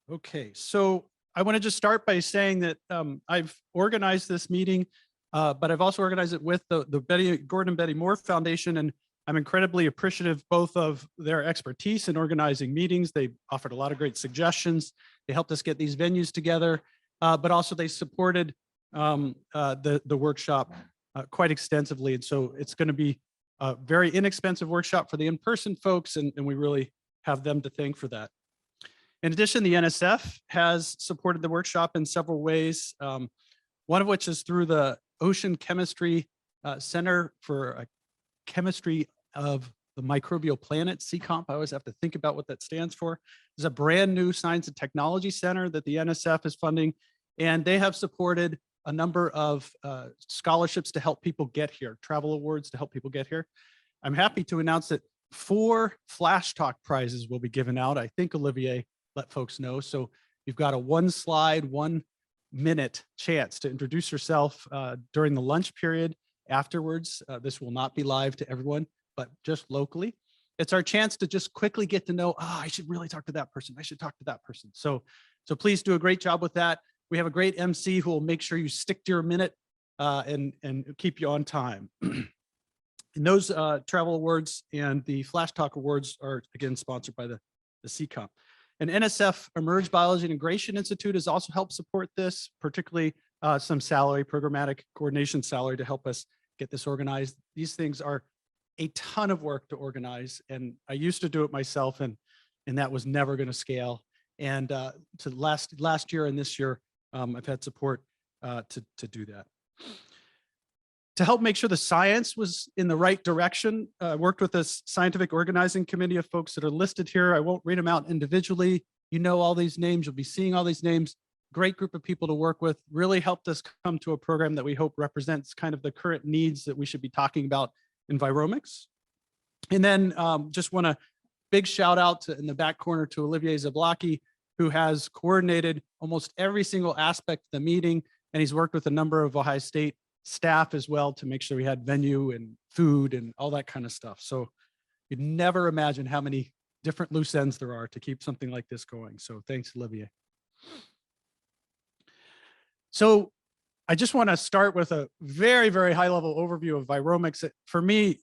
Okay, so I want to just start by saying that I've organized this meeting, but I've also organized it with the Gordon and Betty Moore Foundation, and I'm incredibly appreciative both of their expertise in organizing meetings. They offered a lot of great suggestions. They helped us get these venues together, but also they supported the workshop quite extensively. And so it's going to be a very inexpensive workshop for the in-person folks, and we really have them to thank for that. In addition, the NSF has supported the workshop in several ways, one of which is through the Ocean Chemistry Center for Chemistry of the Microbial Planet, CCOMP. I always have to think about what that stands for. There's a brand new science and technology center that the NSF is funding, and they have supported a number of scholarships to help people get here, travel awards to help people get here. I'm happy to announce that 4 Flash Talk prizes will be given out. I think Olivier let folks know. So you've got a 1 slide, 1 minute chance to introduce yourself during the lunch period. Afterwards, this will not be live to everyone, but just locally. It's our chance to just quickly get to know, I should really talk to that person. I should talk to that person. So please do a great job with that. We have a great MC who will make sure you stick to your minute and keep you on time. And those travel awards and the Flash Talk awards are again sponsored by the CCOMP. And NSF Emerge Biology Integration Institute has also helped support this, particularly some salary, programmatic coordination salary to help us get this organized. These things are a ton of work to organize, and I used to do it myself, and that was never going to scale. And to last year and this year, I've had support to do that. To help make sure the science was in the right direction, I worked with this scientific organizing committee of folks that are listed here. I won't read them out individually. You know all these names, you'll be seeing all these names. Great group of people to work with, really helped us come to a program that we hope represents kind of the current needs that we should be talking about in Viromics. And then just want a big shout out to, in the back corner, to Olivier Zablocki, who has coordinated almost every single aspect of the meeting. And he's worked with a number of Ohio State staff as well to make sure we had venue and food and all that kind of stuff. So you'd never imagine how many different loose ends there are to keep something like this going. So thanks, Olivier. So I just want to start with a very, very high level overview of Viromics. For me,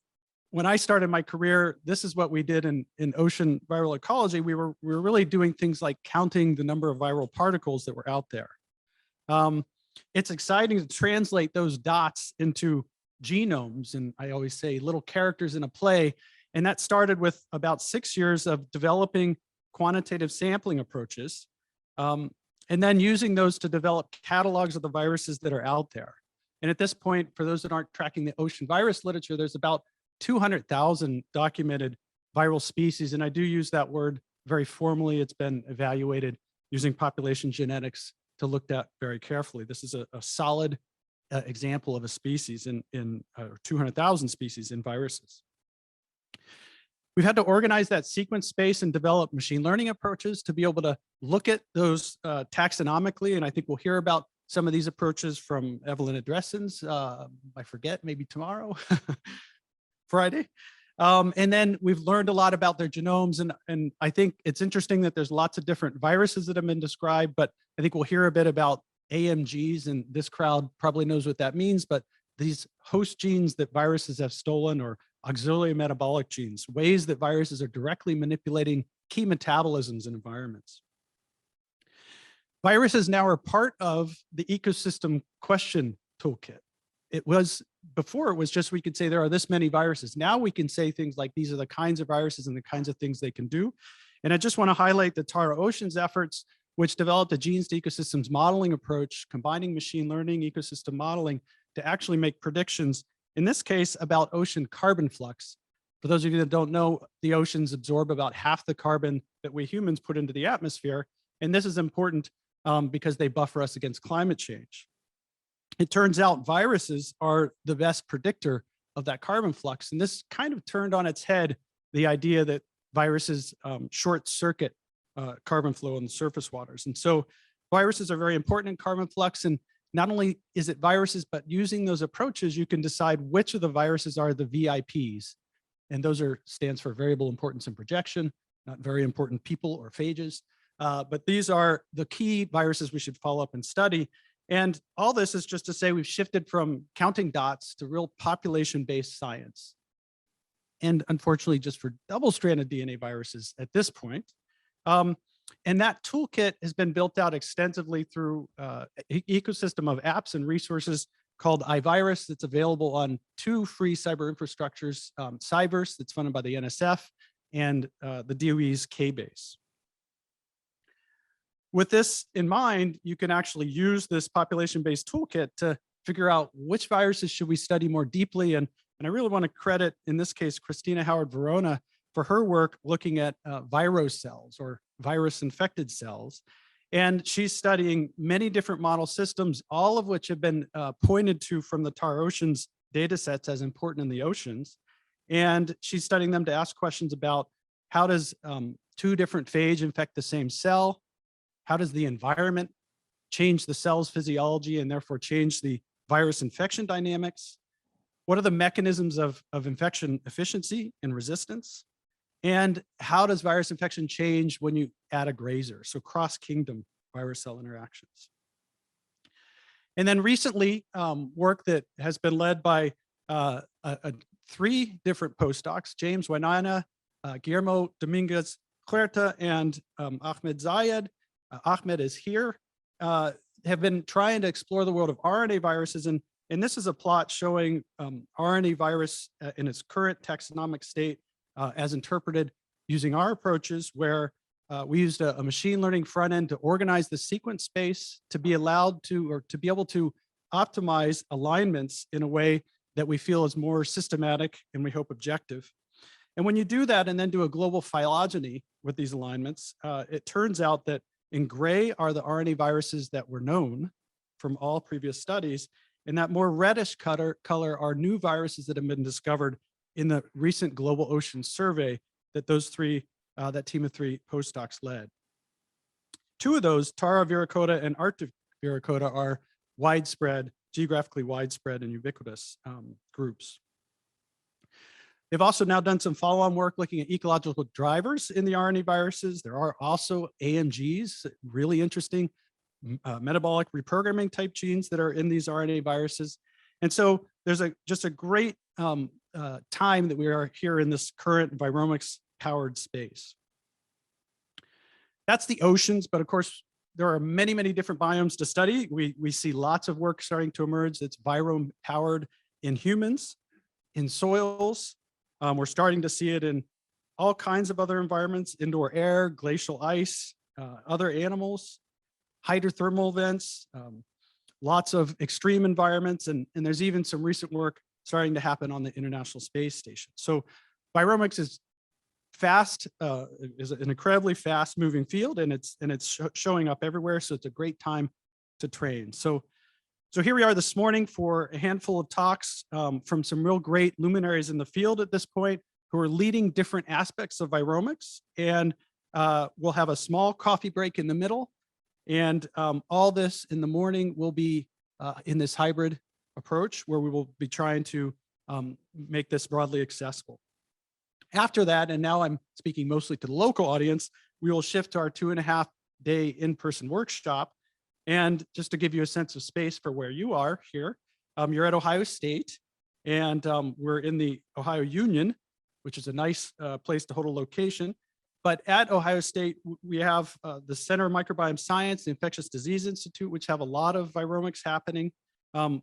when I started my career, this is what we did in ocean viral ecology. We were really doing things like counting the number of viral particles that were out there. It's exciting to translate those dots into genomes. And I always say little characters in a play. And that started with about 6 years of developing quantitative sampling approaches. And then using those to develop catalogs of the viruses that are out there. And at this point, for those that aren't tracking the ocean virus literature, there's about 200,000 documented viral species. And I do use that word very formally. It's been evaluated using population genetics to look at very carefully. This is a solid example of a species in 200,000 species in viruses. We've had to organize that sequence space and develop machine learning approaches to be able to look at those taxonomically. And I think we'll hear about some of these approaches from Evelyn Adressens, I forget, maybe tomorrow, Friday. And then we've learned a lot about their genomes. And I think it's interesting that there's lots of different viruses that have been described, but I think we'll hear a bit about AMGs, and this crowd probably knows what that means, but these host genes that viruses have stolen, or auxiliary metabolic genes, ways that viruses are directly manipulating key metabolisms in environments. Viruses now are part of the ecosystem question toolkit. Before it was just, we could say there are this many viruses. Now we can say things like these are the kinds of viruses and the kinds of things they can do. And I just want to highlight the Tara Ocean's efforts, which developed a genes to ecosystems modeling approach, combining machine learning, ecosystem modeling to actually make predictions, in this case, about ocean carbon flux. For those of you that don't know, the oceans absorb about half the carbon that we humans put into the atmosphere. And this is important because they buffer us against climate change. It turns out viruses are the best predictor of that carbon flux. And this kind of turned on its head the idea that viruses short circuit carbon flow in the surface waters. And so viruses are very important in carbon flux. And not only is it viruses, but using those approaches, you can decide which of the viruses are the VIPs. And those stands for variable importance and projection, not very important people or phages. but these are the key viruses we should follow up and study. And all this is just to say we've shifted from counting dots to real population-based science. And unfortunately, just for double-stranded DNA viruses at this point. And that toolkit has been built out extensively through an ecosystem of apps and resources called iVirus that's available on 2 free cyber infrastructures, Cyverse that's funded by the NSF and the DOE's K-Base. With this in mind, you can actually use this population-based toolkit to figure out which viruses should we study more deeply. And I really want to credit, in this case, Christina Howard-Verona for her work looking at virus cells or virus-infected cells. And she's studying many different model systems, all of which have been pointed to from the Tar Oceans data sets as important in the oceans. And she's studying them to ask questions about how does 2 different phage infect the same cell? How does the environment change the cell's physiology and therefore change the virus infection dynamics? What are the mechanisms of infection efficiency and resistance? And how does virus infection change when you add a grazer? So cross-kingdom virus cell interactions. And then recently, work that has been led by 3 different postdocs, James Wainaina, Guillermo Dominguez Huerta, and Ahmed Zayed. Ahmed is here, have been trying to explore the world of RNA viruses. And this is a plot showing RNA virus in its current taxonomic state as interpreted using our approaches, where we used a machine learning front end to organize the sequence space to be allowed to, or to be able to optimize alignments in a way that we feel is more systematic and we hope objective. And when you do that and then do a global phylogeny with these alignments, it turns out that in gray are the RNA viruses that were known from all previous studies. And that more reddish color are new viruses that have been discovered in the recent Global Ocean Survey that that team of 3 postdocs led. 2 of those, Tara viricota and Arctic viricota, are widespread, geographically widespread and ubiquitous groups. They've also now done some follow-on work looking at ecological drivers in the RNA viruses. There are also AMGs, really interesting metabolic reprogramming type genes that are in these RNA viruses. And so there's just a great time that we are here in this current Viromics powered space. That's the oceans, but of course, there are many, many different biomes to study. We see lots of work starting to emerge that's virome powered in humans, in soils. We're starting to see it in all kinds of other environments, indoor air, glacial ice, other animals, hydrothermal vents, lots of extreme environments, and there's even some recent work starting to happen on the International Space Station. So Viromics is fast, is an incredibly fast moving field, and it's showing up everywhere. So it's a great time to train. So here we are this morning for a handful of talks from some real great luminaries in the field at this point who are leading different aspects of Viromics. And we'll have a small coffee break in the middle. And all this in the morning will be in this hybrid approach where we will be trying to make this broadly accessible. After that, and now I'm speaking mostly to the local audience, we will shift to our 2.5-day in-person workshop. And just to give you a sense of space for where you are here, you're at Ohio State, and we're in the Ohio Union, which is a nice place to hold a location. But at Ohio State, we have the Center of Microbiome Science, the Infectious Disease Institute, which have a lot of Viromics happening.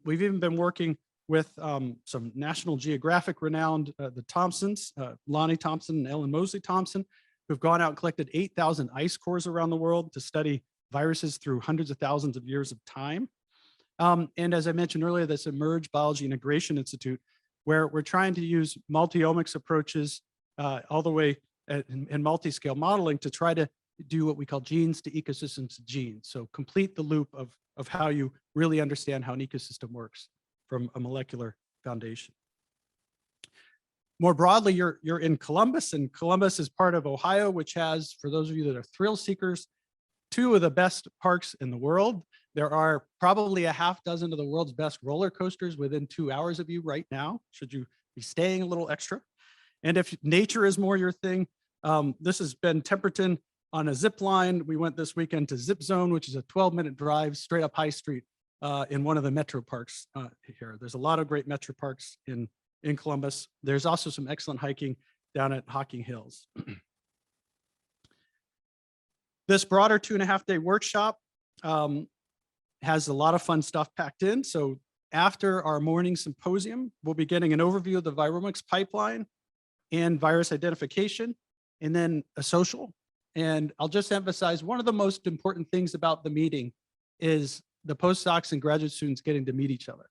We've even been working with some National Geographic renowned, the Thompsons, Lonnie Thompson and Ellen Mosley Thompson, who've gone out and collected 8,000 ice cores around the world to study viruses through hundreds of thousands of years of time. And as I mentioned earlier, this Emerge Biology Integration Institute, where we're trying to use multi-omics approaches all the way in multi-scale modeling to try to do what we call genes to ecosystems to genes. So complete the loop of how you really understand how an ecosystem works from a molecular foundation. More broadly, you're in Columbus, and Columbus is part of Ohio, which has, for those of you that are thrill seekers, 2 of the best parks in the world. There are probably a half dozen of the world's best roller coasters within 2 hours of you right now, should you be staying a little extra. And if nature is more your thing, this has been Temperton on a zip line. We went this weekend to Zip Zone, which is a 12-minute drive straight up High Street in one of the metro parks here. There's a lot of great metro parks in Columbus. There's also some excellent hiking down at Hocking Hills. This broader 2.5-day workshop has a lot of fun stuff packed in. So after our morning symposium, we'll be getting an overview of the Viromics pipeline and virus identification, and then a social. And I'll just emphasize, one of the most important things about the meeting is the postdocs and graduate students getting to meet each other.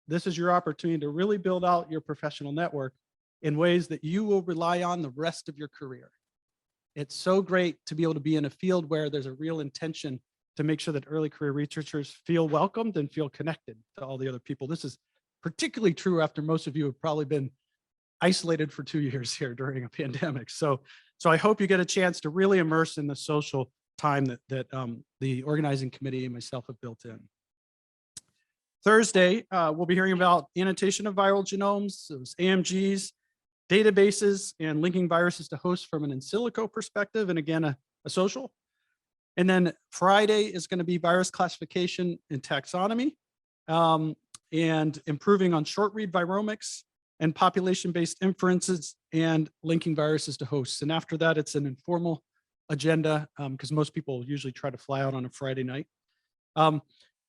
This is your opportunity to really build out your professional network in ways that you will rely on the rest of your career. It's so great to be able to be in a field where there's a real intention to make sure that early career researchers feel welcomed and feel connected to all the other people. This is particularly true after most of you have probably been isolated for 2 years here during a pandemic. So I hope you get a chance to really immerse in the social time that the organizing committee and myself have built in. Thursday, we'll be hearing about annotation of viral genomes, those AMGs, databases, and linking viruses to hosts from an in silico perspective, and again, a social. And then Friday is going to be virus classification and taxonomy, and improving on short read viromics and population-based inferences and linking viruses to hosts. And after that, it's an informal agenda because most people usually try to fly out on a Friday night. I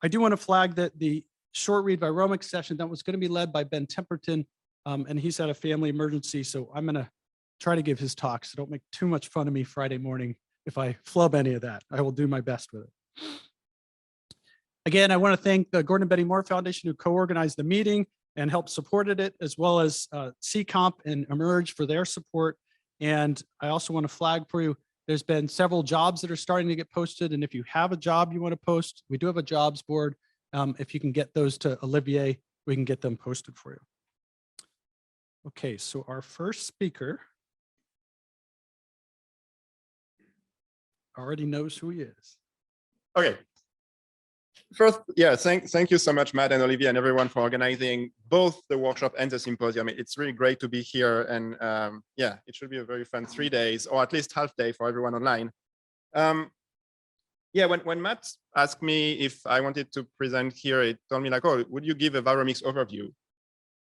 do want to flag that the short read viromics session that was going to be led by Ben Temperton, and he's had a family emergency, so I'm going to try to give his talk, so don't make too much fun of me Friday morning if I flub any of that. I will do my best with it. Again, I want to thank the Gordon and Betty Moore Foundation who co-organized the meeting and helped supported it, as well as CComp and Emerge for their support. And I also want to flag for you, there's been several jobs that are starting to get posted. And if you have a job you want to post, we do have a jobs board. If you can get those to Olivier, we can get them posted for you. Okay, so our first speaker already knows who he is. Okay. First, yeah, thank you so much, Matt and Olivia and everyone for organizing both the workshop and the symposium. It's really great to be here. And yeah, it should be a very fun 3 days, or at least half day for everyone online. Yeah, when Matt asked me if I wanted to present here, it told me like, oh, would you give a Viromics overview?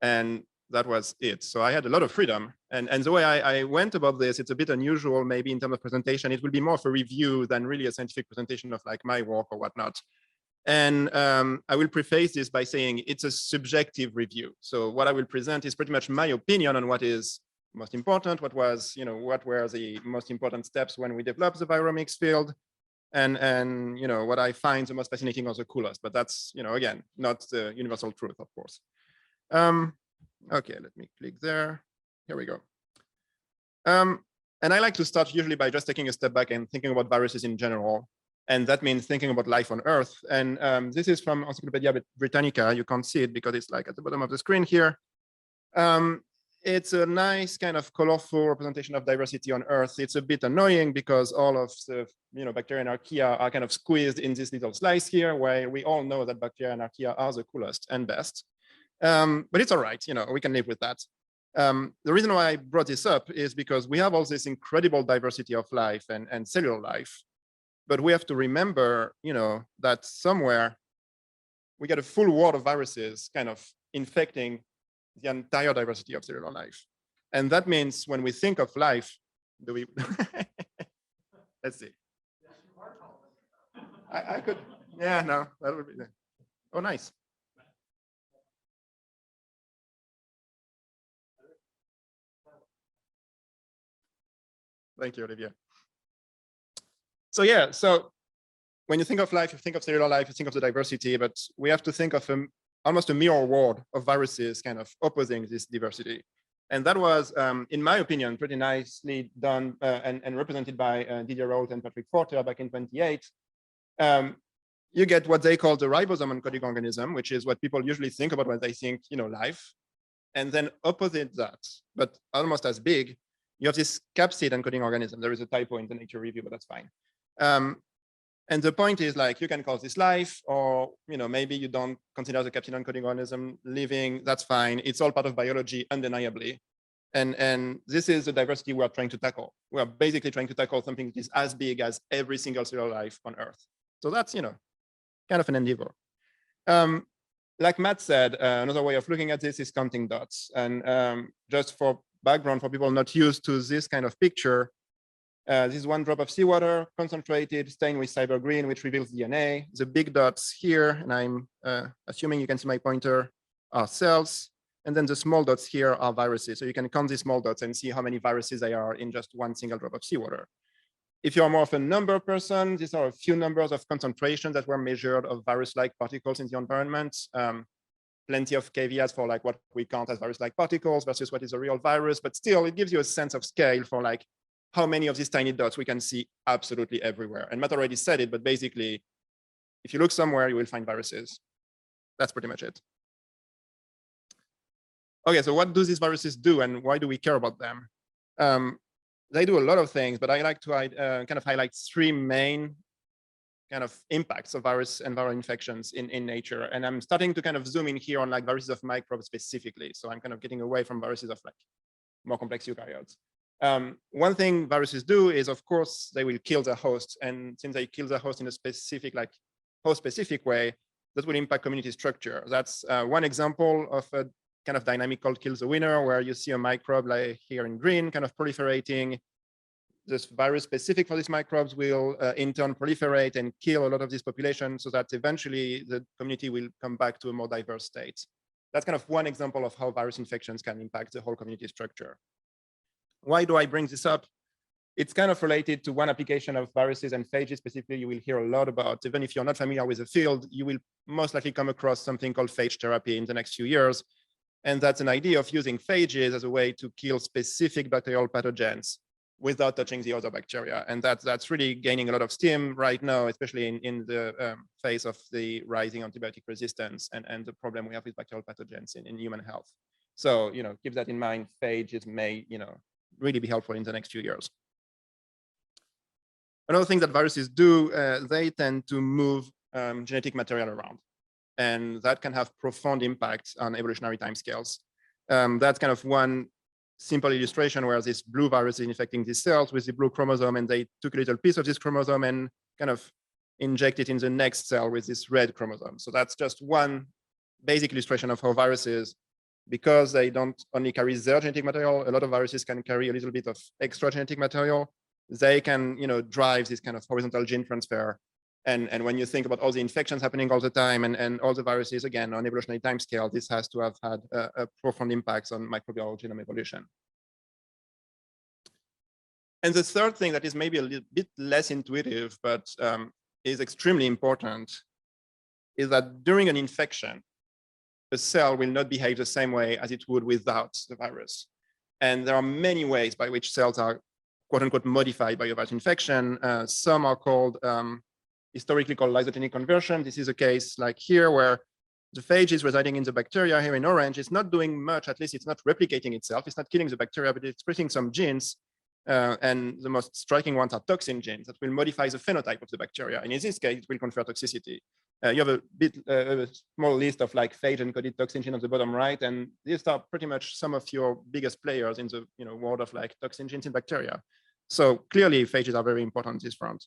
And that was it. So I had a lot of freedom. And the way I went about this, it's a bit unusual, maybe in terms of presentation. It will be more of a review than really a scientific presentation of like my work or whatnot. And I will preface this by saying it's a subjective review. So what I will present is pretty much my opinion on what is most important, what were the most important steps when we developed the Viromics field, and what I find the most fascinating or the coolest. But that's, again, not the universal truth, of course. Okay, let me click there. Here we go. And I like to start usually by just taking a step back and thinking about viruses in general. And that means thinking about life on Earth. And this is from Encyclopedia Britannica. You can't see it because it's like at the bottom of the screen here. It's a nice kind of colorful representation of diversity on Earth. It's a bit annoying because all of the bacteria and archaea are kind of squeezed in this little slice here, where we all know that bacteria and archaea are the coolest and best. But it's all right, we can live with that. The reason why I brought this up is because we have all this incredible diversity of life and cellular life. But we have to remember, that somewhere we get a full world of viruses kind of infecting the entire diversity of cellular life. And that means when we think of life, do we, let's see. I could, yeah, no, that would be, oh, nice. Thank you, Olivia. So yeah, so when you think of life, you think of cellular life, you think of the diversity, but we have to think of almost a mirror world of viruses kind of opposing this diversity. And that was, in my opinion, pretty nicely done and represented by Didier Rose and Patrick Forter back in 2008. You get what they call the ribosome encoding organism, which is what people usually think about when they think, life. And then opposite that, but almost as big, you have this capsid encoding organism. There is a typo in the Nature review, but that's fine. And the point is, like, you can call this life, or maybe you don't consider the capsid encoding organism living. That's fine. It's all part of biology, undeniably. And this is the diversity we are trying to tackle. We are basically trying to tackle something that is as big as every single cellular life on Earth. So that's, kind of an endeavor. Like Matt said, another way of looking at this is counting dots. And just for background, for people not used to this kind of picture, this is one drop of seawater, concentrated, stained with cyber green, which reveals DNA. The big dots here, and I'm assuming you can see my pointer, are cells. And then the small dots here are viruses. So you can count these small dots and see how many viruses there are in just one single drop of seawater. If you're more of a number person, these are a few numbers of concentrations that were measured of virus-like particles in the environment. Plenty of caveats for like what we count as virus-like particles versus what is a real virus, but still it gives you a sense of scale for like how many of these tiny dots we can see absolutely everywhere. And Matt already said it, but basically, if you look somewhere, you will find viruses. That's pretty much it. Okay, so what do these viruses do and why do we care about them? They do a lot of things, but I like to kind of highlight three main kind of impacts of virus and viral infections in nature. And I'm starting to kind of zoom in here on like viruses of microbes specifically. So I'm kind of getting away from viruses of like more complex eukaryotes. One thing viruses do is, of course, they will kill the host. And since they kill the host in a specific, like host-specific way, that will impact community structure. That's one example of a kind of dynamic called kill the winner, where you see a microbe like here in green kind of proliferating. This virus specific for these microbes will in turn proliferate and kill a lot of this population so that eventually the community will come back to a more diverse state. That's kind of one example of how virus infections can impact the whole community structure. Why do I bring this up? It's kind of related to one application of viruses and phages specifically you will hear a lot about. Even if you're not familiar with the field, you will most likely come across something called phage therapy in the next few years. And that's an idea of using phages as a way to kill specific bacterial pathogens without touching the other bacteria. And that's really gaining a lot of steam right now, especially in the face of the rising antibiotic resistance and the problem we have with bacterial pathogens in human health. So, keep that in mind. Phages may, really be helpful in the next few years. Another thing that viruses do, they tend to move genetic material around. And that can have profound impacts on evolutionary timescales. That's kind of one simple illustration where this blue virus is infecting these cells with the blue chromosome, and they took a little piece of this chromosome and kind of inject it in the next cell with this red chromosome. So that's just one basic illustration of how viruses, because they don't only carry their genetic material, a lot of viruses can carry a little bit of extra genetic material. They can, drive this kind of horizontal gene transfer. And when you think about all the infections happening all the time and all the viruses, again, on evolutionary timescale, this has to have had a profound impacts on microbial genome evolution. And the third thing that is maybe a little bit less intuitive, but is extremely important, is that during an infection, a cell will not behave the same way as it would without the virus. And there are many ways by which cells are, quote unquote, modified by a virus infection. Some are called, historically called lysogenic conversion. This is a case like here where the phage is residing in the bacteria here in orange. It's not doing much, at least it's not replicating itself. It's not killing the bacteria, but it's expressing some genes. And the most striking ones are toxin genes that will modify the phenotype of the bacteria. And in this case, it will confer toxicity. You have a small list of like phage encoded toxin genes on the bottom right. And these are pretty much some of your biggest players in the world of like toxin genes in bacteria. So clearly phages are very important on this front.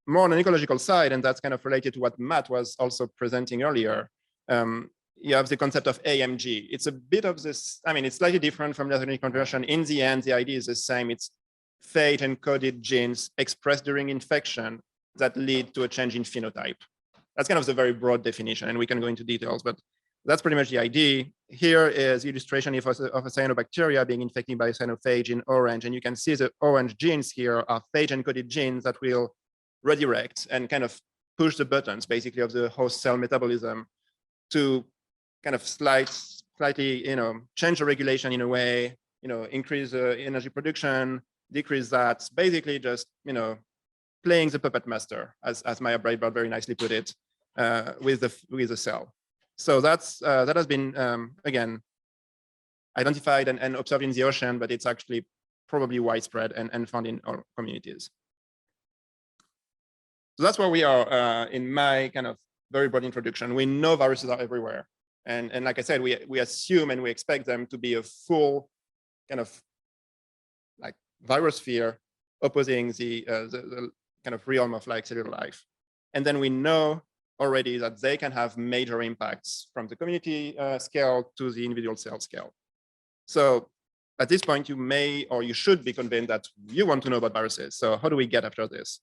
More on an ecological side, and that's kind of related to what Matt was also presenting earlier, you have the concept of AMG. It's a bit of this, it's slightly different from lysogenic conversion. In the end, the idea is the same. It's phage encoded genes expressed during infection that lead to a change in phenotype. That's kind of the very broad definition, and we can go into details, but that's pretty much the idea. Here is the illustration of a cyanobacteria being infected by a cyanophage in orange, and you can see the orange genes here are phage encoded genes that will redirect and kind of push the buttons basically of the host cell metabolism to kind of slightly, change the regulation in a way, increase the energy production, decrease that, basically just, playing the puppet master, as Maya Breitbart very nicely put it, with the cell. So that has been, again, identified and observed in the ocean, but it's actually probably widespread and found in all communities. So that's where we are in my kind of very broad introduction. We know viruses are everywhere. And like I said, we assume and we expect them to be a full kind of like virosphere opposing the kind of realm of like cellular life. And then we know already that they can have major impacts from the community scale to the individual cell scale. So at this point, you may or you should be convinced that you want to know about viruses. So how do we get after this?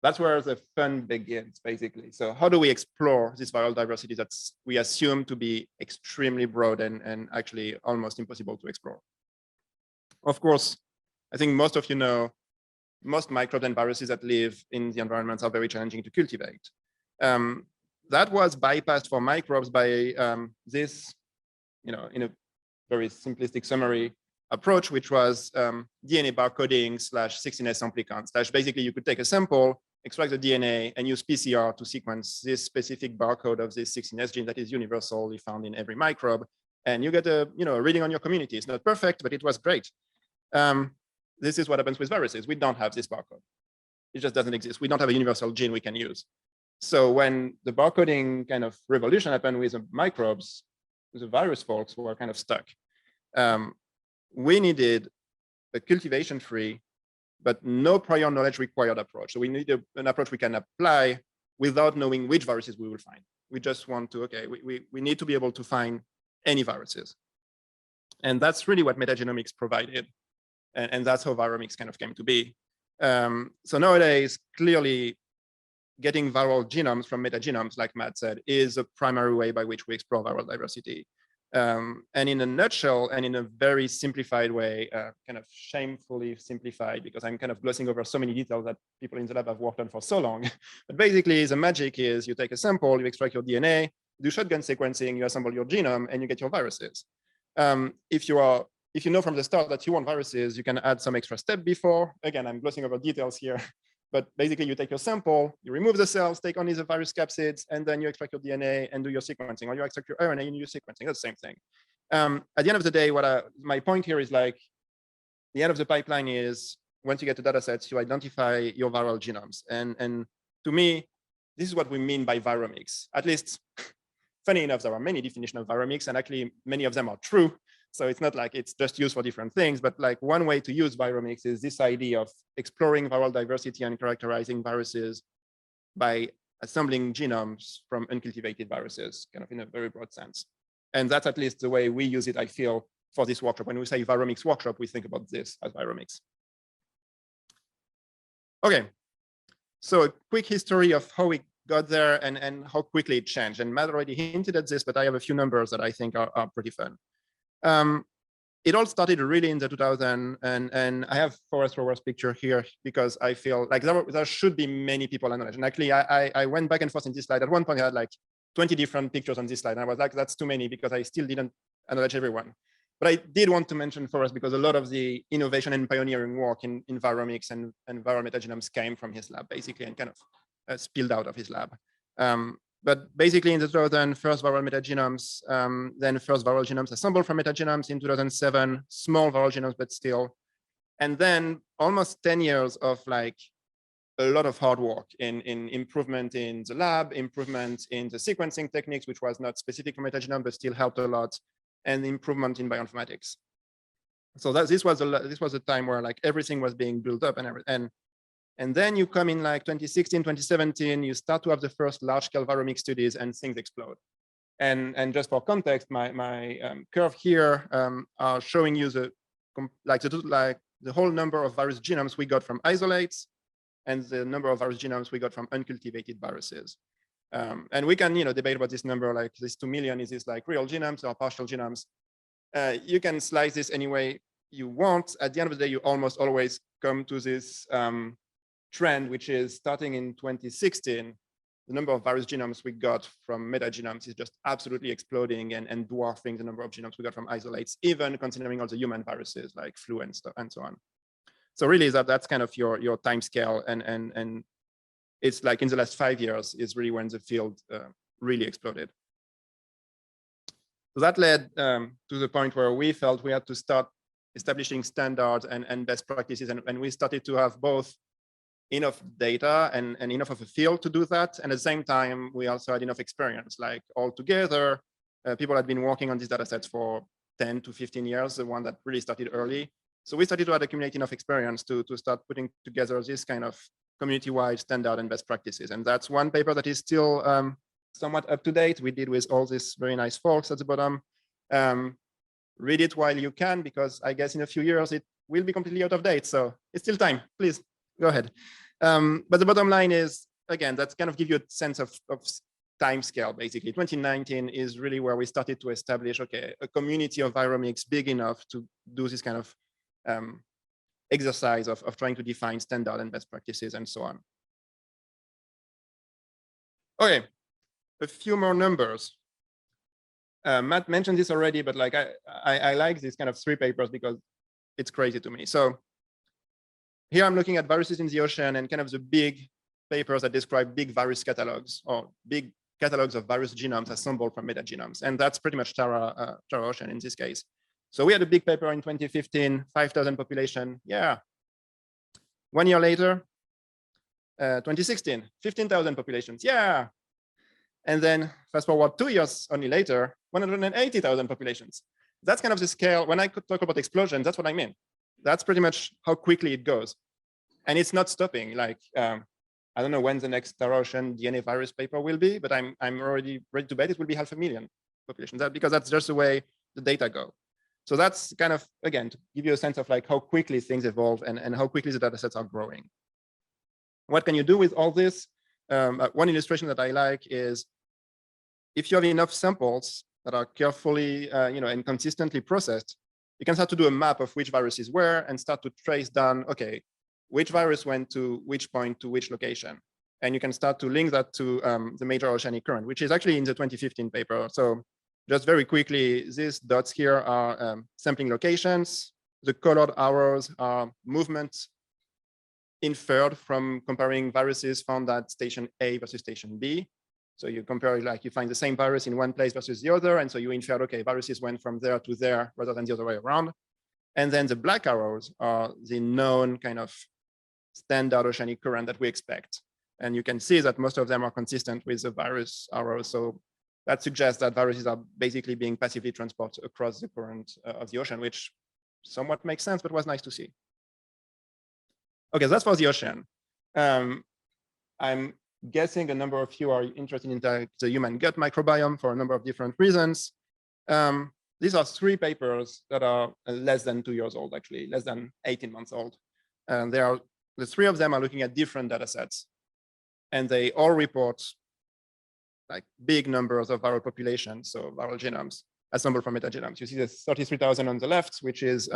That's where the fun begins, basically. So how do we explore this viral diversity that we assume to be extremely broad and actually almost impossible to explore? Of course, I think most of you know, most microbes and viruses that live in the environments are very challenging to cultivate. That was bypassed for microbes by this, in a very simplistic summary approach, which was DNA barcoding / 16S amplicon / basically you could take a sample, extract the DNA, and use PCR to sequence this specific barcode of this 16S gene that is universally found in every microbe. And you get a reading on your community. It's not perfect, but it was great. This is what happens with viruses. We don't have this barcode. It just doesn't exist. We don't have a universal gene we can use. So when the barcoding kind of revolution happened with the microbes, the virus folks were kind of stuck. We needed a cultivation-free, but no prior knowledge required approach. So we need an approach we can apply without knowing which viruses we will find. We just want to, we need to be able to find any viruses. And that's really what metagenomics provided. And that's how Viromics kind of came to be. So nowadays, clearly, getting viral genomes from metagenomes, like Matt said, is a primary way by which we explore viral diversity. And in a nutshell, and in a very simplified way, kind of shamefully simplified, because I'm kind of glossing over so many details that people in the lab have worked on for so long. But basically, the magic is you take a sample, you extract your DNA, do shotgun sequencing, you assemble your genome, and you get your viruses. If you know from the start that you want viruses, you can add some extra step before. Again, I'm glossing over details here. But basically, you take your sample, you remove the cells, take only the virus capsids, and then you extract your DNA and do your sequencing, or you extract your RNA and you do sequencing. That's the same thing. At the end of the day, my point here is like, the end of the pipeline is once you get the data sets, you identify your viral genomes. And to me, this is what we mean by Viromics. At least, funny enough, there are many definitions of Viromics, and actually many of them are true. So it's not like it's just used for different things, but like one way to use Viromics is this idea of exploring viral diversity and characterizing viruses by assembling genomes from uncultivated viruses, kind of in a very broad sense. And that's at least the way we use it, I feel, for this workshop. When we say Viromics workshop, we think about this as Viromics. Okay, so a quick history of how we got there and how quickly it changed. And Matt already hinted at this, but I have a few numbers that I think are pretty fun. It all started really in the 2000, and I have Forrest Rower's picture here because I feel like there should be many people acknowledged. And actually, I went back and forth in this slide. At one point, I had like 20 different pictures on this slide. And I was like, that's too many because I still didn't acknowledge everyone. But I did want to mention Forrest because a lot of the innovation and pioneering work in Viromics and viral metagenomes came from his lab, basically, and kind of spilled out of his lab. But basically in the 2000, first viral metagenomes, then first viral genomes assembled from metagenomes in 2007, small viral genomes, but still. And then almost 10 years of like a lot of hard work in improvement in the lab, improvement in the sequencing techniques, which was not specific for metagenome, but still helped a lot, and improvement in bioinformatics. So this was a time where like everything was being built up and then you come in like 2016, 2017, you start to have the first large-scale Viromics studies and things explode. And just for context, my curve here are showing you the whole number of virus genomes we got from isolates and the number of virus genomes we got from uncultivated viruses. And we can debate about this number, like this 2 million, is this like real genomes or partial genomes? You can slice this any way you want. At the end of the day, you almost always come to this trend, which is starting in 2016, the number of virus genomes we got from metagenomes is just absolutely exploding and dwarfing the number of genomes we got from isolates, even considering all the human viruses like flu and stuff and so on. So really that's kind of your time scale. And it's like in the last 5 years is really when the field really exploded. So that led to the point where we felt we had to start establishing standards and best practices. And we started to have both enough data and enough of a field to do that. And at the same time, we also had enough experience, like all together, people had been working on these data sets for 10 to 15 years, the one that really started early. So we started to accumulate enough experience to start putting together this kind of community-wide standard and best practices. And that's one paper that is still somewhat up to date. We did with all these very nice folks at the bottom. Read it while you can, because I guess in a few years it will be completely out of date. So it's still time. Please go ahead. But the bottom line is, again, that's kind of give you a sense of time scale. Basically, 2019 is really where we started to establish, okay, a community of viromics big enough to do this kind of exercise of trying to define standard and best practices and so on. Okay, a few more numbers. Matt mentioned this already, but like I like these kind of 3 papers because it's crazy to me. So here I'm looking at viruses in the ocean and kind of the big papers that describe big virus catalogs or big catalogs of virus genomes assembled from metagenomes. And that's pretty much Tara Ocean in this case. So we had a big paper in 2015, 5,000 population. Yeah. 1 year later, 2016, 15,000 populations. Yeah. And then fast forward 2 years only later, 180,000 populations. That's kind of the scale. When I could talk about explosion, that's what I mean. That's pretty much how quickly it goes. And it's not stopping. Like, I don't know when the next Tara Ocean DNA virus paper will be, but I'm already ready to bet it will be 500,000 populations, because that's just the way the data go. So that's kind of, again, to give you a sense of like how quickly things evolve and how quickly the data sets are growing. What can you do with all this? One illustration that I like is if you have enough samples that are carefully and consistently processed, you can start to do a map of which viruses were and start to trace down, okay, which virus went to which point to which location. And you can start to link that to the major oceanic current, which is actually in the 2015 paper. So just very quickly, these dots here are sampling locations. The colored arrows are movements inferred from comparing viruses found at station A versus station B. So you compare, like you find the same virus in one place versus the other. And so you infer, okay, viruses went from there to there rather than the other way around. And then the black arrows are the known kind of standard oceanic current that we expect. And you can see that most of them are consistent with the virus arrows. So that suggests that viruses are basically being passively transported across the current of the ocean, which somewhat makes sense, but was nice to see. Okay, so that's for the ocean. I'm guessing a number of you are interested in the human gut microbiome for a number of different reasons. These are 3 papers that are less than 2 years old, actually, less than 18 months old. And the 3 of them are looking at different data sets. And they all report like big numbers of viral populations, so viral genomes assembled from metagenomes. You see the 33,000 on the left, which is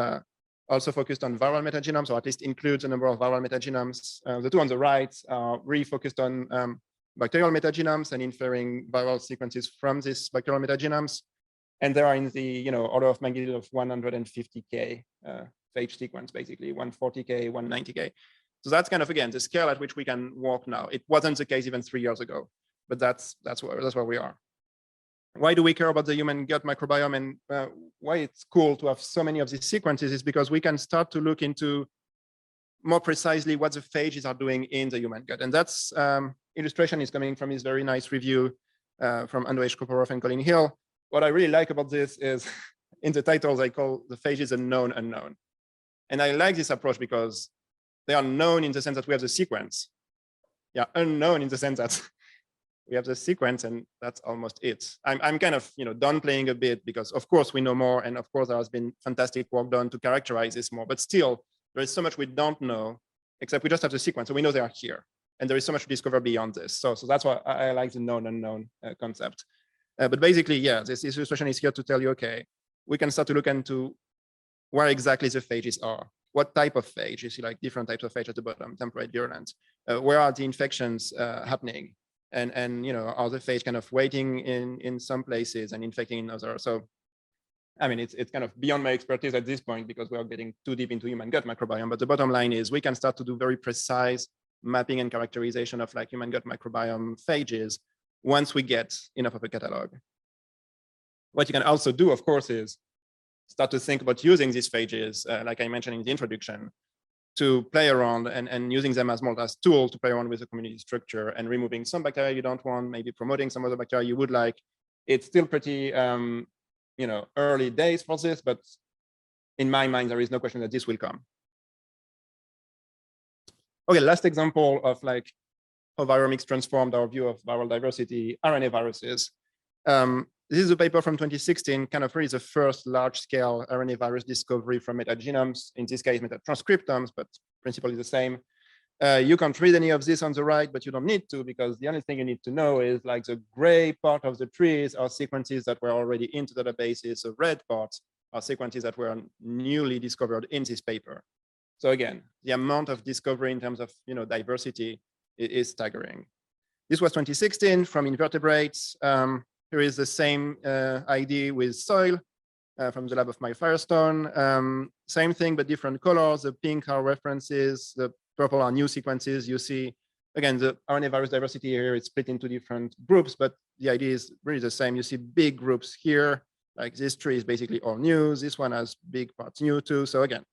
also focused on viral metagenomes, or at least includes a number of viral metagenomes. The 2 on the right are really focused on bacterial metagenomes and inferring viral sequences from these bacterial metagenomes. And they are in the order of magnitude of 150K phage sequence, basically 140K, 190K. So that's kind of, again, the scale at which we can work now. It wasn't the case even 3 years ago, but that's where we are. Why do we care about the human gut microbiome, and why it's cool to have so many of these sequences is because we can start to look into more precisely what the phages are doing in the human gut. And that's illustration is coming from this very nice review from Andrzej Koporov and Colin Hill. What I really like about this is in the title, they call the phages a known unknown. And I like this approach because they are known in the sense that we have the sequence. Yeah, unknown in the sense that we have the sequence and that's almost it. I'm kind of downplaying a bit because of course we know more, and of course there has been fantastic work done to characterize this more, but still there is so much we don't know, except we just have the sequence, so we know they are here. And there is so much to discover beyond this. So that's why I like the known unknown concept. But basically, yeah, this illustration is here to tell you, okay, we can start to look into where exactly the phages are. What type of phage? You see like different types of phage at the bottom, temperate, virulent. Where are the infections happening? And are the phage kind of waiting in some places and infecting in others? So, I mean, it's kind of beyond my expertise at this point because we are getting too deep into human gut microbiome. But the bottom line is we can start to do very precise mapping and characterization of like human gut microbiome phages once we get enough of a catalog. What you can also do, of course, is start to think about using these phages, like I mentioned in the introduction, to play around and using them as more as tools to play around with the community structure and removing some bacteria you don't want, maybe promoting some other bacteria you would like. It's still pretty early days for this, but in my mind, there is no question that this will come. Okay, last example of like how viromics transformed our view of viral diversity, RNA viruses. This is a paper from 2016, kind of really the first large-scale RNA virus discovery from metagenomes, in this case, metatranscriptomes, but principally the same. You can't read any of this on the right, but you don't need to, because the only thing you need to know is like the gray part of the trees are sequences that were already into databases. The red parts are sequences that were newly discovered in this paper. So again, the amount of discovery in terms of diversity is staggering. This was 2016 from invertebrates. Here is the same idea with soil from the lab of Mike Firestone. Same thing, but different colors. The pink are references. The purple are new sequences. You see, again, the RNA virus diversity here is split into different groups, but the idea is really the same. You see big groups here, like this tree is basically all new. This one has big parts new too. So again,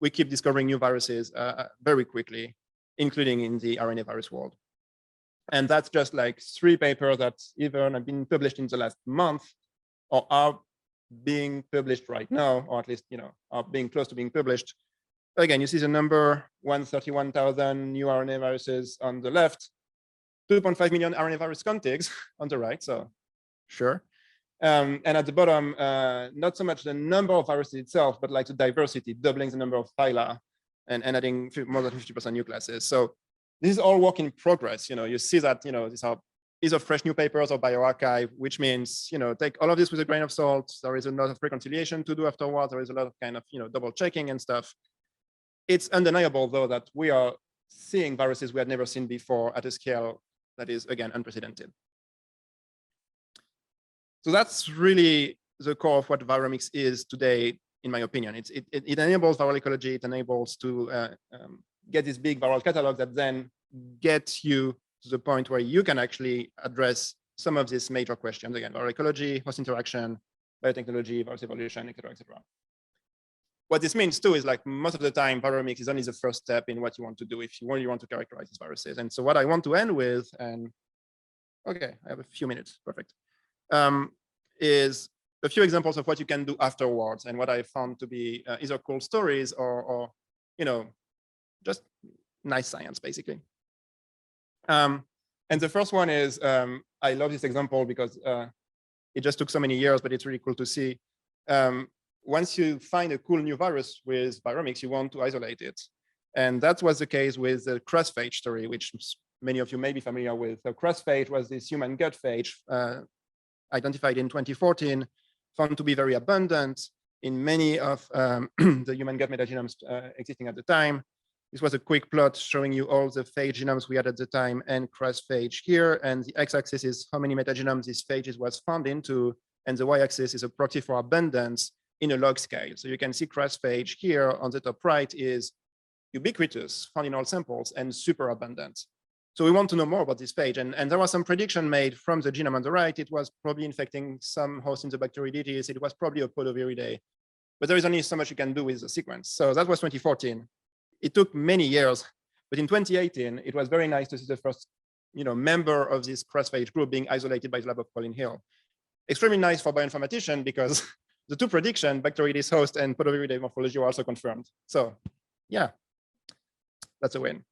we keep discovering new viruses very quickly, including in the RNA virus world. And that's just like 3 papers that either have been published in the last month or are being published right now, or at least, are being close to being published. Again, you see the number 131,000 new RNA viruses on the left, 2.5 million RNA virus contigs on the right, so sure. And at the bottom, not so much the number of viruses itself, but like the diversity, doubling the number of phyla and adding more than 50% new classes. So this is all work in progress. You see that, these are either fresh new papers or bioarchive, which means, take all of this with a grain of salt. There is a lot of reconciliation to do afterwards. There is a lot of kind of, double checking and stuff. It's undeniable, though, that we are seeing viruses we had never seen before at a scale that is, again, unprecedented. So that's really the core of what viromics is today, in my opinion. It enables viral ecology. It enables to get this big viral catalog that then gets you to the point where you can actually address some of these major questions. Again, viral ecology, host interaction, biotechnology, virus evolution, et cetera, et cetera. What this means too is like most of the time, viromics is only the first step in what you want to do if you really want to characterize these viruses. And so what I want to end with, and okay, I have a few minutes, perfect, is a few examples of what you can do afterwards and what I found to be either cool stories or just nice science, basically. And the first one is, I love this example because it just took so many years, but it's really cool to see. Once you find a cool new virus with viromics, you want to isolate it. And that was the case with the cross-phage story, which many of you may be familiar with. So cross-phage was this human gut phage identified in 2014, found to be very abundant in many of the human gut metagenomes existing at the time. This was a quick plot showing you all the phage genomes we had at the time and cross-phage here. And the x-axis is how many metagenomes this phages was found into. And the y-axis is a proxy for abundance in a log scale. So you can see cross-phage here on the top right is ubiquitous, found in all samples, and super abundant. So we want to know more about this phage. And there was some prediction made from the genome on the right. It was probably infecting some host in the Bacteroidetes. It was probably a Podoviridae. But there is only so much you can do with the sequence. So that was 2014. It took many years, but in 2018, it was very nice to see the first member of this cross-phage group being isolated by the lab of Colin Hill. Extremely nice for bioinformatician because the 2 predictions, Bacteroides host and Podoviridae morphology, were also confirmed. So yeah, that's a win.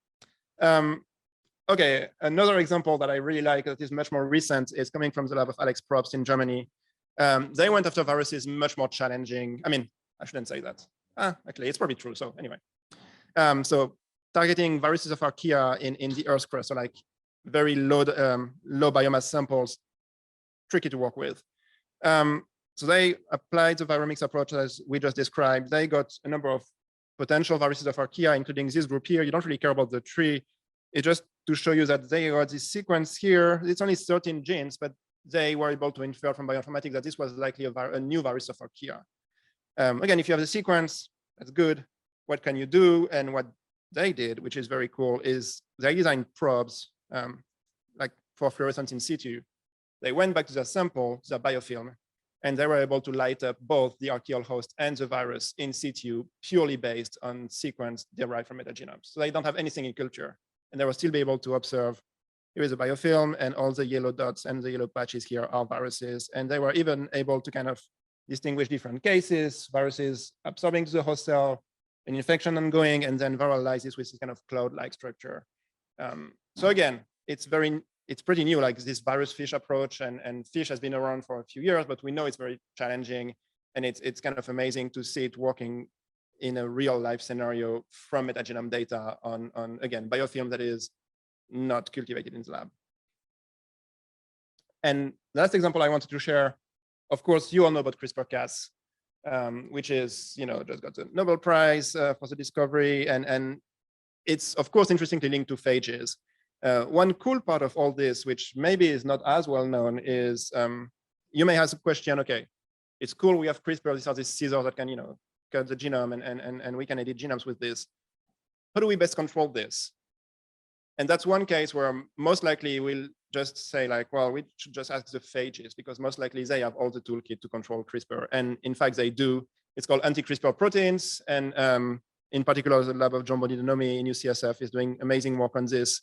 Okay, another example that I really like that is much more recent is coming from the lab of Alex Probst in Germany. They went after viruses much more challenging. I mean, I shouldn't say that. Actually, it's probably true. So anyway, so targeting viruses of archaea in the Earth's crust, so like very low biomass samples, tricky to work with. So they applied the viromics approach as we just described. They got a number of potential viruses of archaea, including this group here. You don't really care about the tree. It's just to show you that they got this sequence here. It's only 13 genes, but they were able to infer from bioinformatics that this was likely a new virus of archaea. Again, if you have the sequence, that's good. What can you do? And what they did, which is very cool, is they designed probes like for fluorescence in situ. They went back to their sample, their biofilm, and they were able to light up both the archaeal host and the virus in situ, purely based on sequence derived from metagenomes. So they don't have anything in culture, and they will still be able to observe. Here is a biofilm, and all the yellow dots and the yellow patches here are viruses. And they were even able to kind of distinguish different cases, viruses absorbing to the host cell, an infection ongoing, and then viral lysis with this kind of cloud-like structure. So again, it's pretty new, like this virus fish approach, and fish has been around for a few years, but we know it's very challenging, and it's kind of amazing to see it working in a real life scenario from metagenome data on again, biofilm that is not cultivated in the lab. And the last example I wanted to share, of course, you all know about CRISPR-Cas, which is, just got the Nobel Prize for the discovery. And it's, of course, interestingly linked to phages. One cool part of all this, which maybe is not as well known, is you may ask the question, okay, it's cool, we have CRISPR, these are these scissors that can, cut the genome, and we can edit genomes with this. How do we best control this? And that's one case where most likely we'll just say like, well, we should just ask the phages, because most likely they have all the toolkit to control CRISPR. And in fact, they do. It's called anti-CRISPR proteins. And in particular, the lab of John Boninomi in UCSF is doing amazing work on this.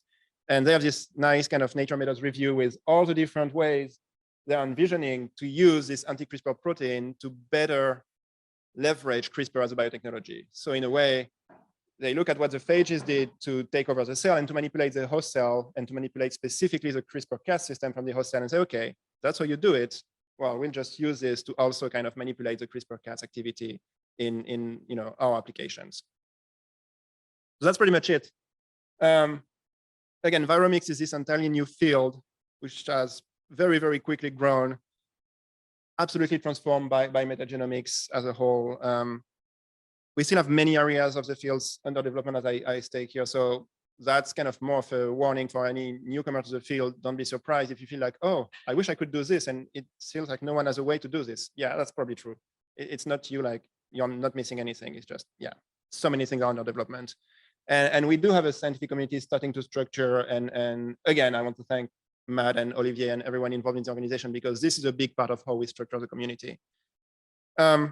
And they have this nice kind of Nature Methods review with all the different ways they're envisioning to use this anti-CRISPR protein to better leverage CRISPR as a biotechnology. So in a way, they look at what the phages did to take over the cell and to manipulate the host cell and to manipulate specifically the CRISPR-Cas system from the host cell and say, okay, that's how you do it. Well, we'll just use this to also kind of manipulate the CRISPR-Cas activity in our applications. So that's pretty much it. Again, Viromics is this entirely new field, which has very, very quickly grown, absolutely transformed by metagenomics as a whole. We still have many areas of the fields under development as I state here. So that's kind of more of a warning for any newcomer to the field. Don't be surprised if you feel like, oh, I wish I could do this, and it feels like no one has a way to do this. Yeah, that's probably true. It's not you, like you're not missing anything. It's just, yeah, so many things are under development. And we do have a scientific community starting to structure. And again, I want to thank Matt and Olivier and everyone involved in the organization, because this is a big part of how we structure the community. I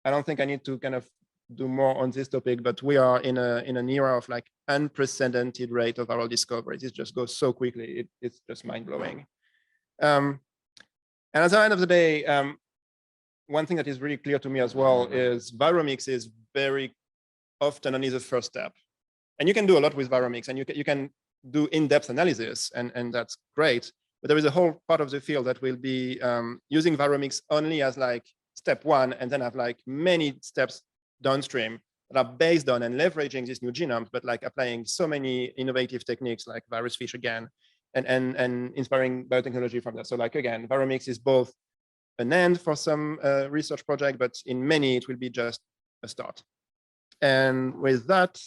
don't think I need to kind of do more on this topic, but we are in an era of like unprecedented rate of viral discoveries. It just goes so quickly. It's just mind blowing. And at the end of the day, one thing that is really clear to me as well is Viromics is very often only the first step. And you can do a lot with Viromics, and you can do in-depth analysis, and that's great. But there is a whole part of the field that will be using Viromics only as like step one, and then have like many steps downstream that are based on and leveraging these new genomes, but like applying so many innovative techniques like virus fish again, and inspiring biotechnology from that. So like, again, Viromics is both an end for some research project, but in many, it will be just a start. And with that,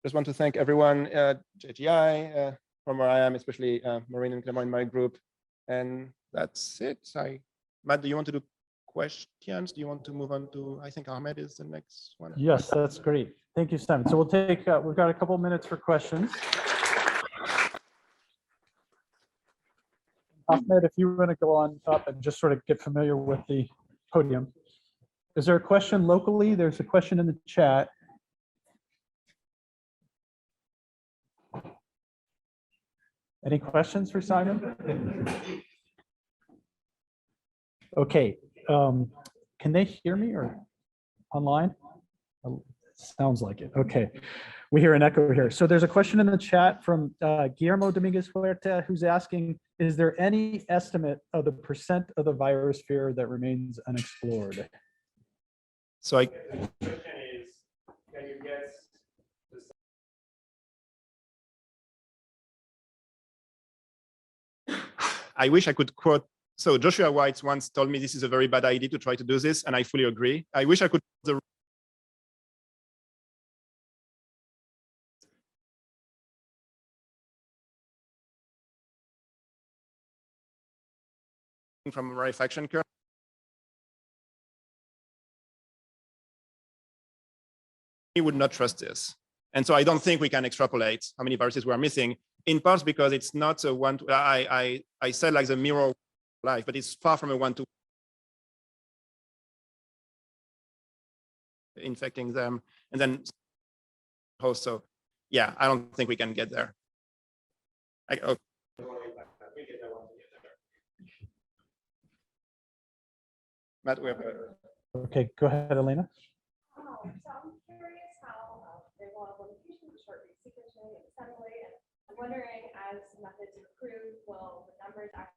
just want to thank everyone at JGI, from where I am, especially Maureen and Clement in my group. And that's it. Matt, do you want to do questions? Do you want to move on to, I think Ahmed is the next one. Yes, that's great. Thank you, Simon. So we'll take, we've got a couple minutes for questions. Ahmed, if you want to go on up and just sort of get familiar with the podium. Is there a question locally? There's a question in the chat. Any questions for Simon? Okay. Can they hear me or online? Sounds like it. Okay. We hear an echo here. So there's a question in the chat from Guillermo Dominguez Huerta, who's asking, is there any estimate of the % of the virus sphere that remains unexplored? So the question is, can you guess I wish I could quote. So Joshua White once told me this is a very bad idea to try to do this, and I fully agree. I wish I could. From a rarefaction curve. We would not trust this. And so I don't think we can extrapolate how many viruses we are missing, in part because it's not a one to, I said like the mirror life, but it's far from a one-to infecting them and then host. So yeah, I don't think we can get there. Okay. Matt, we have Okay, go ahead, Elena. So I'm curious how there are a lot of limitations with short read sequencing and assembly, and I'm wondering as methods improve, will the numbers actually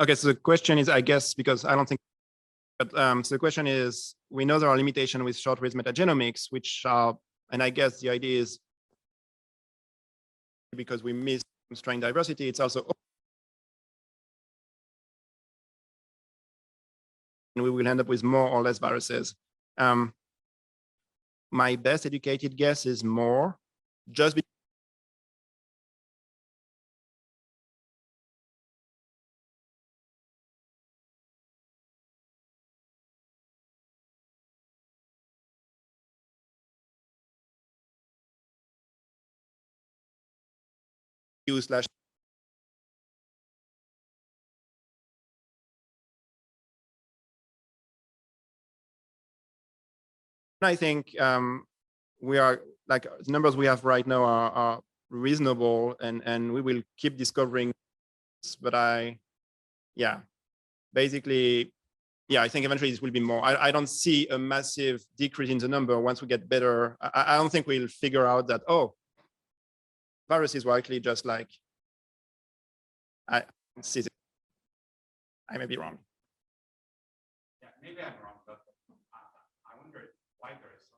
Okay, so the question is, I guess, because I don't think, but so the question is, we know there are limitations with short-read metagenomics, which are, and I guess the idea is because we miss strain diversity, it's also, and we will end up with more or less viruses. My best educated guess is more, just because slash I think we are like the numbers we have right now are reasonable, and we will keep discovering. But basically, I think eventually this will be more. I don't see a massive decrease in the number once we get better. I don't think we'll figure out that, oh, viruses were actually just like, I see. I may be wrong. Yeah, maybe I'm wrong, but I wonder why there is so.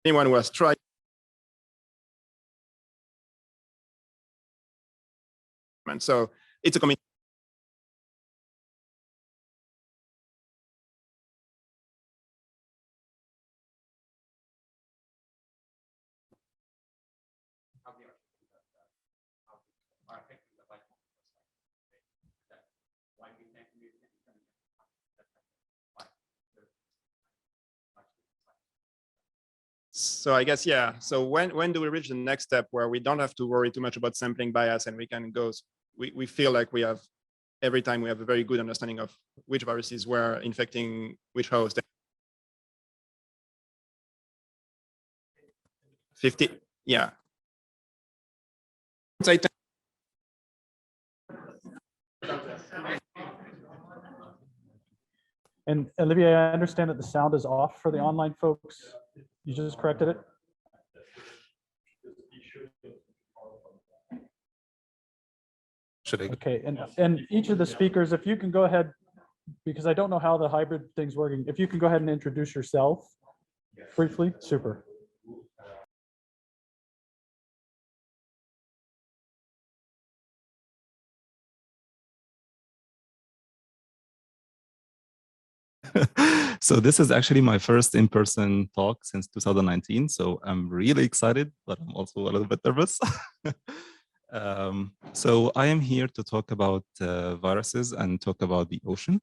Anyone who has tried. So it's a combination. How we are how are affecting the life of the why we think we can So I guess, so when do we reach the next step where we don't have to worry too much about sampling bias, and we can go, we feel like we have, every time we have a very good understanding of which viruses were infecting which host. 50, yeah. And Olivia, I understand that the sound is off for the online folks. You just corrected it? Okay, and each of the speakers, if you can go ahead, because I don't know how the hybrid thing's working, if you can go ahead and introduce yourself briefly, super. So this is actually my first in-person talk since 2019. So I'm really excited, but I'm also a little bit nervous. So I am here to talk about viruses and talk about the ocean.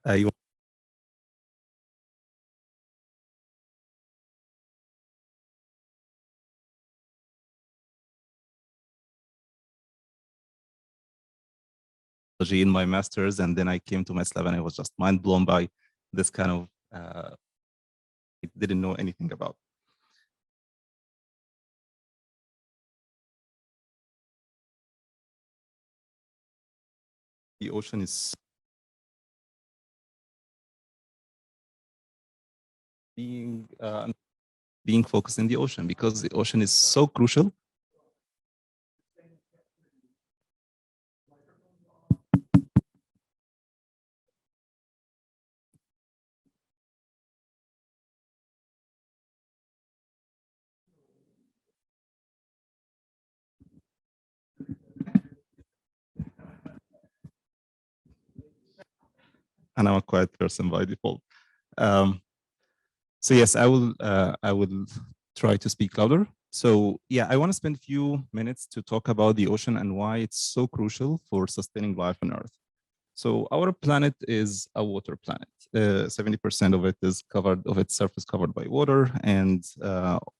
أيوة. In my master's, and then I came to Matt Sullivan. I was just mind blown by this kind of I didn't know anything about. The ocean is being focused in the ocean because the ocean is so crucial. and I'm a quiet person by default. So yes, I will try to speak louder. So yeah, I want to spend a few minutes to talk about the ocean and why it's so crucial for sustaining life on Earth. So our planet is a water planet. 70% of it is covered, of its surface covered by water, and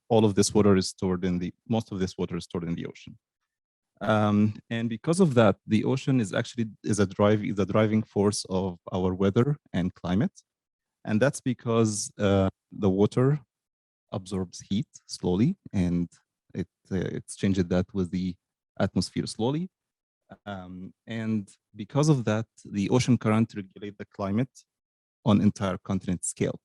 all of this water is stored in the, most of this water is stored in the ocean. And because of that, the ocean is actually the driving force of our weather and climate. And that's because the water absorbs heat slowly, and it exchanges that with the atmosphere slowly. And because of that, the ocean current regulate the climate on entire continent scale.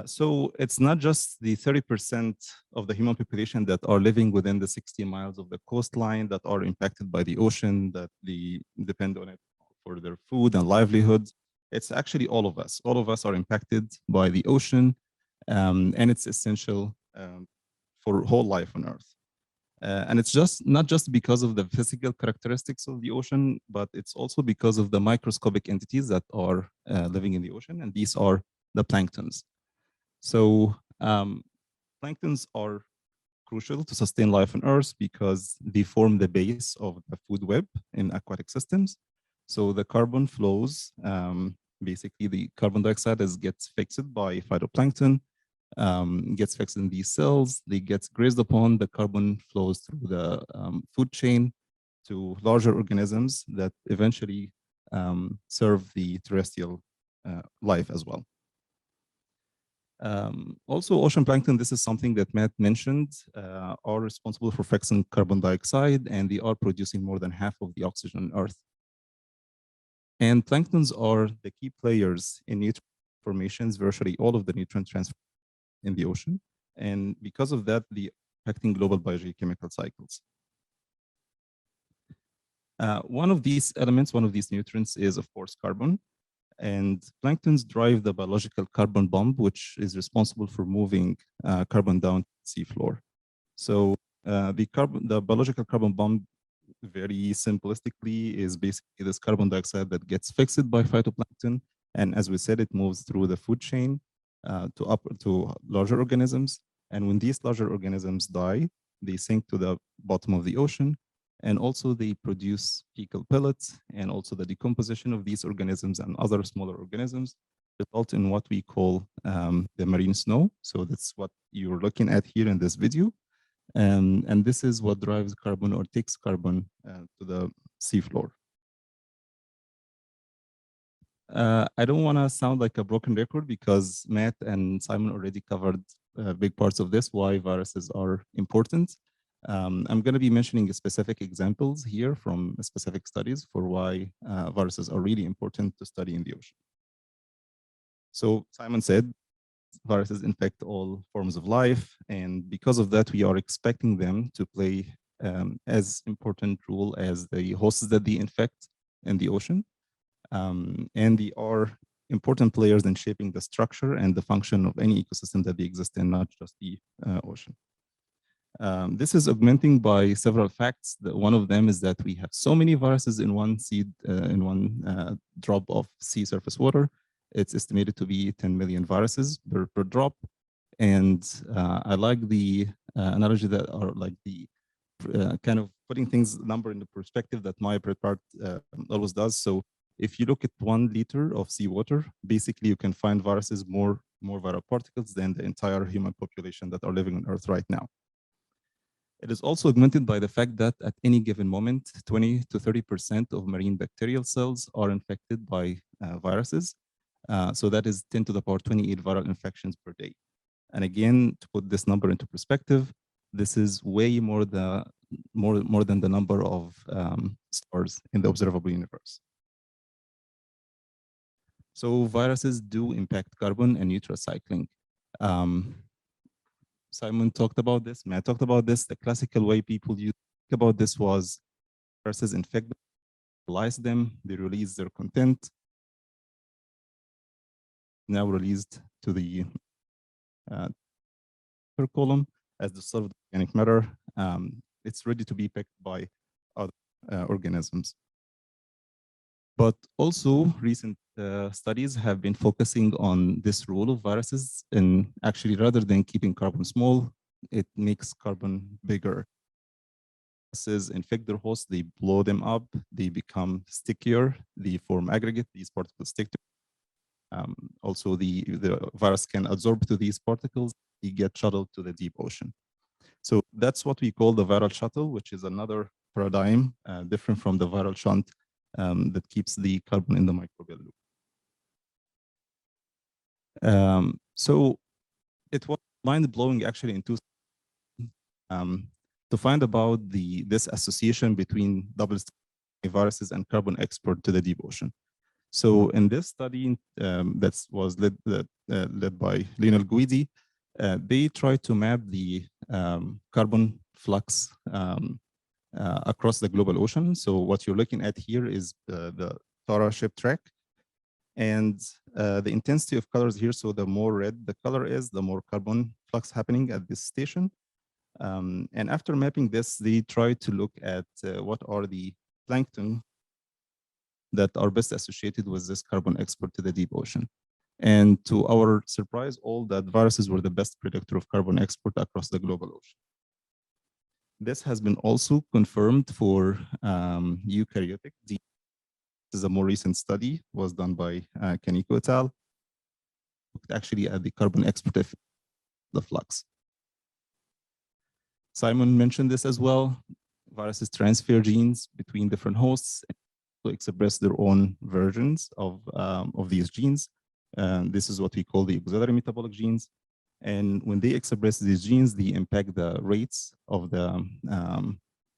So it's not just the 30% of the human population that are living within the 60 miles of the coastline that are impacted by the ocean, that they depend on it for their food and livelihood. It's actually all of us. All of us are impacted by the ocean, and it's essential for whole life on Earth. And it's just not just because of the physical characteristics of the ocean, but it's also because of the microscopic entities that are living in the ocean, and these are the planktons. So planktons are crucial to sustain life on Earth because they form the base of the food web in aquatic systems. So the carbon flows, basically the carbon dioxide gets fixed by phytoplankton, gets fixed in these cells, they get grazed upon, the carbon flows through the food chain to larger organisms that eventually serve the terrestrial life as well. Also, ocean plankton, this is something that Matt mentioned, are responsible for fixing carbon dioxide, and they are producing more than half of the oxygen on Earth. And planktons are the key players in nutrient formations, virtually all of the nutrient transfer in the ocean. And because of that, they are affecting global biogeochemical cycles. One of these elements, one of these nutrients is, of course, carbon. And planktons drive the biological carbon bomb, which is responsible for moving carbon down to the seafloor. So the biological carbon bomb, very simplistically, is basically this carbon dioxide that gets fixed by phytoplankton. And as we said, it moves through the food chain to larger organisms. And when these larger organisms die, they sink to the bottom of the ocean. And also they produce fecal pellets, and also the decomposition of these organisms and other smaller organisms result in what we call the marine snow. So that's what you're looking at here in this video. And this is what drives carbon or takes carbon to the seafloor. I don't want to sound like a broken record because Matt and Simon already covered big parts of this, why viruses are important. I'm going to be mentioning specific examples here from specific studies for why viruses are really important to study in the ocean. So Simon said, viruses infect all forms of life, and because of that, we are expecting them to play as important role as the hosts that they infect in the ocean. And they are important players in shaping the structure and the function of any ecosystem that they exist in, not just the ocean. This is augmenting by several facts. One of them is that we have so many viruses in one seed, in one drop of sea surface water. It's estimated to be 10 million viruses per drop. And I like the analogy that, or like the kind of putting things number into perspective that my part always does. So if you look at 1 liter of seawater, basically you can find viruses, more viral particles than the entire human population that are living on Earth right now. It is also augmented by the fact that at any given moment, 20 to 30% of marine bacterial cells are infected by viruses. So that is 10 to the power 28 viral infections per day. And again, to put this number into perspective, this is way more than the number of stars in the observable universe. So viruses do impact carbon and nutrient cycling. Simon talked about this, Matt talked about this. The classical way people used to think about this was viruses infect them, fertilize them, they release their content, now released to the column as dissolved organic matter. It's ready to be picked by other organisms. But also recent studies have been focusing on this role of viruses, and actually rather than keeping carbon small, it makes carbon bigger. Viruses infect their hosts, they blow them up, they become stickier, they form aggregate, these particles stick to. Also, the virus can absorb to these particles, they get shuttled to the deep ocean. So that's what we call the viral shuttle, which is another paradigm different from the viral shunt that keeps the carbon in the microbial loop. So it was mind-blowing actually in to find about this association between double viruses and carbon export to the deep ocean. So in this study that was led by Lionel Guidi, they tried to map the carbon flux across the global ocean. So what you're looking at here is the Tara ship track. And the intensity of colors here, so the more red the color is, the more carbon flux happening at this station. And after mapping this, they tried to look at what are the plankton that are best associated with this carbon export to the deep ocean. And to our surprise, all that viruses were the best predictor of carbon export across the global ocean. This has been also confirmed for eukaryotic. This is a more recent study, was done by Kaneko et al. Looked actually at the carbon export effect of the flux. Simon mentioned this as well. Viruses transfer genes between different hosts to express their own versions of these genes. This is what we call the auxiliary metabolic genes. And when they express these genes, they impact the rates of the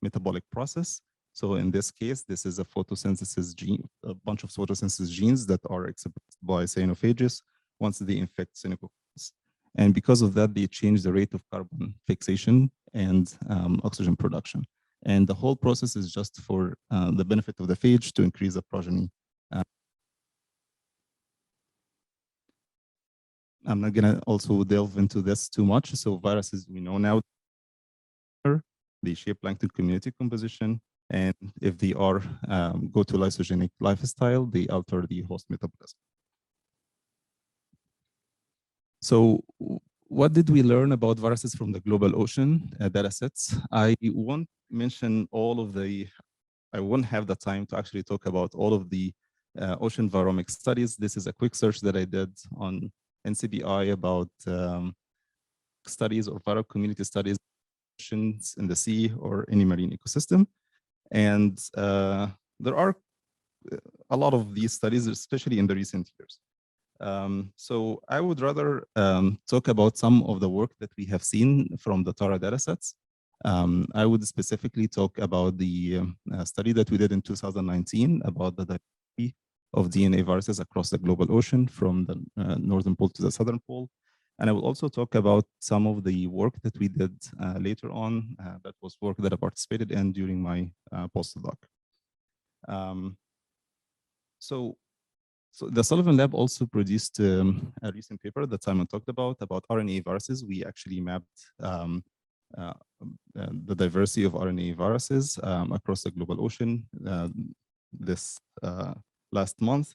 metabolic process. So in this case, this is a photosynthesis gene, a bunch of photosynthesis genes that are expressed by cyanophages once they infect cyanococcus. And because of that, they change the rate of carbon fixation and oxygen production. And the whole process is just for the benefit of the phage to increase the progeny. I'm not gonna also delve into this too much. So viruses, we know now, they shape plankton community composition. And if they are go to lysogenic lifestyle, they alter the host metabolism. So what did we learn about viruses from the global ocean data sets? I won't mention all of the, I won't have the time to actually talk about all of the ocean viromics studies. This is a quick search that I did on NCBI about studies or viral community studies in the sea or any marine ecosystem. And there are a lot of these studies, especially in the recent years. So I would rather talk about some of the work that we have seen from the Tara datasets. I would specifically talk about the study that we did in 2019 about the diversity of DNA viruses across the global ocean from the northern pole to the southern pole. And I will also talk about some of the work that we did later on. That was work that I participated in during my postdoc. So the Sullivan Lab also produced a recent paper that Simon talked about RNA viruses. We actually mapped the diversity of RNA viruses across the global ocean this last month.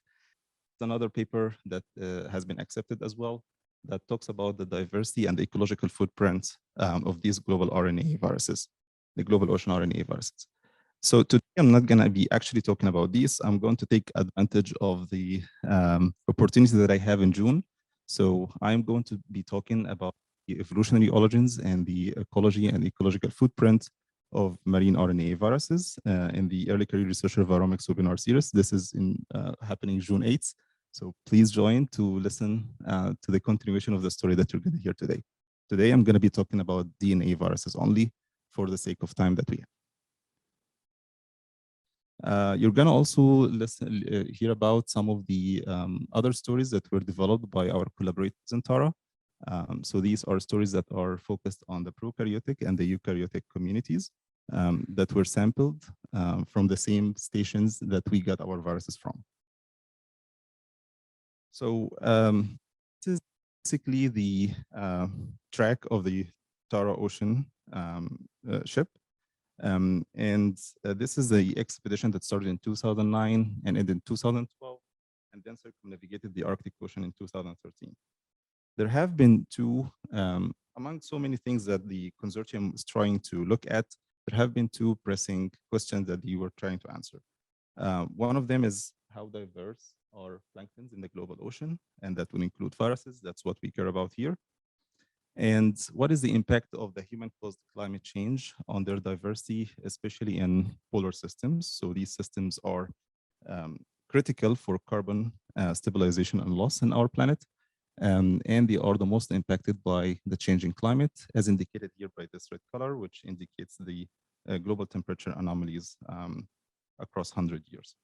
Another paper that has been accepted as well that talks about the diversity and the ecological footprint of these global RNA viruses, the global ocean RNA viruses. So today I'm not going to be actually talking about these. I'm going to take advantage of the opportunity that I have in June. So I'm going to be talking about the evolutionary origins and the ecology and ecological footprint of marine RNA viruses in the Early Career Researcher Viromics webinar series. This is happening June 8th. So please join to listen to the continuation of the story that you're going to hear today. Today, I'm going to be talking about DNA viruses only for the sake of time that we have. You're going to also hear about some of the other stories that were developed by our collaborators in Tara. So these are stories that are focused on the prokaryotic and the eukaryotic communities that were sampled from the same stations that we got our viruses from. So this is basically the track of the Tara Ocean ship. This is the expedition that started in 2009 and ended in 2012, and then circumnavigated the Arctic Ocean in 2013. There have been two, among so many things that the consortium is trying to look at, there have been two pressing questions that you were trying to answer. One of them is how diverse are planktons in the global ocean, and that will include viruses. That's what we care about here. And what is the impact of the human-caused climate change on their diversity, especially in polar systems? So these systems are critical for carbon stabilization and loss in our planet. And they are the most impacted by the changing climate, as indicated here by this red color, which indicates the global temperature anomalies across 100 years,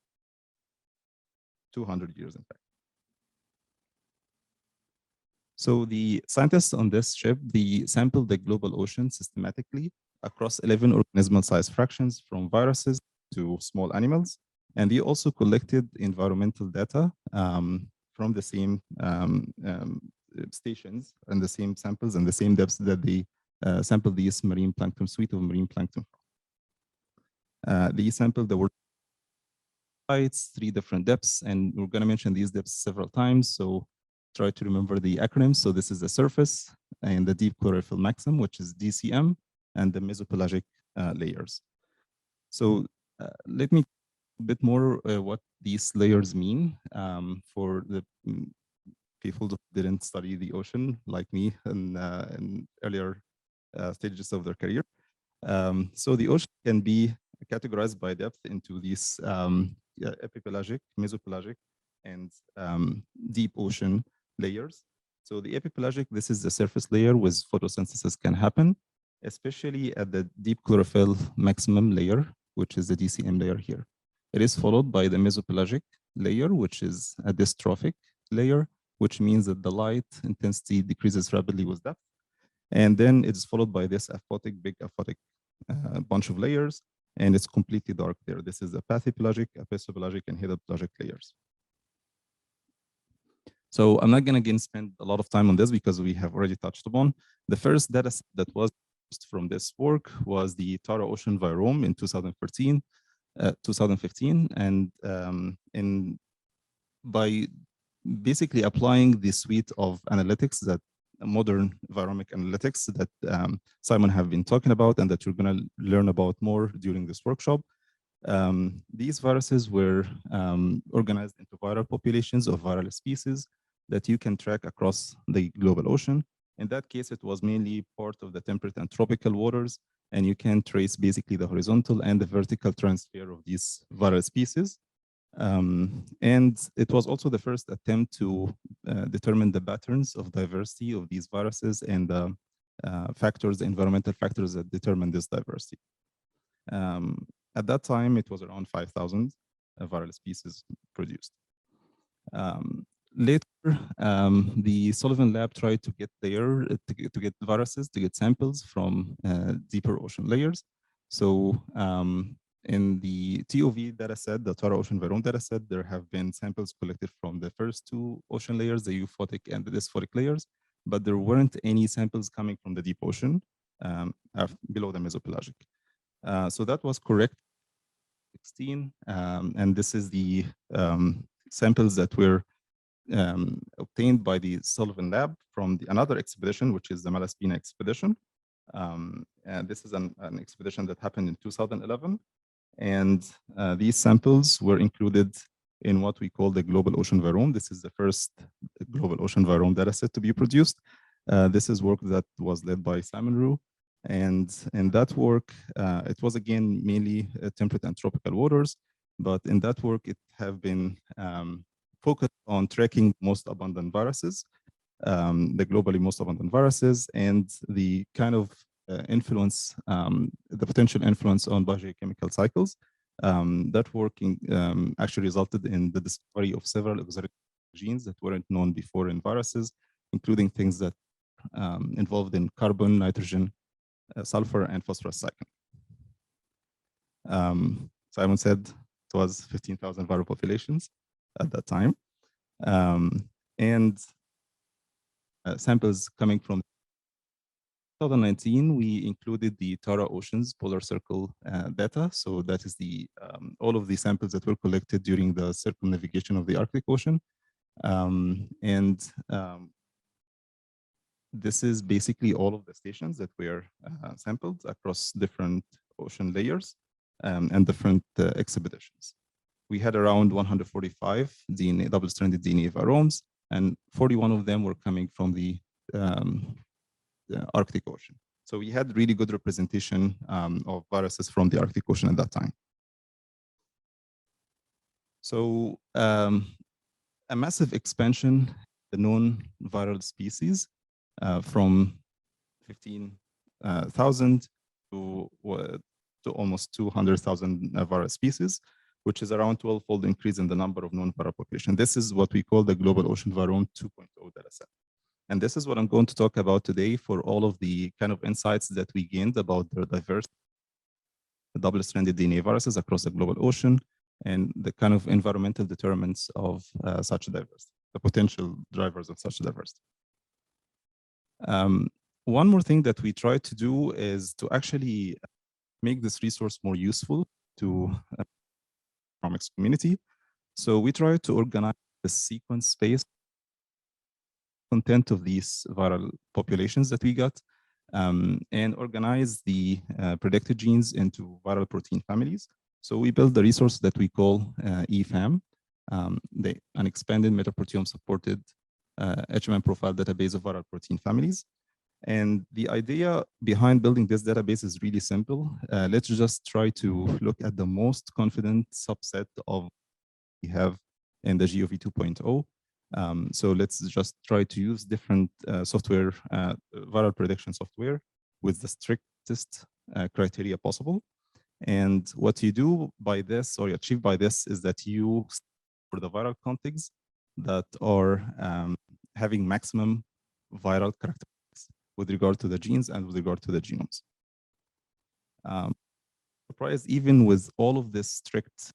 200 years, in fact. So the scientists on this ship, they sampled the global ocean systematically across 11 organismal size fractions, from viruses to small animals. And they also collected environmental data from the same stations and the same samples and the same depths that they sampled these marine plankton, suite of marine plankton. They sampled the world sites, 3 different depths, and we're going to mention these depths several times. So try to remember the acronyms. So this is the surface and the deep chlorophyll maximum, which is DCM, and the mesopelagic layers. So let me a bit more what these layers mean for the people who didn't study the ocean like me in earlier stages of their career. So the ocean can be categorized by depth into these epipelagic, mesopelagic, and deep ocean layers. So the epipelagic, this is the surface layer where photosynthesis can happen, especially at the deep chlorophyll maximum layer, which is the DCM layer here. It is followed by the mesopelagic layer, which is a dystrophic layer, which means that the light intensity decreases rapidly with depth. And then it's followed by this aphotic, big aphotic bunch of layers, and it's completely dark there. This is the pathipelagic, epistopelagic, and hydropelagic layers. So I'm not going to again spend a lot of time on this because we have already touched upon. The first data set that was from this work was the Tara Ocean Virome in 2015, and by basically applying the suite of analytics that modern viromic analytics that Simon have been talking about and that you're going to learn about more during this workshop. These viruses were organized into viral populations of viral species that you can track across the global ocean. In that case, it was mainly part of the temperate and tropical waters, and you can trace basically the horizontal and the vertical transfer of these viral species. And it was also the first attempt to determine the patterns of diversity of these viruses and the factors, the environmental factors that determine this diversity. At that time, it was around 5,000 viral species produced. Later, the Sullivan lab tried to get there, to get viruses, to get samples from deeper ocean layers. So in the TOV dataset, the Tara Ocean Virome dataset, there have been samples collected from the first 2 ocean layers, the euphotic and the dysphoric layers, but there weren't any samples coming from the deep ocean below the mesopelagic. So that was correct. 16, and this is the samples that were obtained by the Sullivan lab from another expedition, which is the Malaspina expedition. And this is an expedition that happened in 2011. And these samples were included in what we call the Global Ocean Virome. This is the first Global Ocean Virome dataset to be produced. This is work that was led by Simon Roux. And in that work, it was again mainly temperate and tropical waters. But in that work, it have been focused on tracking most abundant viruses, the globally most abundant viruses, and the kind of influence, the potential influence on biogeochemical cycles. That work actually resulted in the discovery of several exotic genes that weren't known before in viruses, including things that involved in carbon, nitrogen, sulfur, and phosphorus cycling. Simon said it was 15,000 viral populations at that time. And samples coming from 2019, we included the Tara Oceans polar circle data. So that is the all of the samples that were collected during the circumnavigation of the Arctic Ocean. This is basically all of the stations that were sampled across different ocean layers and different expeditions. We had around 145 DNA, double-stranded DNA viromes, and 41 of them were coming from the Arctic Ocean. So we had really good representation of viruses from the Arctic Ocean at that time. So a massive expansion, the known viral species from 15,000 to almost 200,000 viral species, which is around 12-fold increase in the number of known viral population. This is what we call the Global Ocean Virome 2.0 dataset. And this is what I'm going to talk about today for all of the kind of insights that we gained about the diverse double-stranded DNA viruses across the global ocean and the kind of environmental determinants of such diversity, the potential drivers of such diversity. One more thing that we try to do is to actually make this resource more useful to the viromics community. So we try to organize the sequence space content of these viral populations that we got and organize the predicted genes into viral protein families. So we built the resource that we call EFAM, an expanded metaproteome supported HMM profile database of viral protein families. And the idea behind building this database is really simple. Let's just try to look at the most confident subset of we have in the GOV 2.0. So let's just try to use different software, viral prediction software with the strictest criteria possible. And what you do by this, or you achieve by this, is that you, for the viral contigs that are having maximum viral characteristics with regard to the genes and with regard to the genomes. Surprised, even with all of this strict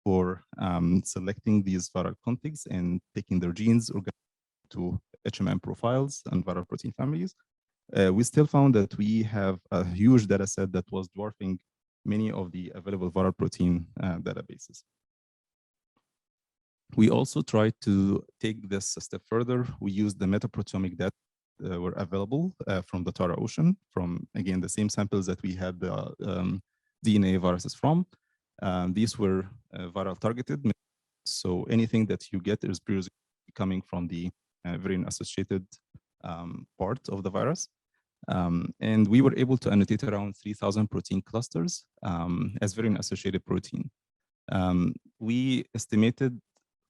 for selecting these viral contigs and taking their genes to HMM profiles and viral protein families, we still found that we have a huge data set that was dwarfing many of the available viral protein databases. We also tried to take this a step further. We used the metaproteomic data that were available from the Tara Ocean, from, again, the same samples that we had the DNA viruses from. These were viral targeted. So anything that you get is coming from the virion-associated part of the virus. And we were able to annotate around 3,000 protein clusters as virion-associated protein. We estimated,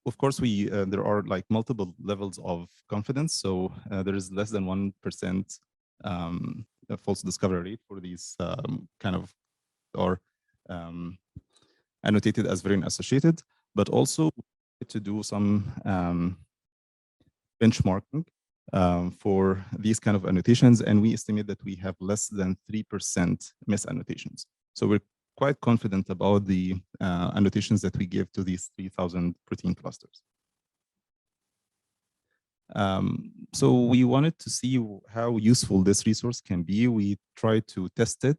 of course, there are like multiple levels of confidence. So there is less than 1% false discovery rate for these kind of, or annotated as virion-associated, but also to do some benchmarking for these kind of annotations, and we estimate that we have less than 3% misannotations. So we're quite confident about the annotations that we give to these 3,000 protein clusters. So we wanted to see how useful this resource can be. We tried to test it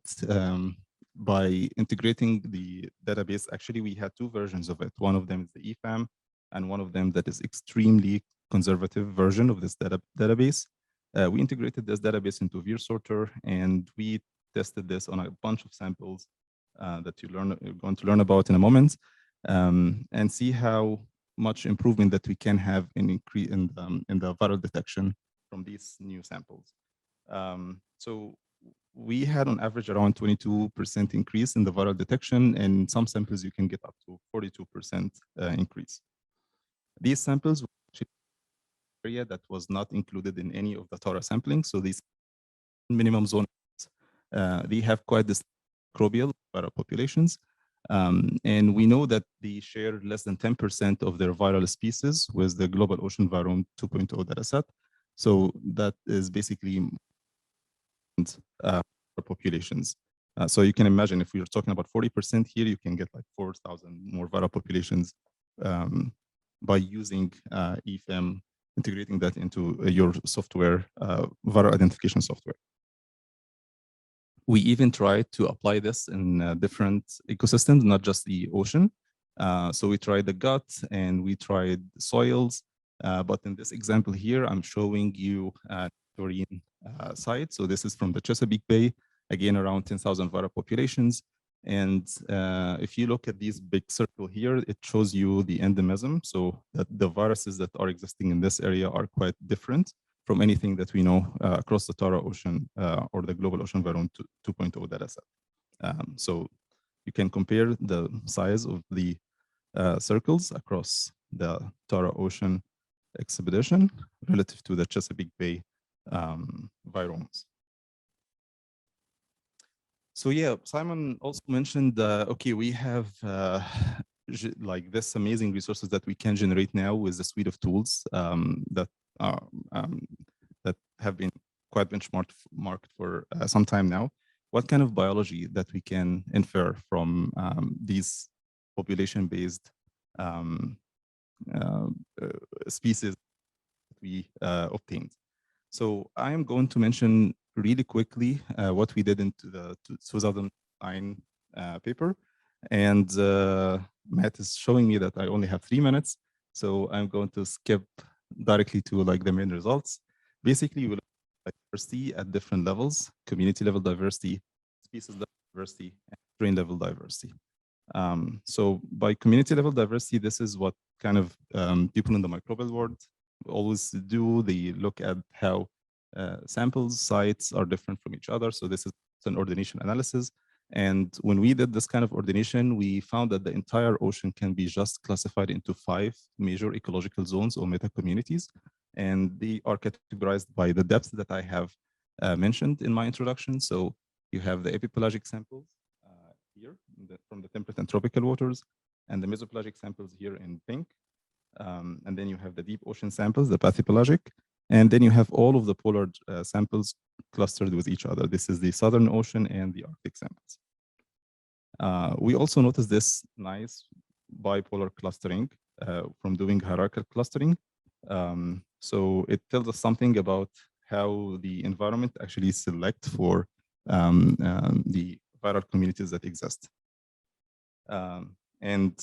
by integrating the database. Actually, we had two versions of it. One of them is the EFAM, and one of them that is extremely conservative version of this database. We integrated this database into VirSorter, and we tested this on a bunch of samples that you're going to learn about in a moment, and see how much improvement that we can have in the viral detection from these new samples. So we had on average around 22% increase in the viral detection, and in some samples you can get up to 42% increase. These samples were actually area that was not included in any of the Tara sampling. So these minimum zone, they have quite this microbial viral populations. And we know that they share less than 10% of their viral species with the Global Ocean Virome 2.0 dataset. So that is basically populations. So you can imagine if we are talking about 40% here, you can get like 4,000 more viral populations by using EFM integrating that into your software, viral identification software. We even tried to apply this in different ecosystems, not just the ocean. So we tried the gut and we tried soils. But in this example here, I'm showing you marine site. So this is from the Chesapeake Bay, again, around 10,000 viral populations. And if you look at this big circle here, it shows you the endemism. So that the viruses that are existing in this area are quite different from anything that we know across the Tara Ocean or the Global Ocean Virome 2.0 dataset. So you can compare the size of the circles across the Tara Ocean expedition relative to the Chesapeake Bay viromes. So yeah, Simon also mentioned, okay, we have like this amazing resources that we can generate now with a suite of tools that have been quite benchmarked for some time now. What kind of biology that we can infer from these population-based species that we obtained? So I am going to mention really quickly what we did into the 2009 paper. And Matt is showing me that I only have 3 minutes. So I'm going to skip directly to like the main results. Basically, we look at diversity at different levels: community level diversity, species level diversity, and strain level diversity. So by community level diversity, this is what kind of people in the microbial world always do. They look at how samples, sites are different from each other. So this is an ordination analysis. And when we did this kind of ordination, we found that the entire ocean can be just classified into 5 major ecological zones or meta-communities. And they are categorized by the depth that I have mentioned in my introduction. So you have the epipelagic samples here from the temperate and tropical waters, and the mesopelagic samples here in pink. And then you have the deep ocean samples, the bathypelagic. And then you have all of the polar samples clustered with each other. This is the Southern Ocean and the Arctic samples. We also noticed this nice bipolar clustering from doing hierarchical clustering. So it tells us something about how the environment actually select for the viral communities that exist. And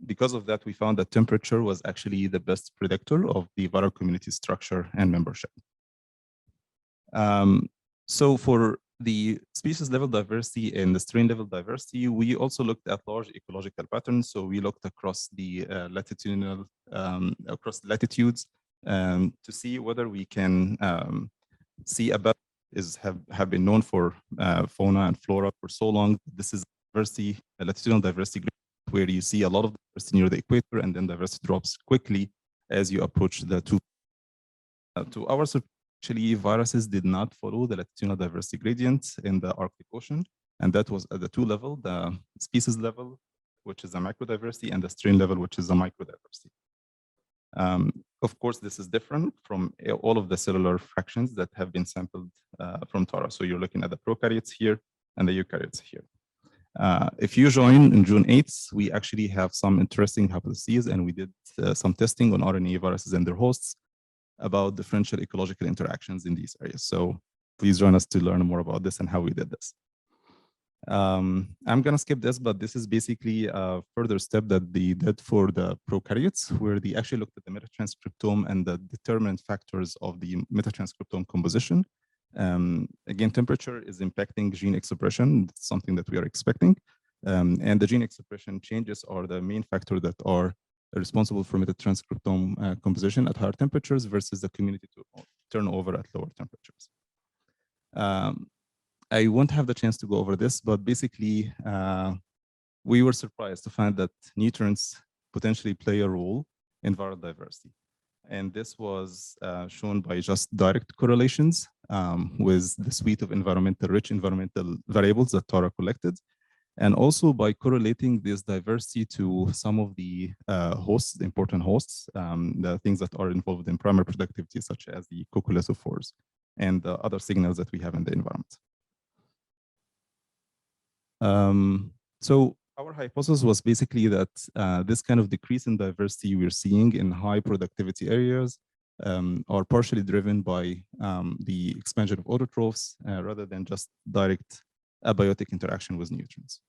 because of that, we found that temperature was actually the best predictor of the viral community structure and membership. So for the species level diversity and the strain level diversity, we also looked at large ecological patterns. So we looked across the latitudinal, across latitudes to see whether we can see about have been known for fauna and flora for so long. This is diversity, latitudinal diversity, where you see a lot of diversity near the equator, and then diversity drops quickly as you approach the two. To our surprise, actually, viruses did not follow the latitudinal diversity gradient in the Arctic Ocean, and that was at the 2 level, the species level, which is the macrodiversity, and the strain level, which is the microdiversity. Of course, this is different from all of the cellular fractions that have been sampled from Tara. So you're looking at the prokaryotes here and the eukaryotes here. If you join in June 8th, we actually have some interesting hypotheses, and we did some testing on RNA viruses and their hosts about differential ecological interactions in these areas. So please join us to learn more about this and how we did this. I'm going to skip this, but this is basically a further step that they did for the prokaryotes, where they actually looked at the metatranscriptome and the determinant factors of the metatranscriptome composition. Again, temperature is impacting gene expression. It's something that we are expecting. And the gene expression changes are the main factor that are responsible for metatranscriptome composition at higher temperatures versus the community turnover at lower temperatures. I won't have the chance to go over this, but basically, we were surprised to find that nutrients potentially play a role in viral diversity. And this was shown by just direct correlations with the suite of rich environmental variables that Tara collected, and also by correlating this diversity to some of the hosts, the important hosts, the things that are involved in primary productivity, such as the coccolithophores and the other signals that we have in the environment. So our hypothesis was basically that this kind of decrease in diversity we're seeing in high productivity areas are partially driven by the expansion of autotrophs rather than just direct abiotic interaction with nutrients.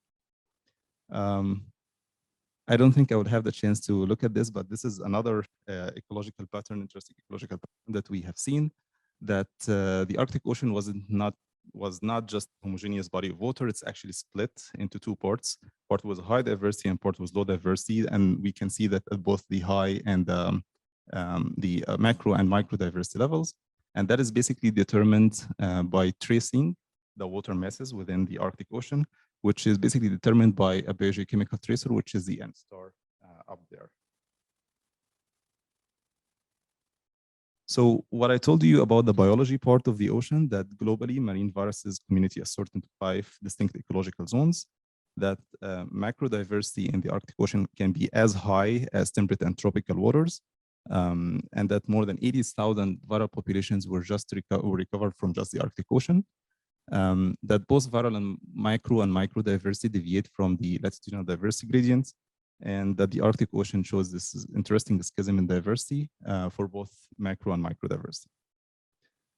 I don't think I would have the chance to look at this, but this is another ecological pattern, interesting ecological pattern that we have seen, that the Arctic Ocean was not just a homogeneous body of water. It's actually split into two parts. Part was high diversity and part was low diversity. And we can see that at both the high and the macro and micro diversity levels. And that is basically determined by tracing the water masses within the Arctic Ocean, which is basically determined by a biogeochemical tracer, which is the N star up there. So what I told you about the biology part of the ocean, that globally marine viruses community is sorted into 5 distinct ecological zones, that macro diversity in the Arctic Ocean can be as high as temperate and tropical waters, and that more than 80,000 viral populations were just recovered from just the Arctic Ocean. That both viral and micro diversity deviate from the latitudinal diversity gradients, and that the Arctic Ocean shows this interesting schism in diversity for both macro and micro diversity.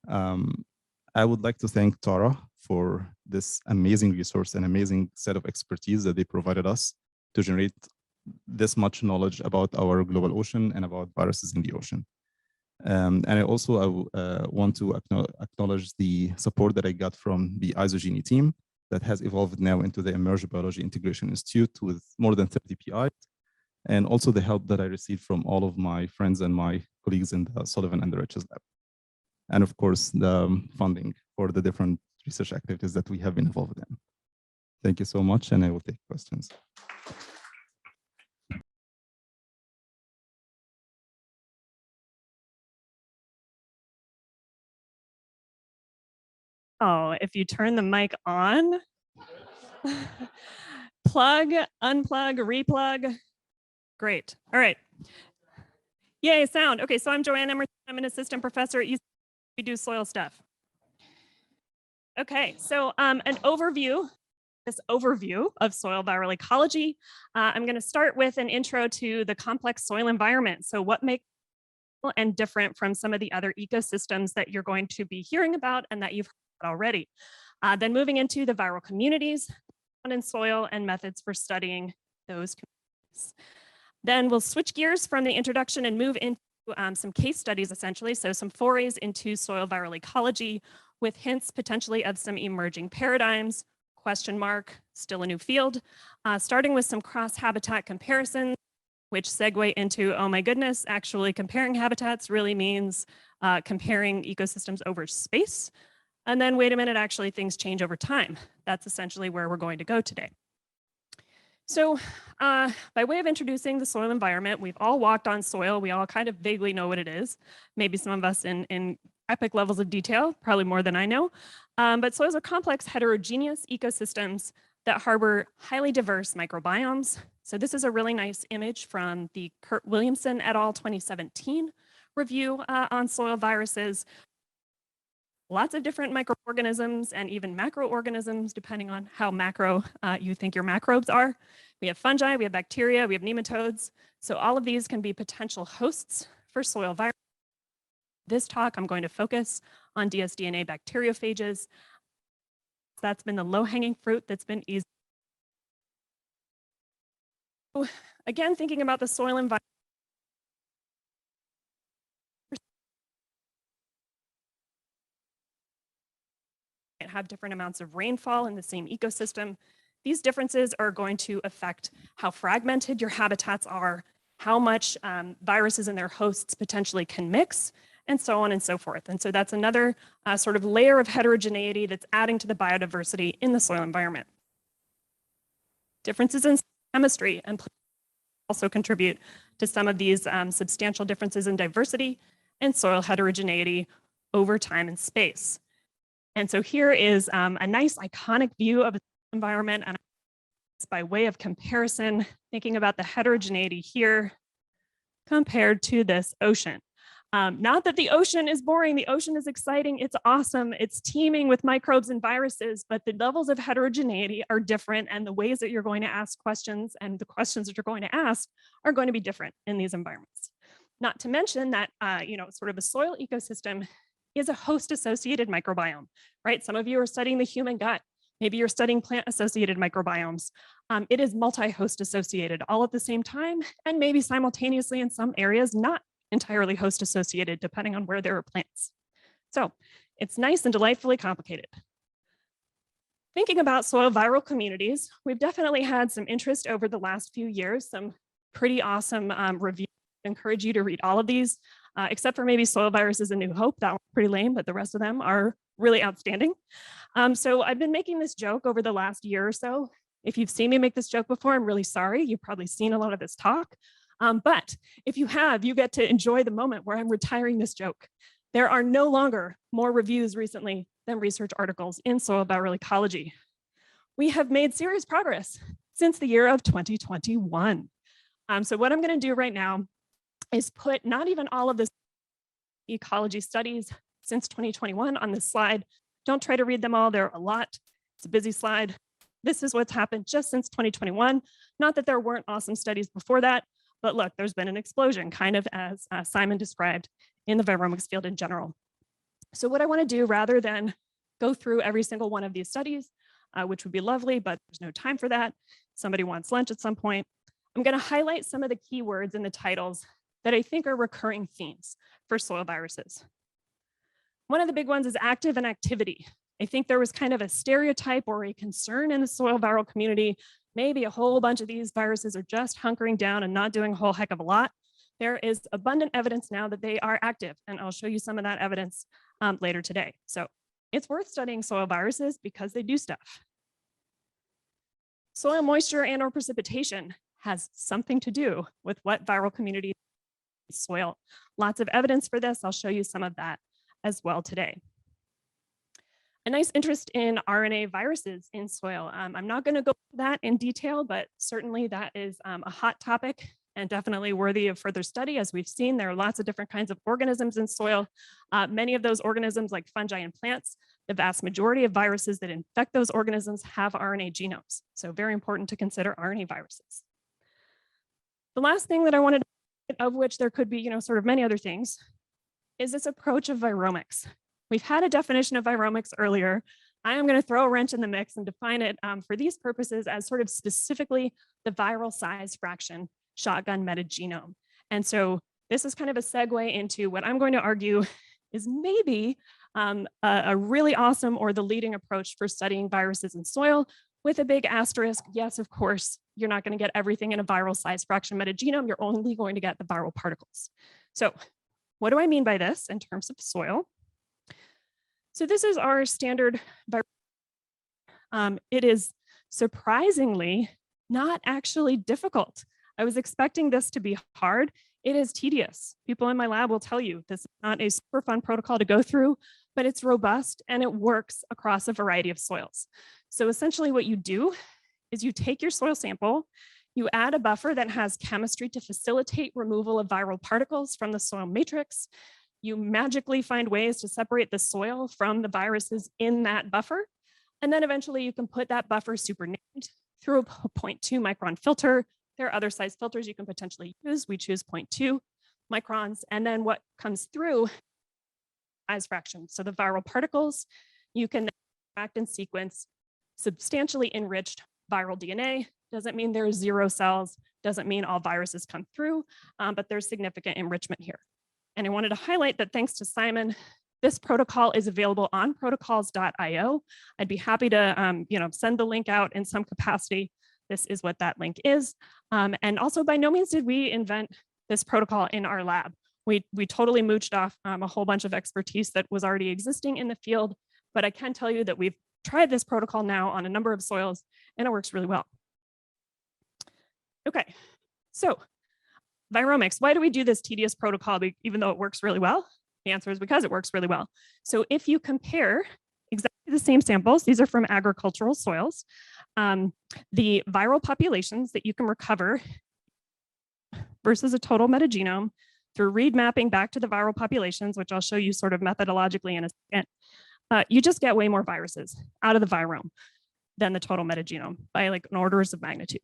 I would like to thank Tara for this amazing resource and amazing set of expertise that they provided us to generate this much knowledge about our global ocean and about viruses in the ocean. And I also want to acknowledge the support that I got from the Isogeny team that has evolved now into the Emerge Biology Integration Institute with more than 30 PIs, and also the help that I received from all of my friends and my colleagues in the Sullivan and the Riches Lab. And of course, the funding for the different research activities that we have been involved in. Thank you so much, and I will take questions. Oh, if you turn the mic on, plug, unplug, replug. Great. All right. Yay, sound. Okay, so I'm Joanne Emerson. I'm an assistant professor at UC. We do soil stuff. Okay, so an overview of soil viral ecology. I'm going to start with an intro to the complex soil environment. So what makes it and different from some of the other ecosystems that you're going to be hearing about and that you've heard already. Then moving into the viral communities found in soil and methods for studying those communities. Then we'll switch gears from the introduction and move into some case studies, essentially. So some forays into soil viral ecology with hints potentially of some emerging paradigms, question mark, still a new field, starting with some cross-habitat comparisons, which segue into, oh my goodness, actually comparing habitats really means comparing ecosystems over space. And then wait a minute, actually things change over time. That's essentially where we're going to go today. So by way of introducing the soil environment, we've all walked on soil. We all kind of vaguely know what it is. Maybe some of us in epic levels of detail, probably more than I know. But soils are complex, heterogeneous ecosystems that harbor highly diverse microbiomes. So this is a really nice image from the Kurt Williamson et al. 2017 review on soil viruses. Lots of different microorganisms and even macroorganisms, depending on how macro you think your microbes are. We have fungi, we have bacteria, we have nematodes. So all of these can be potential hosts for soil viruses. This talk, I'm going to focus on dsDNA bacteriophages. That's been the low-hanging fruit that's been easy. So again, thinking about the soil environment, have different amounts of rainfall in the same ecosystem. These differences are going to affect how fragmented your habitats are, how much viruses and their hosts potentially can mix, and so on and so forth. And so that's another sort of layer of heterogeneity that's adding to the biodiversity in the soil environment. Differences in chemistry and also contribute to some of these substantial differences in diversity and soil heterogeneity over time and space. And so here is a nice iconic view of an environment, and by way of comparison, thinking about the heterogeneity here compared to this ocean. Not that the ocean is boring, the ocean is exciting, it's awesome, it's teeming with microbes and viruses, but the levels of heterogeneity are different, and the ways that you're going to ask questions and the questions that you're going to ask are going to be different in these environments. Not to mention that, sort of a soil ecosystem is a host-associated microbiome, right? Some of you are studying the human gut. Maybe you're studying plant-associated microbiomes. It is multi-host associated all at the same time, and maybe simultaneously in some areas, not entirely host associated, depending on where there are plants. So it's nice and delightfully complicated. Thinking about soil viral communities, we've definitely had some interest over the last few years, some pretty awesome reviews. I encourage you to read all of these, except for maybe Soil Viruses: A New Hope. That one's pretty lame, but the rest of them are really outstanding. So I've been making this joke over the last year or so. If you've seen me make this joke before, I'm really sorry. You've probably seen a lot of this talk. But if you have, you get to enjoy the moment where I'm retiring this joke. There are no longer more reviews recently than research articles in soil viral ecology. We have made serious progress since the year of 2021. So what I'm going to do right now is put not even all of the ecology studies since 2021 on this slide. Don't try to read them all. There are a lot. It's a busy slide. This is what's happened just since 2021. Not that there weren't awesome studies before that, but look, there's been an explosion, kind of as Simon described in the viromics field in general. So what I want to do, rather than go through every single one of these studies, which would be lovely, but there's no time for that. Somebody wants lunch at some point. I'm going to highlight some of the keywords in the titles that I think are recurring themes for soil viruses. One of the big ones is active and activity. I think there was kind of a stereotype or a concern in the soil viral community. Maybe a whole bunch of these viruses are just hunkering down and not doing a whole heck of a lot. There is abundant evidence now that they are active, and I'll show you some of that evidence later today. So it's worth studying soil viruses because they do stuff. Soil moisture and or precipitation has something to do with what viral community soil. Lots of evidence for this. I'll show you some of that as well today. A nice interest in RNA viruses in soil. I'm not going to go into that in detail, but certainly that is a hot topic and definitely worthy of further study. As we've seen, there are lots of different kinds of organisms in soil. Many of those organisms, like fungi and plants, the vast majority of viruses that infect those organisms have RNA genomes. So very important to consider RNA viruses. The last thing that I wanted to, of which there could be, sort of many other things, is this approach of viromics. We've had a definition of viromics earlier. I am going to throw a wrench in the mix and define it for these purposes as sort of specifically the viral size fraction shotgun metagenome. And so this is kind of a segue into what I'm going to argue is maybe a really awesome or the leading approach for studying viruses in soil, with a big asterisk. Yes, of course, you're not going to get everything in a viral size fraction metagenome. You're only going to get the viral particles. So what do I mean by this in terms of soil? So this is our standard viral. It is surprisingly not actually difficult. I was expecting this to be hard. It is tedious. People in my lab will tell you this is not a super fun protocol to go through, but it's robust and it works across a variety of soils. So essentially what you do is you take your soil sample, you add a buffer that has chemistry to facilitate removal of viral particles from the soil matrix. You magically find ways to separate the soil from the viruses in that buffer. And then eventually you can put that buffer supernamed through a 0.2 micron filter. There are other size filters you can potentially use. We choose 0.2 microns. And then what comes through size fraction. So the viral particles, you can extract and sequence substantially enriched viral DNA. Doesn't mean there are 0 cells, doesn't mean all viruses come through, but there's significant enrichment here. And I wanted to highlight that thanks to Simon, this protocol is available on protocols.io. I'd be happy to send the link out in some capacity. This is what that link is. And also, by no means did we invent this protocol in our lab. We totally mooched off a whole bunch of expertise that was already existing in the field, but I can tell you that we've tried this protocol now on a number of soils and it works really well. Okay, so viromics, why do we do this tedious protocol even though it works really well? The answer is because it works really well. So if you compare exactly the same samples, these are from agricultural soils, the viral populations that you can recover versus a total metagenome through read mapping back to the viral populations, which I'll show you sort of methodologically in a second, you just get way more viruses out of the virome than the total metagenome by like an orders of magnitude.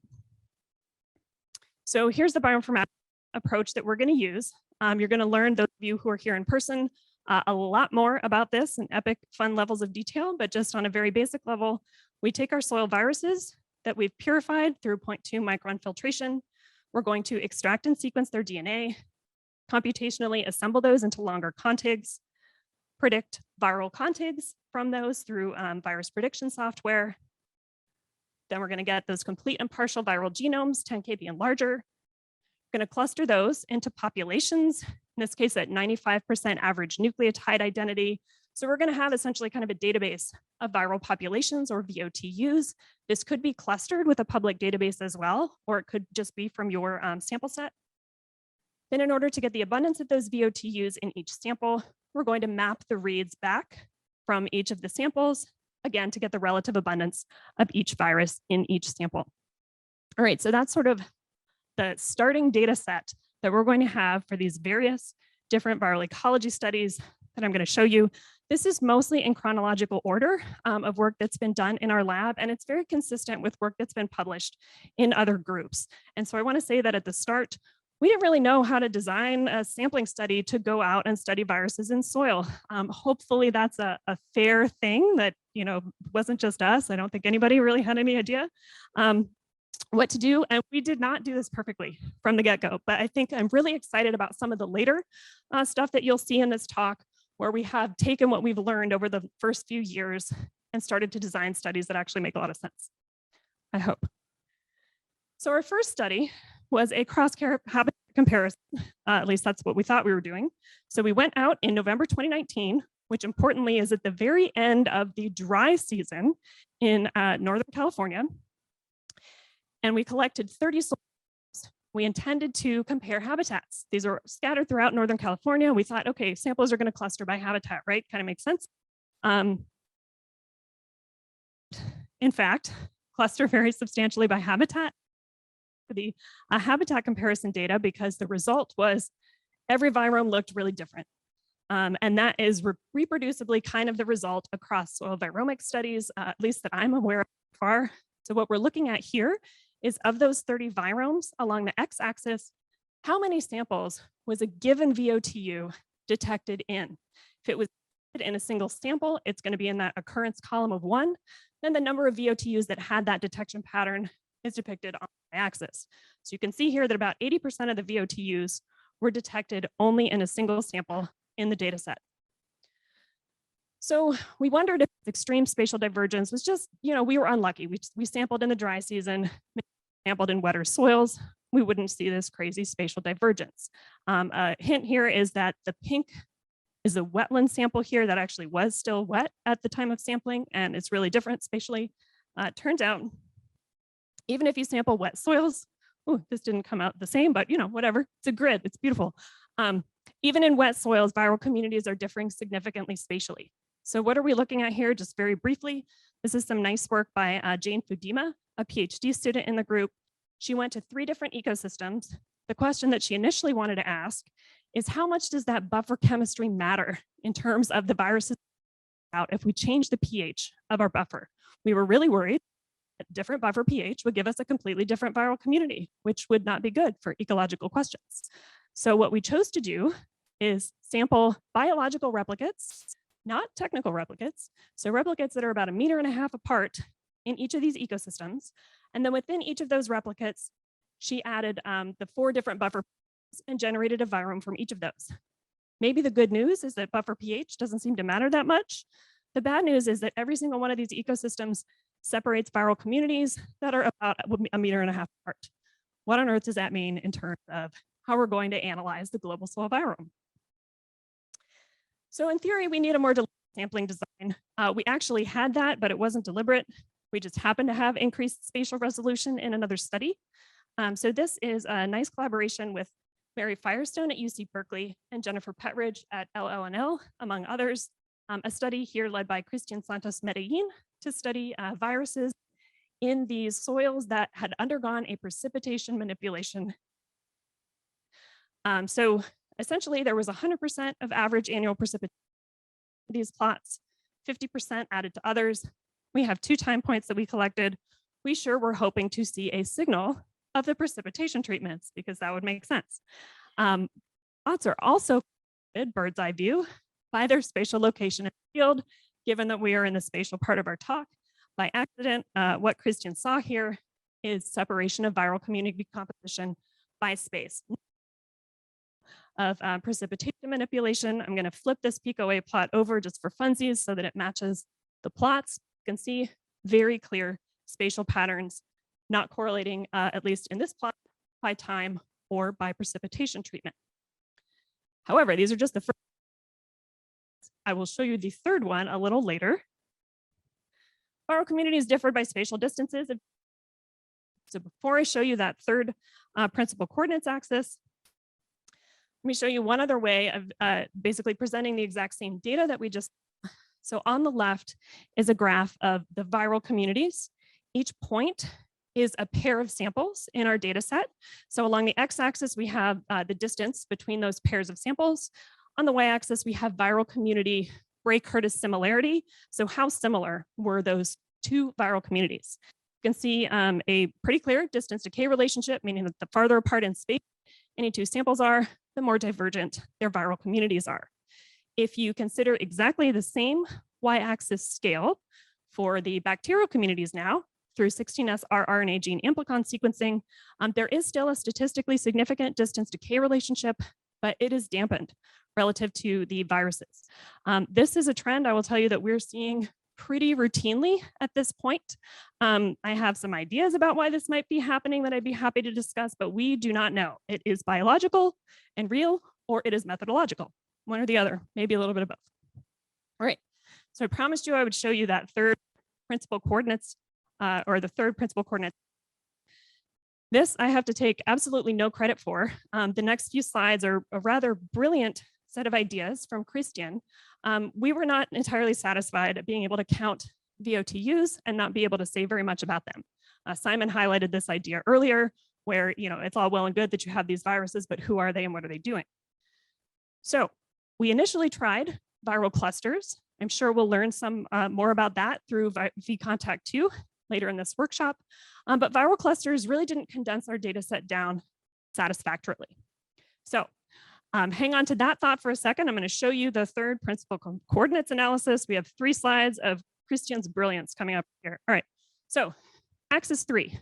So here's the bioinformatics approach that we're going to use. You're going to learn, those of you who are here in person, a lot more about this in epic fun levels of detail, but just on a very basic level, we take our soil viruses that we've purified through 0.2 micron filtration. We're going to extract and sequence their DNA, computationally assemble those into longer contigs, predict viral contigs from those through virus prediction software. Then we're going to get those complete and partial viral genomes, 10 kb and larger. We're going to cluster those into populations, in this case at 95% average nucleotide identity. So we're going to have essentially kind of a database of viral populations, or VOTUs. This could be clustered with a public database as well, or it could just be from your sample set. Then in order to get the abundance of those VOTUs in each sample, we're going to map the reads back from each of the samples, again, to get the relative abundance of each virus in each sample. All right, so that's sort of the starting data set that we're going to have for these various different viral ecology studies that I'm going to show you. This is mostly in chronological order of work that's been done in our lab, and it's very consistent with work that's been published in other groups. And so I want to say that at the start, we didn't really know how to design a sampling study to go out and study viruses in soil. Hopefully that's a fair thing that, wasn't just us. I don't think anybody really had any idea what to do. And we did not do this perfectly from the get-go, but I think I'm really excited about some of the later stuff that you'll see in this talk, where we have taken what we've learned over the first few years and started to design studies that actually make a lot of sense, I hope. So our first study was a cross-habitat comparison. At least that's what we thought we were doing. So we went out in November 2019, which importantly is at the very end of the dry season in Northern California. And we collected 30 soils. We intended to compare habitats. These are scattered throughout Northern California. We thought, okay, samples are going to cluster by habitat, right? Kind of makes sense. In fact, cluster varies substantially by habitat. The habitat comparison data, because the result was every virome looked really different. And that is reproducibly kind of the result across soil viromics studies, at least that I'm aware of so far. So what we're looking at here is, of those 30 viromes along the x-axis, how many samples was a given VOTU detected in? If it was in a single sample, it's going to be in that occurrence column of 1. Then the number of VOTUs that had that detection pattern is depicted on the axis. So you can see here that about 80% of the VOTUs were detected only in a single sample in the data set. So we wondered if extreme spatial divergence was just, we were unlucky. We sampled in the dry season, sampled in wetter soils. We wouldn't see this crazy spatial divergence. A hint here is that the pink is a wetland sample here that actually was still wet at the time of sampling, and it's really different spatially. Turns out, even if you sample wet soils, this didn't come out the same, but whatever, it's a grid, it's beautiful. Even in wet soils, viral communities are differing significantly spatially. So what are we looking at here? Just very briefly, this is some nice work by Jane Fudima, a PhD student in the group. She went to 3 different ecosystems. The question that she initially wanted to ask is, how much does that buffer chemistry matter in terms of the viruses out if we change the pH of our buffer? We were really worried that different buffer pH would give us a completely different viral community, which would not be good for ecological questions. So what we chose to do is sample biological replicates, not technical replicates. So replicates that are about 1.5 meters apart in each of these ecosystems. And then within each of those replicates, she added the 4 different buffer and generated a virome from each of those. Maybe the good news is that buffer pH doesn't seem to matter that much. The bad news is that every single one of these ecosystems separates viral communities that are about 1.5 meters apart. What on earth does that mean in terms of how we're going to analyze the global soil virome? So in theory, we need a more deliberate sampling design. We actually had that, but it wasn't deliberate. We just happened to have increased spatial resolution in another study. So this is a nice collaboration with Mary Firestone at UC Berkeley and Jennifer Petridge at LLNL, among others. A study here led by Christian Santos Medellin to study viruses in these soils that had undergone a precipitation manipulation. So essentially, there was 100% of average annual precipitation in these plots, 50% added to others. We have 2 time points that we collected. We sure were hoping to see a signal of the precipitation treatments, because that would make sense. Plots are also bird's eye view by their spatial location in the field, given that we are in the spatial part of our talk. By accident, what Christian saw here is separation of viral community composition by space of precipitation manipulation. I'm going to flip this peak OA plot over just for funsies so that it matches the plots. You can see very clear spatial patterns, not correlating, at least in this plot, by time or by precipitation treatment. However, these are just the first. I will show you the third one a little later. Viral communities differed by spatial distances. So before I show you that third principal coordinates axis, let me show you one other way of basically presenting the exact same data that we just. So on the left is a graph of the viral communities. Each point is a pair of samples in our data set. So along the x-axis, we have the distance between those pairs of samples. On the y-axis, we have viral community Bray-Curtis similarity. So how similar were those two viral communities? You can see a pretty clear distance decay relationship, meaning that the farther apart in space any two samples are, the more divergent their viral communities are. If you consider exactly the same y-axis scale for the bacterial communities now, through 16S rRNA gene amplicon sequencing, there is still a statistically significant distance decay relationship, but it is dampened relative to the viruses. This is a trend I will tell you that we're seeing pretty routinely at this point. I have some ideas about why this might be happening that I'd be happy to discuss, but we do not know. It is biological and real, or it is methodological, one or the other, maybe a little bit of both. All right, so I promised you I would show you that third principal coordinates or the third principal coordinate. This I have to take absolutely no credit for. The next few slides are a rather brilliant set of ideas from Christian. We were not entirely satisfied at being able to count VOTUs and not be able to say very much about them. Simon highlighted this idea earlier where, you know, it's all well and good that you have these viruses, but who are they and what are they doing? So we initially tried viral clusters. I'm sure we'll learn some more about that through vContact 2 later in this workshop. But viral clusters really didn't condense our data set down satisfactorily. So hang on to that thought for a second. I'm going to show you the third principal coordinates analysis. We have 3 slides of Christian's brilliance coming up here. All right, so axis 3.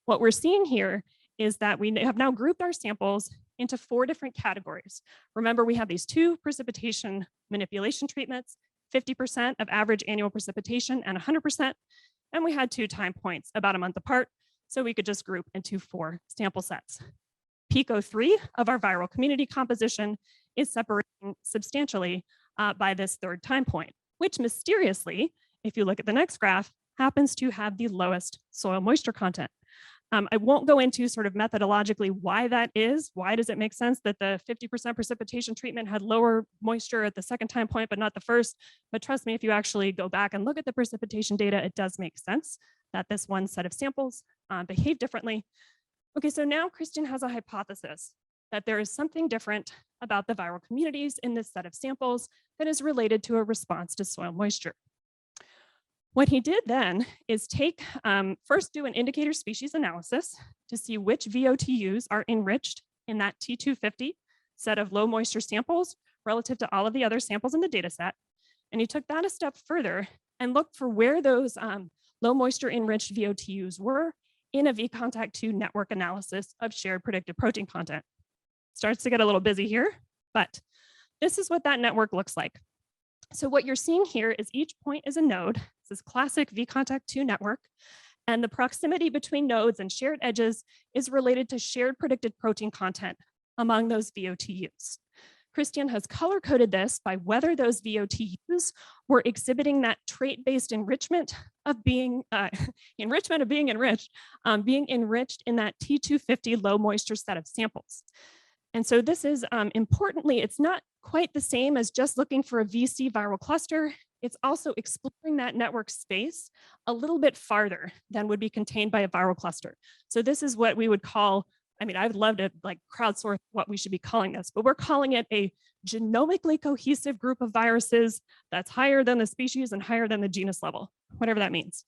What we're seeing here is that we have now grouped our samples into 4 different categories. Remember, we have these 2 precipitation manipulation treatments, 50% of average annual precipitation and 100%. And we had 2 time points about a month apart, so we could just group into 4 sample sets. Pico 3 of our viral community composition is separating substantially by this 3rd time point, which mysteriously, if you look at the next graph, happens to have the lowest soil moisture content. I won't go into sort of methodologically why that is. Why does it make sense that the 50% precipitation treatment had lower moisture at the 2nd time point, but not the 1st? But trust me, if you actually go back and look at the precipitation data, it does make sense that this one set of samples behave differently. Okay, so now Christian has a hypothesis that there is something different about the viral communities in this set of samples that is related to a response to soil moisture. What he did then is take, first do an indicator species analysis to see which VOTUs are enriched in that T250 set of low moisture samples relative to all of the other samples in the data set. And he took that a step further and looked for where those low moisture enriched VOTUs were in a vContact 2 network analysis of shared predicted protein content. Starts to get a little busy here, but this is what that network looks like. So what you're seeing here is each point is a node. This is classic vContact 2 network. And the proximity between nodes and shared edges is related to shared predicted protein content among those VOTUs. Christian has color-coded this by whether those VOTUs were exhibiting that trait-based enrichment of being enriched in that T250 low moisture set of samples. And so this is importantly, it's not quite the same as just looking for a VC viral cluster. It's also exploring that network space a little bit farther than would be contained by a viral cluster. So this is what we would call, I mean, I would love to like crowdsource what we should be calling this, but we're calling it a genomically cohesive group of viruses that's higher than the species and higher than the genus level, whatever that means.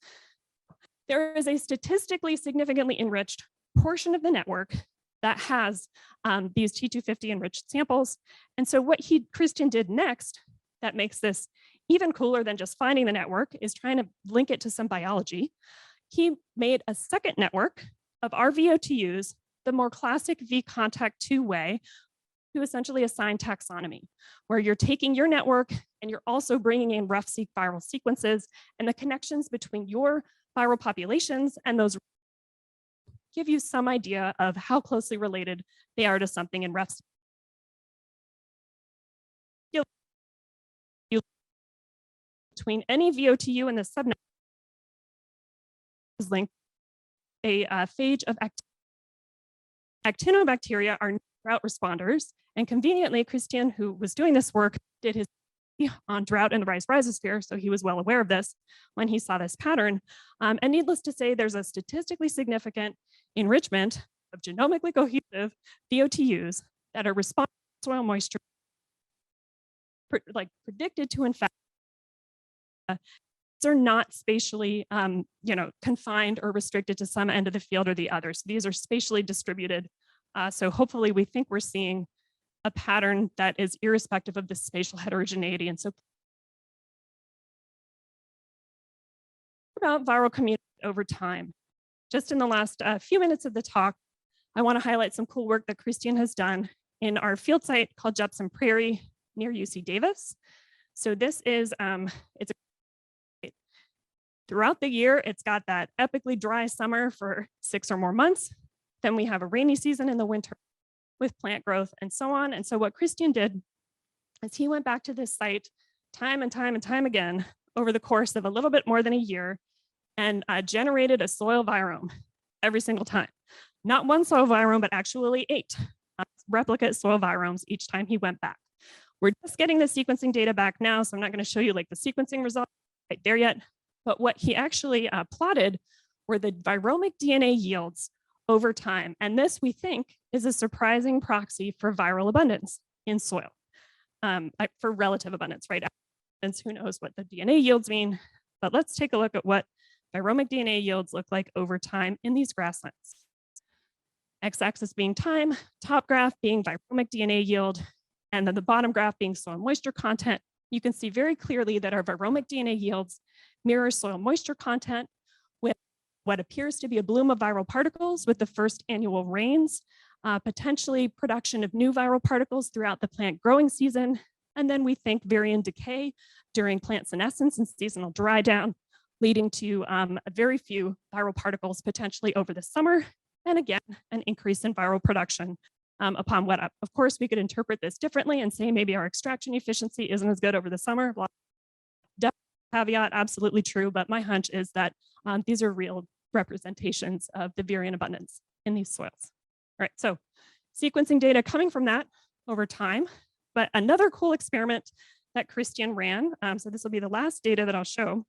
There is a statistically significantly enriched portion of the network that has these T250 enriched samples. And so what Christian did next that makes this even cooler than just finding the network is trying to link it to some biology. He made a second network of RVOTUs, the more classic V-contact two-way, to essentially assign taxonomy, where you're taking your network and you're also bringing in rough-seq viral sequences, and the connections between your viral populations and those give you some idea of how closely related they are to something in rough. Between any VOTU and the subnet is linked a phage of actinobacteria are drought responders. And conveniently, Christian, who was doing this work, did his on drought in the rice rhizosphere, so he was well aware of this when he saw this pattern. And needless to say, there's a statistically significant enrichment of genomically cohesive VOTUs that are responding to soil moisture, predicted to infect. These are not spatially, confined or restricted to some end of the field or the other. So these are spatially distributed. So hopefully, we think we're seeing a pattern that is irrespective of the spatial heterogeneity. And so about viral community over time. Just in the last few minutes of the talk, I want to highlight some cool work that Christian has done in our field site called Jepson Prairie near UC Davis. So this is, throughout the year, it's got that epically dry summer for 6 or more months. Then we have a rainy season in the winter with plant growth and so on. And so what Christian did is he went back to this site time and time and time again over the course of a little bit more than a year and generated a soil virome every single time. Not one soil virome, but actually 8 replicate soil viromes each time he went back. We're just getting the sequencing data back now, so I'm not going to show you like the sequencing results right there yet. But what he actually plotted were the viromic DNA yields over time. And this, we think, is a surprising proxy for viral abundance in soil, for relative abundance, right? And who knows what the DNA yields mean, but let's take a look at what viromic DNA yields look like over time in these grasslands. X-axis being time, top graph being viromic DNA yield, and then the bottom graph being soil moisture content. You can see very clearly that our viromic DNA yields mirror soil moisture content with what appears to be a bloom of viral particles with the first annual rains, potentially production of new viral particles throughout the plant growing season, and then we think virion decay during plant senescence and seasonal dry down, leading to very few viral particles potentially over the summer, and again, an increase in viral production upon wet up. Of course, we could interpret this differently and say maybe our extraction efficiency isn't as good over the summer. Caveat, absolutely true, but my hunch is that these are real representations of the virion abundance in these soils. All right, so sequencing data coming from that over time, but another cool experiment that Christian ran, so this will be the last data that I'll show.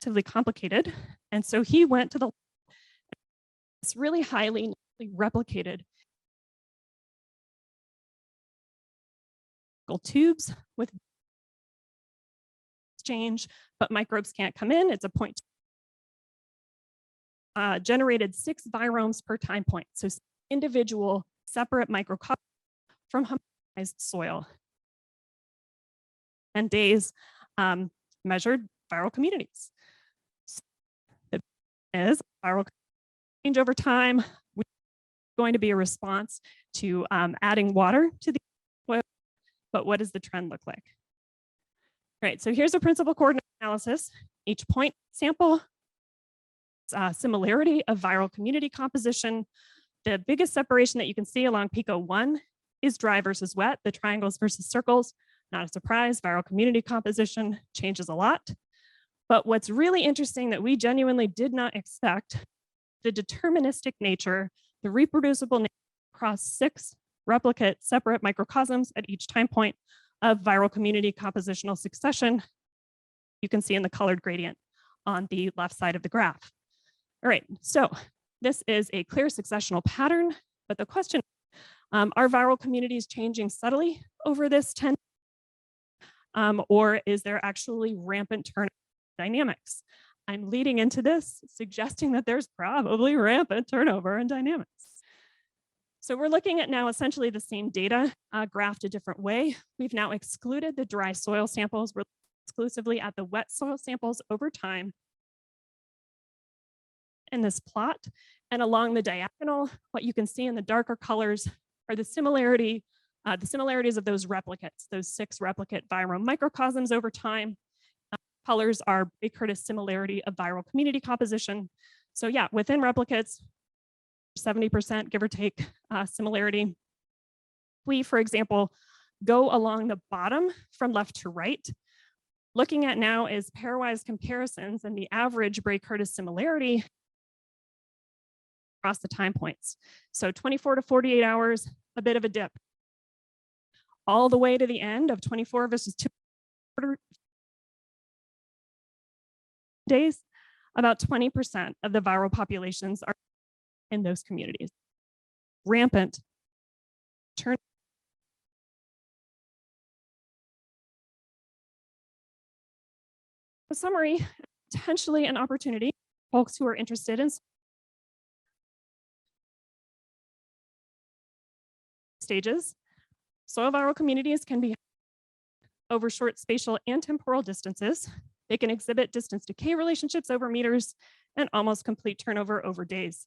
Relatively complicated, and so he went to this really highly replicated tubes with exchange, but microbes can't come in. It's a point. Generated 6 viromes per time point. So individual separate microcosms from homogenized soil. And days measured viral communities. So it is viral change over time. We're going to be a response to adding water to the soil, but what does the trend look like? All right, so here's a principal coordinate analysis. Each point sample, similarity of viral community composition. The biggest separation that you can see along Pico 1 is dry versus wet, the triangles versus circles. Not a surprise, viral community composition changes a lot. But what's really interesting that we genuinely did not expect, the deterministic nature, the reproducible nature across 6 replicate separate microcosms at each time point of viral community compositional succession. You can see in the colored gradient on the left side of the graph. All right, so this is a clear successional pattern, but the question, are viral communities changing subtly over this 10, or is there actually rampant turnover dynamics? I'm leading into this, suggesting that there's probably rampant turnover in dynamics. So we're looking at now essentially the same data graphed a different way. We've now excluded the dry soil samples. We're exclusively at the wet soil samples over time in this plot. And along the diagonal, what you can see in the darker colors are the similarities of those replicates, those 6 replicate viral microcosms over time. Colors are Bray-Curtis similarity of viral community composition. So yeah, within replicates, 70%, give or take, similarity. We, for example, go along the bottom from left to right. Looking at now is pairwise comparisons and the average Bray-Curtis similarity across the time points. So 24 to 48 hours, a bit of a dip. All the way to the end of 24 versus 2 days, about 20% of the viral populations are in those communities. Rampant turn. A summary, potentially an opportunity for folks who are interested in stages. Soil viral communities can be over short spatial and temporal distances. They can exhibit distance decay relationships over meters and almost complete turnover over days.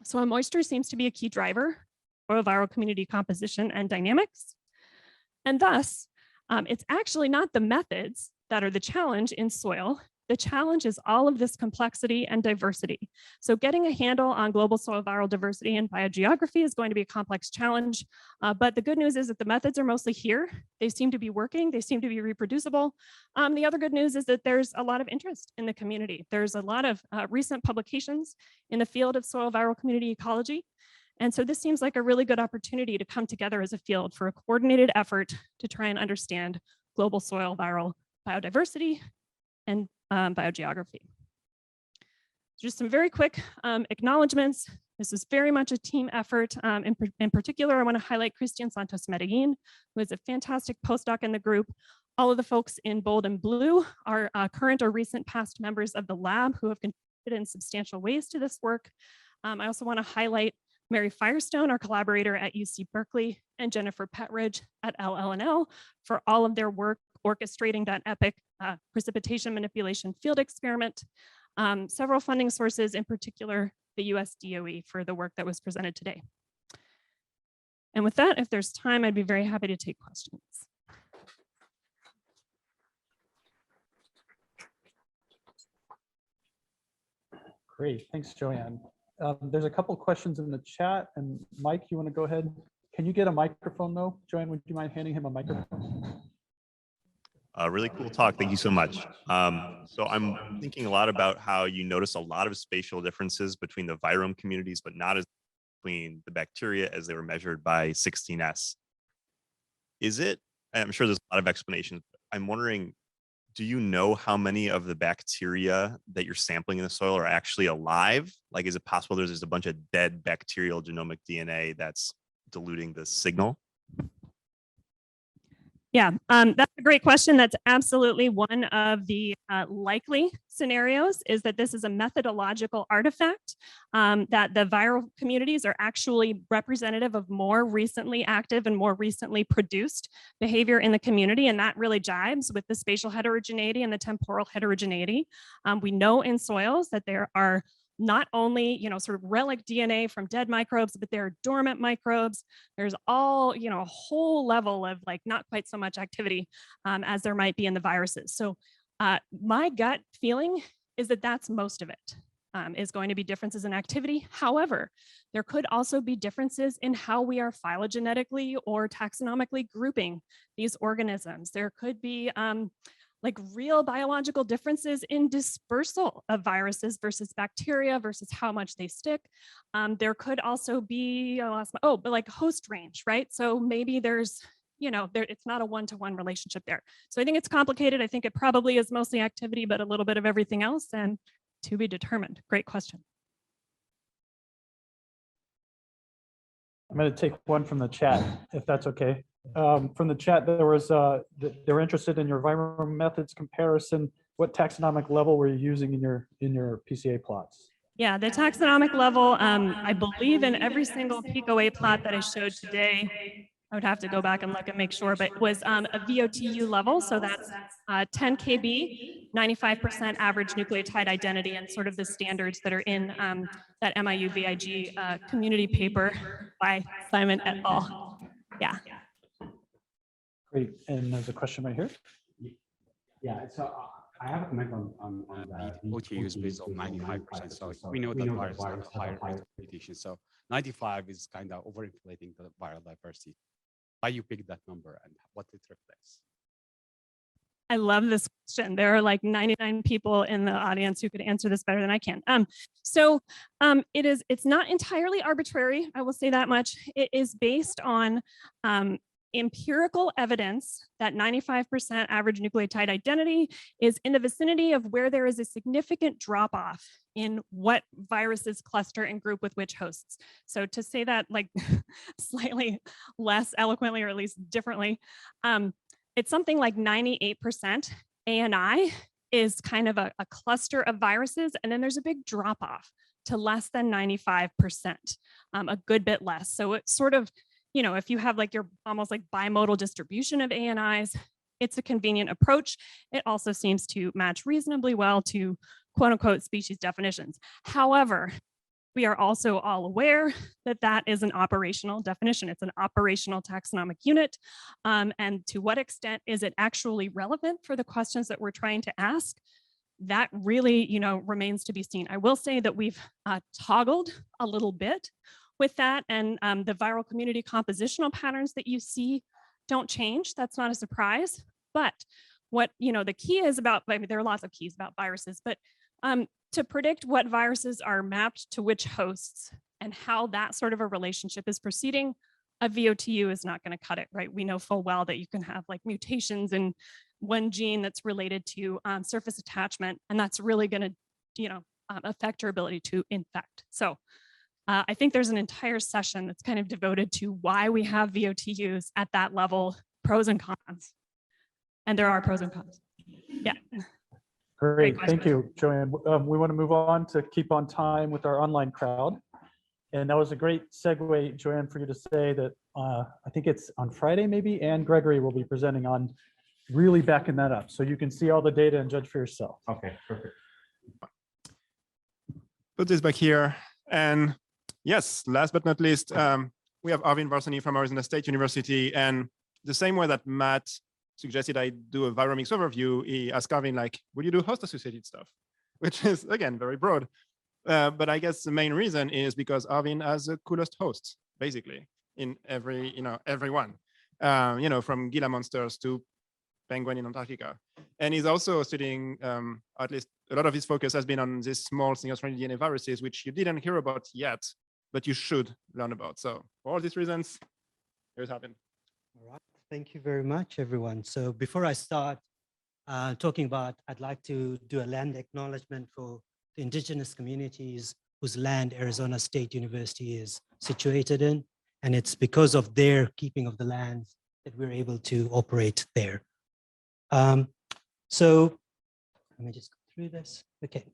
Soil moisture seems to be a key driver for viral community composition and dynamics. And thus, it's actually not the methods that are the challenge in soil. The challenge is all of this complexity and diversity. So getting a handle on global soil viral diversity and biogeography is going to be a complex challenge. But the good news is that the methods are mostly here. They seem to be working. They seem to be reproducible. The other good news is that there's a lot of interest in the community. There's a lot of recent publications in the field of soil viral community ecology. And so this seems like a really good opportunity to come together as a field for a coordinated effort to try and understand global soil viral biodiversity and biogeography. Just some very quick acknowledgements. This is very much a team effort. In particular, I want to highlight Christian Santos Medellin, who is a fantastic postdoc in the group. All of the folks in bold and blue are current or recent past members of the lab who have contributed in substantial ways to this work. I also want to highlight Mary Firestone, our collaborator at UC Berkeley, and Jennifer Petridge at LLNL for all of their work orchestrating that epic precipitation manipulation field experiment. Several funding sources, in particular, the US DOE for the work that was presented today. And with that, if there's time, I'd be very happy to take questions. Great, thanks, Joanne. There's a couple questions in the chat, and Mike, you want to go ahead? Can you get a microphone though? Joanne, would you mind handing him a microphone? Really cool talk. Thank you so much. So I'm thinking a lot about how you notice a lot of spatial differences between the virome communities, but not as between the bacteria as they were measured by 16S. Is it, and I'm sure there's a lot of explanations, but I'm wondering, do you know how many of the bacteria that you're sampling in the soil are actually alive? Like, is it possible there's just a bunch of dead bacterial genomic DNA that's diluting the signal? Yeah, that's a great question. That's absolutely one of the likely scenarios, is that this is a methodological artifact, that the viral communities are actually representative of more recently active and more recently produced behavior in the community. And that really jives with the spatial heterogeneity and the temporal heterogeneity. We know in soils that there are not only, sort of relic DNA from dead microbes, but there are dormant microbes. There's all, a whole level of not quite so much activity as there might be in the viruses. So my gut feeling is that that's most of it, is going to be differences in activity. However, there could also be differences in how we are phylogenetically or taxonomically grouping these organisms. There could be real biological differences in dispersal of viruses versus bacteria versus how much they stick. There could also be, but host range, right? So maybe there's, it's not a one-to-one relationship there. So I think it's complicated. I think it probably is mostly activity, but a little bit of everything else, and to be determined. Great question. I'm going to take one from the chat, if that's okay. From the chat, there was they were interested in your virome methods comparison what taxonomic level were you using in your PCA plots? Yeah, the taxonomic level, I believe in every single PICO-A plot that I showed today, I would have to go back and look and make sure, but it was a VOTU level. So that's 10 kb, 95% average nucleotide identity, and sort of the standards that are in that MIU VIG community paper by Simon et al. Yeah. Great. And there's a question right here. Yeah, so I have a comment on the OTU is based on 95%. So we know that virus have a higher rate of mutation. So 95 is kind of overinflating the viral diversity. Why you pick that number and what it reflects? I love this question. There are like 99 people in the audience who could answer this better than I can. It's not entirely arbitrary. I will say that much. It is based on empirical evidence that 95% average nucleotide identity is in the vicinity of where there is a significant drop off in what viruses cluster and group with which hosts. So to say that like slightly less eloquently, or at least differently, it's something like 98% ANI is kind of a cluster of viruses, and then there's a big drop off to less than 95%, a good bit less. So it's sort of, you know, if you have like your almost like bimodal distribution of ANIs, it's a convenient approach. It also seems to match reasonably well to quote unquote species definitions. However, we are also all aware that that is an operational definition. It's an operational taxonomic unit. And to what extent is it actually relevant for the questions that we're trying to ask? That really, you know, remains to be seen. I will say that we've toggled a little bit with that, and the viral community compositional patterns that you see don't change. That's not a surprise. But what, you know, the key is about, I mean, there are lots of keys about viruses, but to predict what viruses are mapped to which hosts and how that sort of a relationship is proceeding, a VOTU is not going to cut it, right? We know full well that you can have like mutations in one gene that's related to surface attachment, and that's really going to, you know, affect your ability to infect. So I think there's an entire session that's kind of devoted to why we have VOTUs at that level, pros and cons. And there are pros and cons. Yeah. Great, thank you, Joanne. We want to move on to keep on time with our online crowd. And that was a great segue, Joanne, for you to say that I think it's on Friday maybe, and Gregory will be presenting on really backing that up. So you can see all the data and judge for yourself. Okay, perfect. Put this back here. And yes, last but not least, we have Arvind Varsani from Arizona State University. And the same way that Matt suggested I do a Viromics overview, he asked Arvind, like, will you do host-associated stuff? Which is, again, very broad. But I guess the main reason is because Arvind has the coolest hosts, basically, in every, everyone, from Gila monsters to penguin in Antarctica. And he's also studying, at least a lot of his focus has been on these small single-stranded DNA viruses, which you didn't hear about yet, but you should learn about. So for all these reasons, here's Arvind. All right, thank you very much, everyone. So before I start talking about, I'd like to do a land acknowledgement for the indigenous communities whose land Arizona State University is situated in. And it's because of their keeping of the land that we're able to operate there. So let me just go through this. Okay.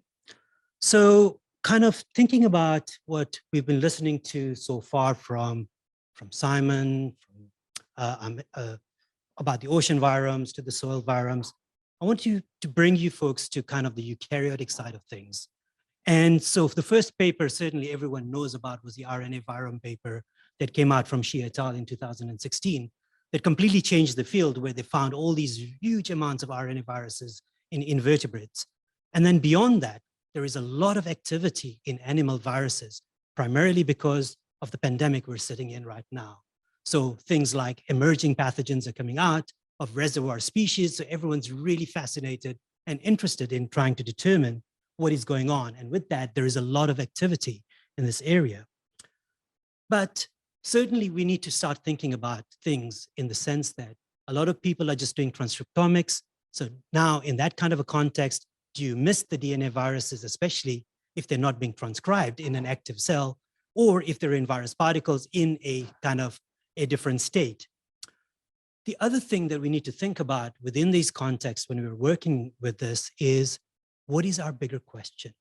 So kind of thinking about what we've been listening to so far from Simon, about the ocean viromes to the soil viromes, I want to bring you folks to kind of the eukaryotic side of things. And so the first paper certainly everyone knows about was the RNA virome paper that came out from Shi et al. In 2016 that completely changed the field, where they found all these huge amounts of RNA viruses in invertebrates. And then beyond that, there is a lot of activity in animal viruses, primarily because of the pandemic we're sitting in right now. So things like emerging pathogens are coming out of reservoir species. So everyone's really fascinated and interested in trying to determine what is going on. And with that, there is a lot of activity in this area. But certainly we need to start thinking about things in the sense that a lot of people are just doing transcriptomics. So now in that kind of a context, do you miss the DNA viruses, especially if they're not being transcribed in an active cell, or if they're in virus particles in a kind of a different state? The other thing that we need to think about within these contexts when we're working with this is, what is our bigger question?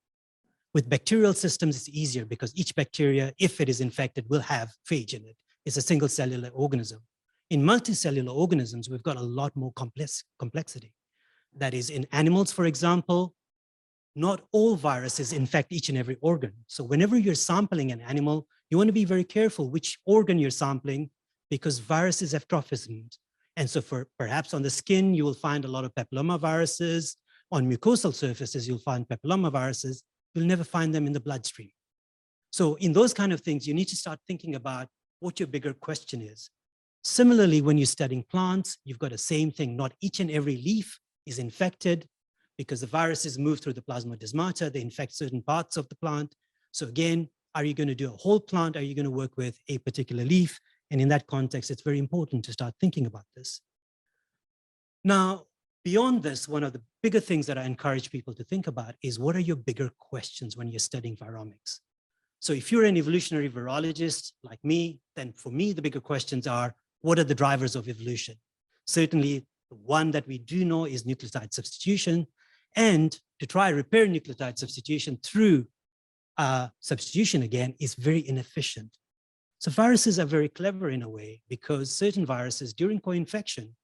With bacterial systems, it's easier because each bacteria, if it is infected, will have phage in it. It's a single cellular organism. In multicellular organisms, we've got a lot more complexity. That is, in animals, for example, not all viruses infect each and every organ. So whenever you're sampling an animal, you want to be very careful which organ you're sampling, because viruses have tropisms. And so for perhaps on the skin, you will find a lot of papillomaviruses. On mucosal surfaces, you'll find papillomaviruses. You'll never find them in the bloodstream. So in those kind of things, you need to start thinking about what your bigger question is. Similarly, when you're studying plants, you've got the same thing. Not each and every leaf is infected, because the viruses move through the plasmodesmata, they infect certain parts of the plant. So again, are you going to do a whole plant? Are you going to work with a particular leaf? And in that context, it's very important to start thinking about this. Now, beyond this, one of the bigger things that I encourage people to think about is, what are your bigger questions when you're studying viromics? So if you're an evolutionary virologist like me, then for me, the bigger questions are, what are the drivers of evolution? Certainly, the one that we do know is nucleotide substitution. And to try repair nucleotide substitution through substitution again is very inefficient. So viruses are very clever in a way, because certain viruses during co-infection,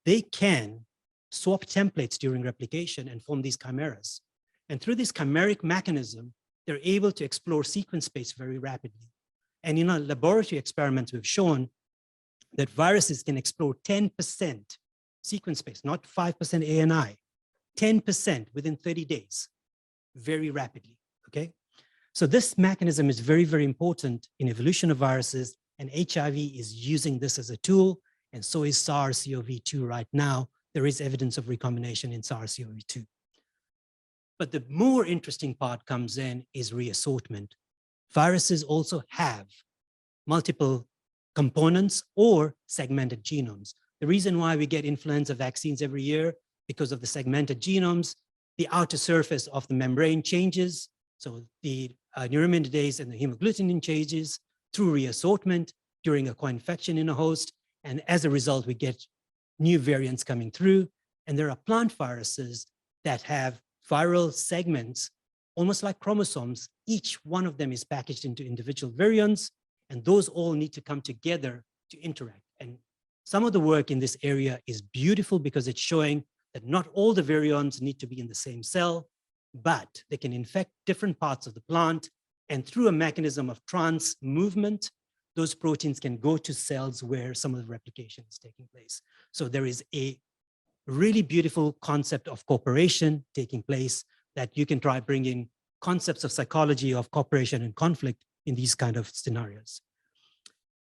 they can swap templates during replication and form these chimeras. And through this chimeric mechanism, they're able to explore sequence space very rapidly. And in our laboratory experiments, we've shown that viruses can explore 10% sequence space, not 5% ANI, 10% within 30 days, very rapidly, okay? So this mechanism is very, very important in evolution of viruses, and HIV is using this as a tool, and so is SARS-CoV-2 right now. There is evidence of recombination in SARS-CoV-2. But the more interesting part comes in is reassortment. Viruses also have multiple components or segmented genomes. The reason why we get influenza vaccines every year, because of the segmented genomes, the outer surface of the membrane changes. So the neuraminidase and the hemagglutinin changes through reassortment during a co-infection in a host. And as a result, we get new variants coming through. And there are plant viruses that have viral segments, almost like chromosomes. Each one of them is packaged into individual virions, and those all need to come together to interact. And some of the work in this area is beautiful because it's showing that not all the virions need to be in the same cell, but they can infect different parts of the plant. And through a mechanism of trans movement, those proteins can go to cells where some of the replication is taking place. So there is a really beautiful concept of cooperation taking place that you can try bringing concepts of psychology of cooperation and conflict in these kind of scenarios.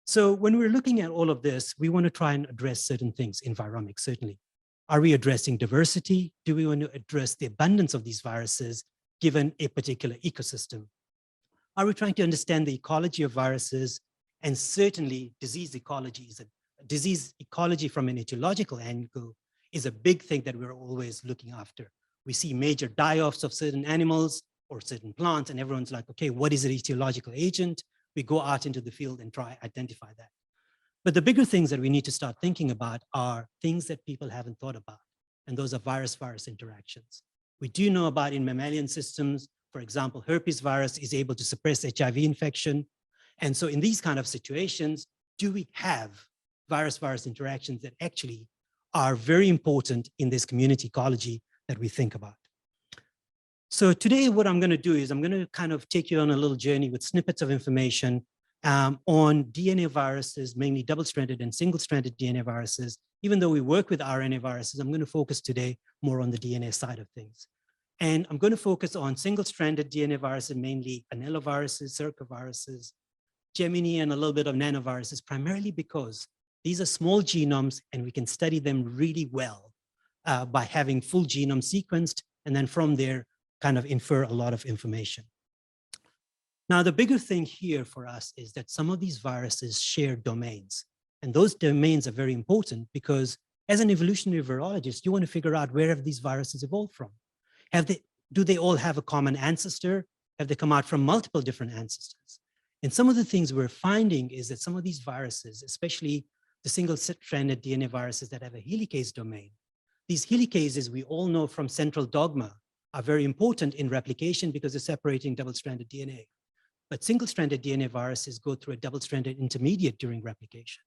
So when we're looking at all of this, we want to try and address certain things in viromics, certainly. Are we addressing diversity? Do we want to address the abundance of these viruses given a particular ecosystem? Are we trying to understand the ecology of viruses? And certainly disease ecology is disease ecology from an etiological angle is a big thing that we're always looking after. We see major die-offs of certain animals or certain plants, and everyone's like, okay, what is an etiological agent? We go out into the field and try identify that. But the bigger things that we need to start thinking about are things that people haven't thought about, and those are virus-virus interactions. We do know about in mammalian systems, for example, herpes virus is able to suppress HIV infection. And so in these kind of situations, do we have virus-virus interactions that actually are very important in this community ecology that we think about? So today what I'm going to do is I'm going to kind of take you on a little journey with snippets of information on DNA viruses, mainly double-stranded and single-stranded DNA viruses. Even though we work with RNA viruses, I'm going to focus today more on the DNA side of things. And I'm going to focus on single-stranded DNA viruses, mainly anelloviruses, circoviruses, Gemini, and a little bit of nanoviruses, primarily because these are small genomes and we can study them really well by having full genome sequenced, and then from there, kind of infer a lot of information. Now, the bigger thing here for us is that some of these viruses share domains, and those domains are very important because as an evolutionary virologist, you want to figure out where have these viruses evolved from. Do they all have a common ancestor? Have they come out from multiple different ancestors? And some of the things we're finding is that some of these viruses, especially the single-stranded DNA viruses that have a helicase domain. These helicases, we all know from central dogma, are very important in replication because they're separating double-stranded DNA. But single-stranded DNA viruses go through a double-stranded intermediate during replication.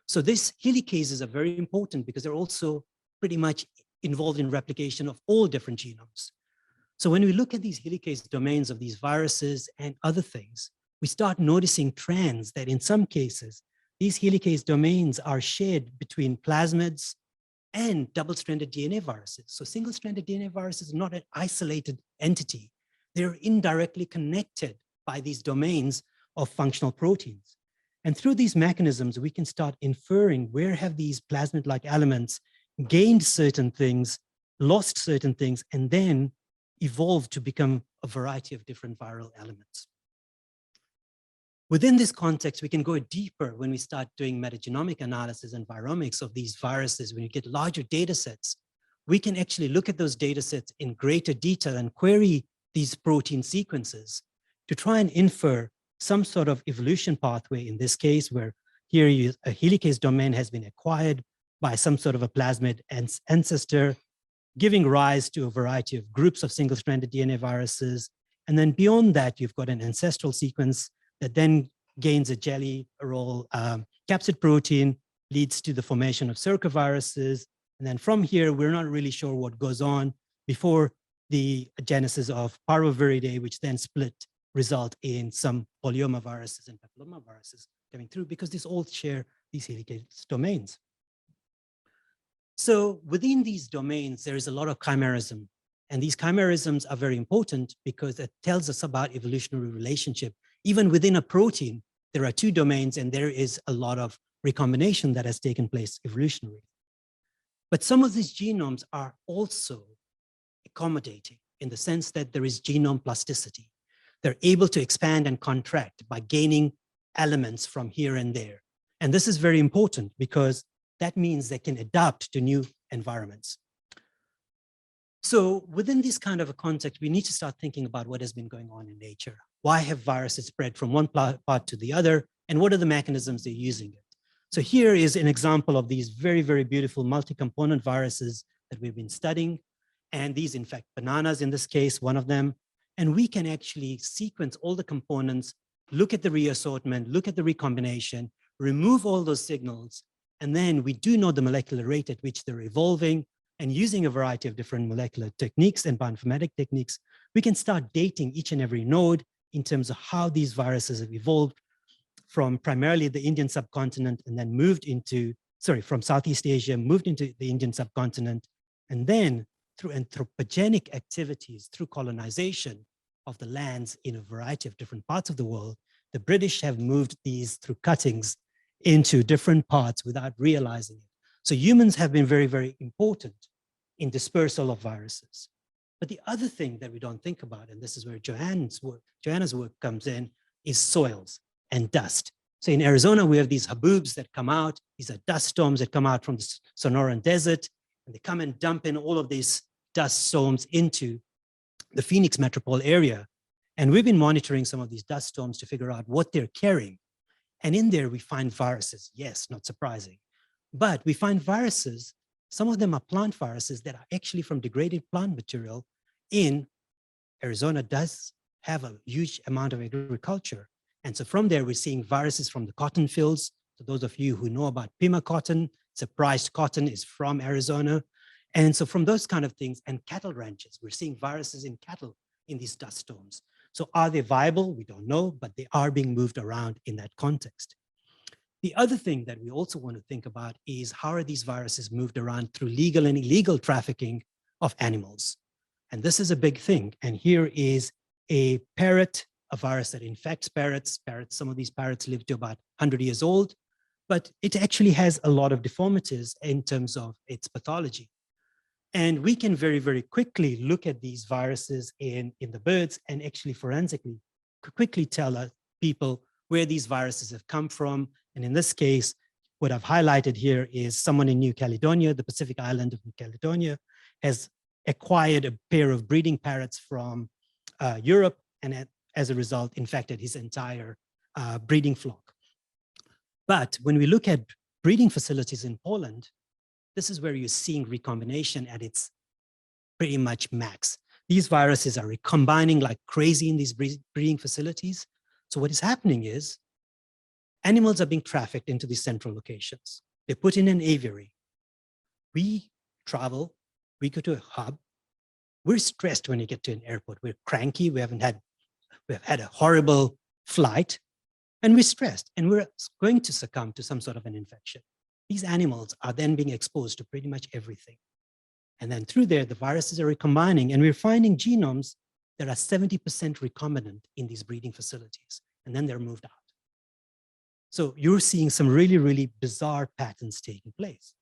So these helicases are very important because they're also pretty much involved in replication of all different genomes. So when we look at these helicase domains of these viruses and other things, we start noticing trends that in some cases, these helicase domains are shared between plasmids and double-stranded DNA viruses. So single-stranded DNA viruses are not an isolated entity. They're indirectly connected by these domains of functional proteins. And through these mechanisms, we can start inferring where have these plasmid-like elements gained certain things, lost certain things, and then evolved to become a variety of different viral elements. Within this context, we can go deeper when we start doing metagenomic analysis and viromics of these viruses. When you get larger data sets, we can actually look at those data sets in greater detail and query these protein sequences to try and infer some sort of evolution pathway in this case, where here a helicase domain has been acquired by some sort of a plasmid ancestor, giving rise to a variety of groups of single-stranded DNA viruses. And then beyond that, you've got an ancestral sequence that then gains a jelly roll capsid protein, leads to the formation of circoviruses. And then from here, we're not really sure what goes on before the genesis of parvoviridae, which then split, result in some polyomaviruses and papillomaviruses coming through because these all share these helicase domains. So within these domains, there is a lot of chimerism. And these chimerisms are very important because it tells us about evolutionary relationship. Even within a protein, there are two domains and there is a lot of recombination that has taken place evolutionarily. But some of these genomes are also accommodating in the sense that there is genome plasticity. They're able to expand and contract by gaining elements from here and there. And this is very important because that means they can adapt to new environments. So within this kind of a context, we need to start thinking about what has been going on in nature. Why have viruses spread from one part to the other? And what are the mechanisms they're using it? So here is an example of these very, very beautiful multi-component viruses that we've been studying. And these, in fact, bananas in this case, one of them. And we can actually sequence all the components, look at the reassortment, look at the recombination, remove all those signals. And then we do know the molecular rate at which they're evolving. And using a variety of different molecular techniques and bioinformatic techniques, we can start dating each and every node in terms of how these viruses have evolved from primarily the Indian subcontinent and then moved into, from Southeast Asia, moved into the Indian subcontinent, and then through anthropogenic activities, through colonization of the lands in a variety of different parts of the world, the British have moved these through cuttings into different parts without realizing it. So humans have been very, very important in dispersal of viruses. But the other thing that we don't think about, and this is where Joanna's work comes in, is soils and dust. So in Arizona, we have these haboobs that come out. These are dust storms that come out from the Sonoran Desert, and they come and dump in all of these dust storms into the Phoenix metropole area. And we've been monitoring some of these dust storms to figure out what they're carrying. And in there, we find viruses. Yes, not surprising. But we find viruses, some of them are plant viruses that are actually from degraded plant material. In Arizona does have a huge amount of agriculture. And so from there, we're seeing viruses from the cotton fields. So those of you who know about Pima cotton, it's a prized cotton, is from Arizona. And so from those kind of things, and cattle ranches, we're seeing viruses in cattle in these dust storms. So are they viable? We don't know, but they are being moved around in that context. The other thing that we also want to think about is how are these viruses moved around through legal and illegal trafficking of animals? And this is a big thing. And here is a parrot, a virus that infects parrots. Some of these parrots live to about 100 years old, but it actually has a lot of deformities in terms of its pathology. And we can very, very quickly look at these viruses in the birds and actually forensically quickly tell people where these viruses have come from. And in this case, what I've highlighted here is someone in New Caledonia, the Pacific island of New Caledonia, has acquired a pair of breeding parrots from Europe, and as a result, infected his entire breeding flock. But when we look at breeding facilities in Poland, this is where you're seeing recombination at its pretty much max. These viruses are recombining like crazy in these breeding facilities. So what is happening is animals are being trafficked into these central locations. They're put in an aviary. We travel, we go to a hub. We're stressed when you get to an airport. We're cranky. We've had a horrible flight, and we're stressed, and we're going to succumb to some sort of an infection. These animals are then being exposed to pretty much everything. And then through there, the viruses are recombining, and we're finding genomes that are 70% recombinant in these breeding facilities, and then they're moved out. So you're seeing some really, really bizarre patterns taking place.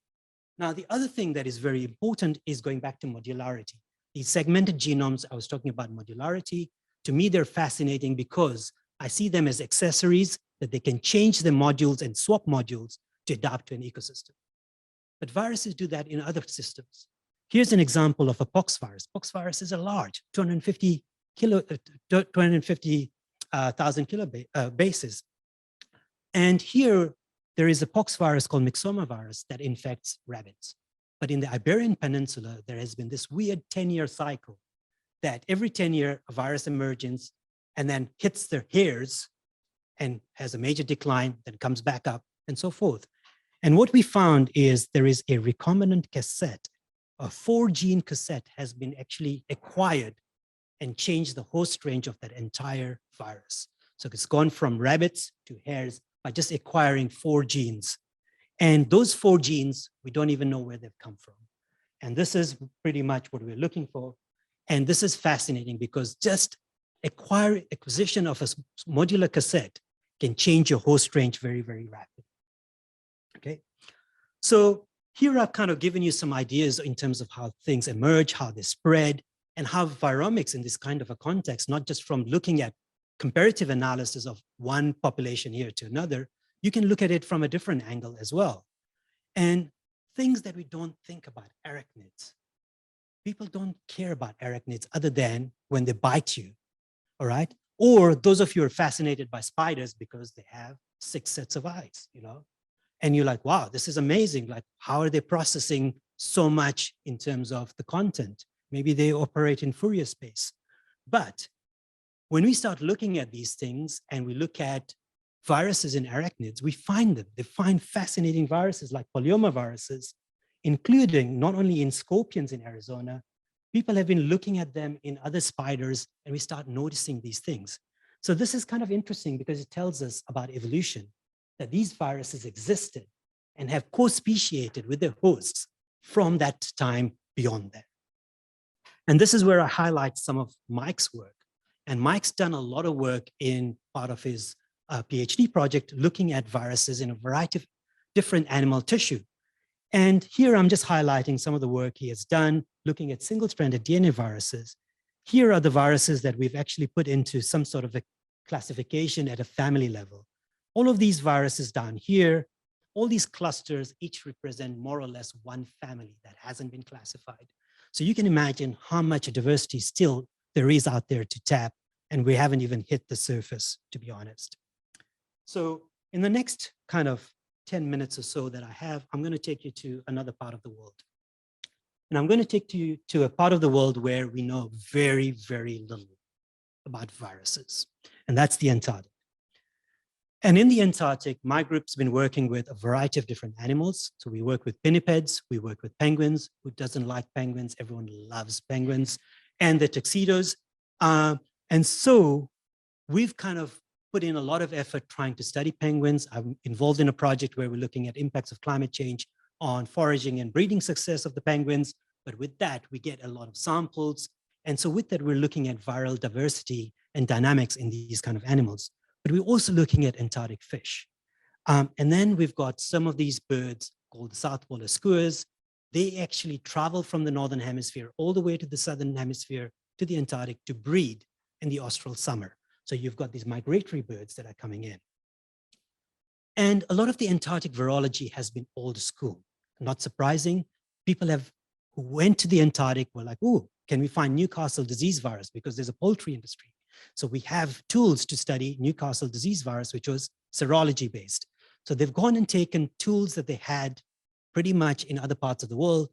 Now, the other thing that is very important is going back to modularity. These segmented genomes, I was talking about modularity. To me, they're fascinating because I see them as accessories that they can change the modules and swap modules to adapt to an ecosystem. But viruses do that in other systems. Here's an example of a pox virus. Pox viruses are large, 250,000 bases. And here, there is a pox virus called myxoma virus that infects rabbits. But in the Iberian Peninsula, there has been this weird 10-year cycle that every 10 years, a virus emerges and then hits the hares and has a major decline, then comes back up and so forth. And what we found is there is a recombinant cassette, a 4-gene cassette has been actually acquired and changed the host range of that entire virus. So it's gone from rabbits to hares by just acquiring 4 genes. And those 4 genes, we don't even know where they've come from. And this is pretty much what we're looking for. And this is fascinating because just acquisition of a modular cassette can change your host range very, very rapidly. Okay, so here I've kind of given you some ideas in terms of how things emerge, how they spread, and how viromics in this kind of a context, not just from looking at comparative analysis of one population here to another, you can look at it from a different angle as well. And things that we don't think about, arachnids. People don't care about arachnids other than when they bite you, all right? Or those of you who are fascinated by spiders because they have 6 sets of eyes, you know? And you're like, wow, this is amazing. Like, how are they processing so much in terms of the content? Maybe they operate in Fourier space. But when we start looking at these things and we look at viruses in arachnids, we find them. They find fascinating viruses like polyomaviruses, including not only in scorpions in Arizona, people have been looking at them in other spiders, and we start noticing these things. So this is kind of interesting because it tells us about evolution, that these viruses existed and have co-speciated with their hosts from that time beyond that. And this is where I highlight some of Mike's work. And Mike's done a lot of work in part of his PhD project, looking at viruses in a variety of different animal tissue. And here I'm just highlighting some of the work he has done, looking at single-stranded DNA viruses. Here are the viruses that we've actually put into some sort of a classification at a family level. All of these viruses down here, all these clusters each represent more or less one family that hasn't been classified. So you can imagine how much diversity still there is out there to tap, and we haven't even hit the surface, to be honest. So in the next kind of 10 minutes or so that I have, I'm going to take you to another part of the world. And I'm going to take you to a part of the world where we know very, very little about viruses, and that's the Antarctic. And in the Antarctic, my group's been working with a variety of different animals. So we work with pinnipeds, we work with penguins. Who doesn't like penguins? Everyone loves penguins and the tuxedos. And so we've kind of put in a lot of effort trying to study penguins. I'm involved in a project where we're looking at impacts of climate change on foraging and breeding success of the penguins. But with that, we get a lot of samples. And so with that, we're looking at viral diversity and dynamics in these kind of animals. But we're also looking at Antarctic fish. And then we've got some of these birds called the South Polar skuas. They actually travel from the Northern Hemisphere all the way to the Southern Hemisphere to the Antarctic to breed in the austral summer. So you've got these migratory birds that are coming in. And a lot of the Antarctic virology has been old school. Not surprising, people who went to the Antarctic were like, oh, can we find Newcastle disease virus? Because there's a poultry industry. So we have tools to study Newcastle disease virus, which was serology based. So they've gone and taken tools that they had pretty much in other parts of the world,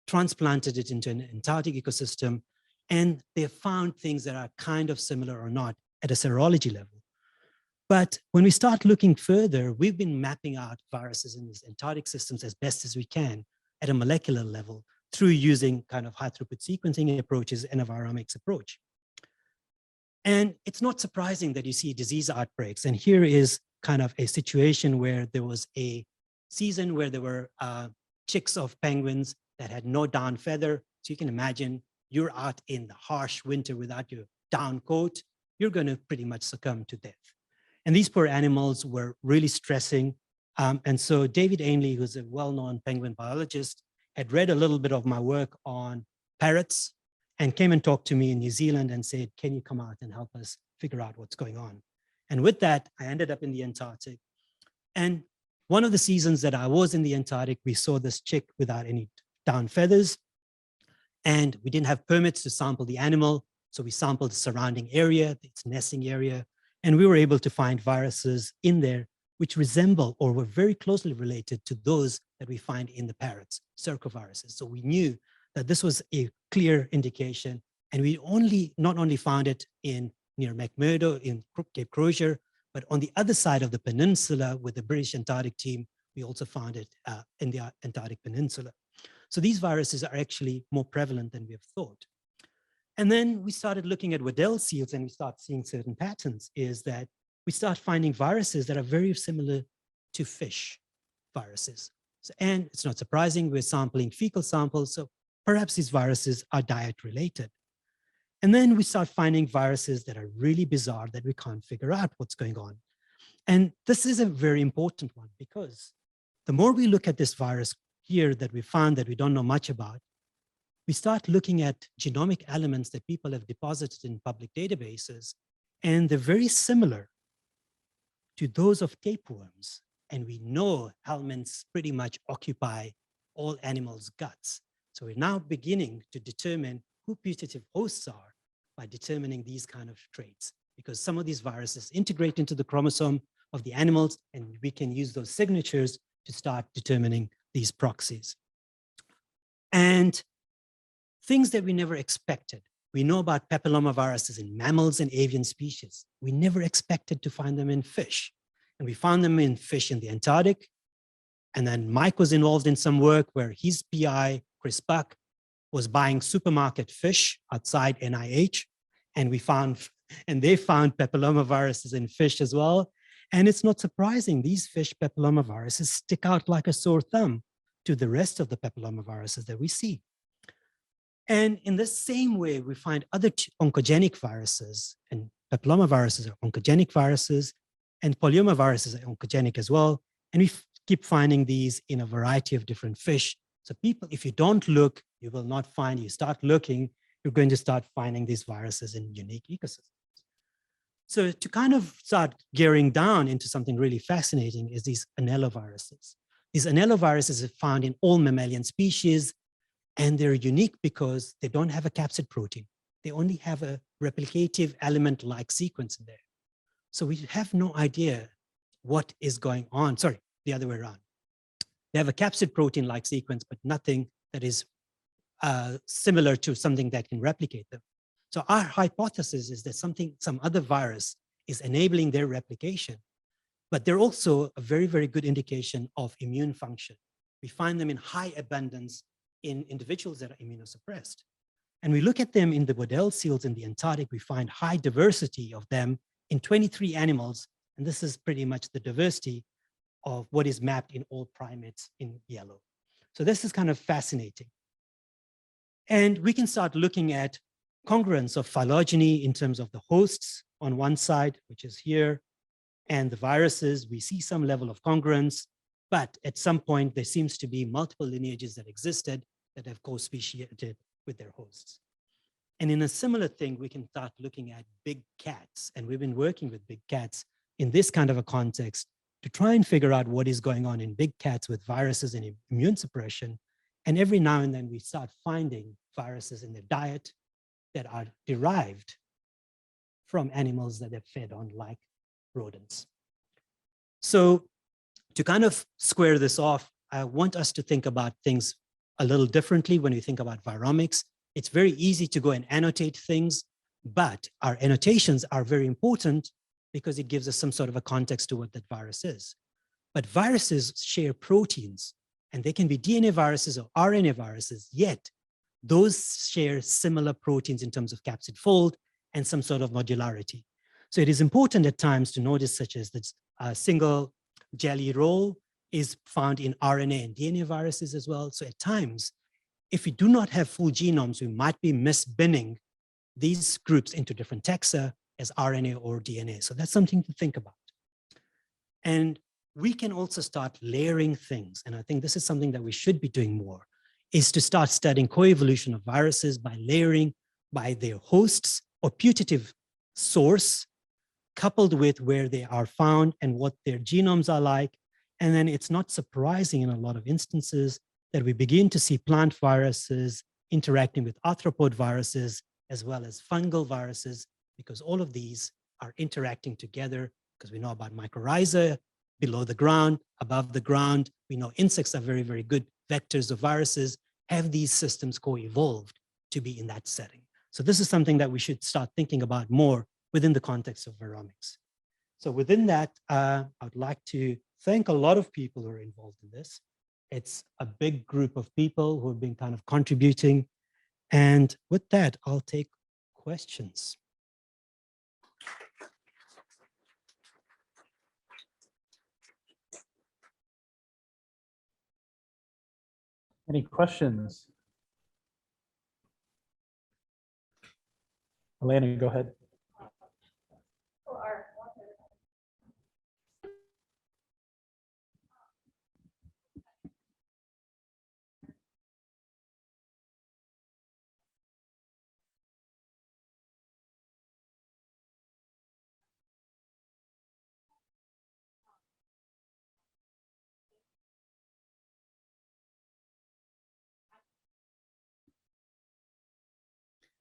transplanted it into an Antarctic ecosystem, and they've found things that are kind of similar or not at a serology level. But when we start looking further, we've been mapping out viruses in these Antarctic systems as best as we can at a molecular level through using kind of high throughput sequencing approaches and a viromics approach. And it's not surprising that you see disease outbreaks. And here is kind of a situation where there was a season where there were chicks of penguins that had no down feather. So you can imagine you're out in the harsh winter without your down coat, you're going to pretty much succumb to death. And these poor animals were really stressing. And so David Ainley, who's a well-known penguin biologist, had read a little bit of my work on parrots and came and talked to me in New Zealand and said, can you come out and help us figure out what's going on? And with that, I ended up in the Antarctic. And one of the seasons that I was in the Antarctic, we saw this chick without any down feathers. And we didn't have permits to sample the animal. So we sampled the surrounding area, its nesting area, and we were able to find viruses in there which resemble or were very closely related to those that we find in the parrots, circoviruses. So we knew that this was a clear indication, and we not only found it near McMurdo in Cape Crozier, but on the other side of the peninsula with the British Antarctic team, we also found it in the Antarctic Peninsula. So these viruses are actually more prevalent than we have thought. And then we started looking at Weddell seals and we start seeing certain patterns, is that we start finding viruses that are very similar to fish viruses. So, and it's not surprising, we're sampling fecal samples, so perhaps these viruses are diet related. And then we start finding viruses that are really bizarre that we can't figure out what's going on. And this is a very important one because the more we look at this virus here that we found that we don't know much about, we start looking at genomic elements that people have deposited in public databases, and they're very similar to those of tapeworms. And we know helminths pretty much occupy all animals' guts. So we're now beginning to determine who putative hosts are by determining these kind of traits, because some of these viruses integrate into the chromosome of the animals, and we can use those signatures to start determining these proxies. And things that we never expected. We know about papillomaviruses in mammals and avian species. We never expected to find them in fish. And we found them in fish in the Antarctic. And then Mike was involved in some work where his PI, Chris Buck, was buying supermarket fish outside NIH. And they found papillomaviruses in fish as well. And it's not surprising, these fish papillomaviruses stick out like a sore thumb to the rest of the papillomaviruses that we see. And in the same way, we find other oncogenic viruses, and papillomaviruses are oncogenic viruses, and polyomaviruses are oncogenic as well. And we keep finding these in a variety of different fish. So people, if you don't look, you will not find. You start looking, you're going to start finding these viruses in unique ecosystems. So to kind of start gearing down into something really fascinating is these anelloviruses. These anelloviruses are found in all mammalian species, and they're unique because they don't have a capsid protein. They only have a replicative element-like sequence in there. So we have no idea what is going on. Sorry, the other way around. They have a capsid protein-like sequence, but nothing that is similar to something that can replicate them. So our hypothesis is that some other virus is enabling their replication, but they're also a very, very good indication of immune function. We find them in high abundance in individuals that are immunosuppressed. And we look at them in the Weddell seals in the Antarctic, we find high diversity of them in 23 animals. And this is pretty much the diversity of what is mapped in all primates in yellow. So this is kind of fascinating. And we can start looking at congruence of phylogeny in terms of the hosts on one side, which is here, and the viruses. We see some level of congruence, but at some point there seems to be multiple lineages that existed that have co-speciated with their hosts. And in a similar thing, we can start looking at big cats, and we've been working with big cats in this kind of a context to try and figure out what is going on in big cats with viruses and immune suppression. And every now and then we start finding viruses in their diet that are derived from animals that they're fed on, like rodents. So To kind of square this off, I want us to think about things a little differently when we think about viromics. It's very easy to go and annotate things, but our annotations are very important because it gives us some sort of a context to what that virus is. But viruses share proteins, and they can be DNA viruses or RNA viruses, yet those share similar proteins in terms of capsid fold and some sort of modularity. So it is important at times to notice, such as this single jelly roll is found in RNA and DNA viruses as well. So at times, if we do not have full genomes, we might be misbinning these groups into different taxa as RNA or DNA. So that's something to think about. And we can also start layering things. And I think this is something that we should be doing more, is to start studying coevolution of viruses by layering by their hosts or putative source, coupled with where they are found and what their genomes are like. And then it's not surprising in a lot of instances that we begin to see plant viruses interacting with arthropod viruses as well as fungal viruses, because all of these are interacting together, because we know about mycorrhiza below the ground, above the ground. We know insects are very, very good vectors of viruses. Have these systems co-evolved to be in that setting? So this is something that we should start thinking about more within the context of viromics. So within that, I would like to thank a lot of people who are involved in this. It's a big group of people who have been kind of contributing. And with that, I'll take questions. Any questions? Elena, go ahead.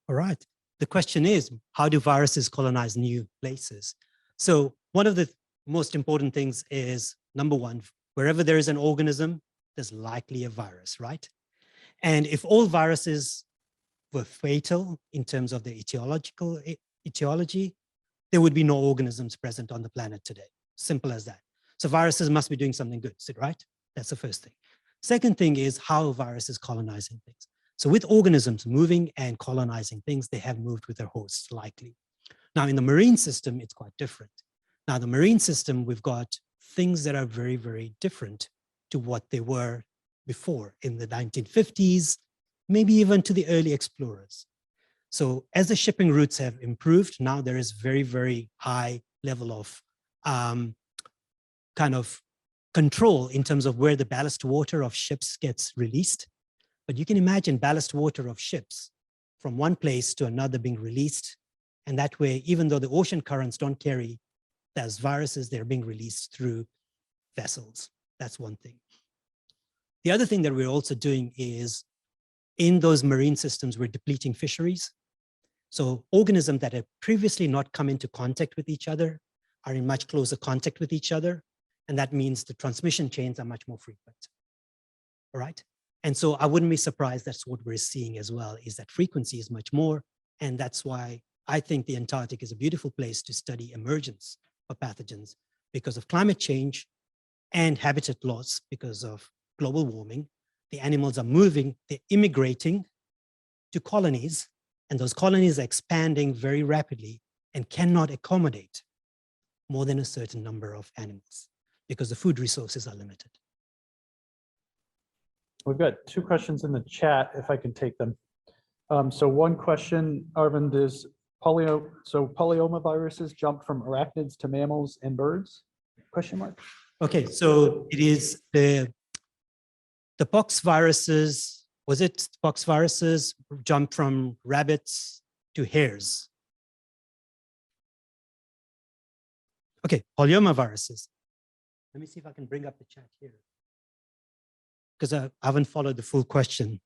All right. The question is, how do viruses colonize new places? So one of the most important things is, number one, wherever there is an organism, there's likely a virus, right? And if all viruses were fatal in terms of their etiology, there would be no organisms present on the planet today. Simple as that. So viruses must be doing something good, right? That's the first thing. Second thing is how viruses colonizing things. So with organisms moving and colonizing things, they have moved with their hosts likely. Now in the marine system, it's quite different. Now the marine system, we've got things that are very, very different to what they were before in the 1950s, maybe even to the early explorers. So as the shipping routes have improved, now there is very, very high level of kind of control in terms of where the ballast water of ships gets released. But you can imagine ballast water of ships from one place to another being released. And that way, even though the ocean currents don't carry those viruses, they're being released through vessels. That's one thing. The other thing that we're also doing is in those marine systems, we're depleting fisheries. So organisms that have previously not come into contact with each other are in much closer contact with each other. And that means the transmission chains are much more frequent. All right. And so I wouldn't be surprised that's what we're seeing as well, is that frequency is much more. And that's why I think the Antarctic is a beautiful place to study emergence of pathogens because of climate change and habitat loss because of global warming. The animals are moving, they're immigrating to colonies, and those colonies are expanding very rapidly and cannot accommodate more than a certain number of animals because the food resources are limited. We've got two questions in the chat, if I can take them. So one question, Arvind, is polyoma viruses jump from arachnids to mammals and birds? Question mark. Okay, so it is the pox viruses, was it pox viruses jump from rabbits to hares? Okay, polyoma viruses. Let me see if I can bring up the chat here, because I haven't followed the full question.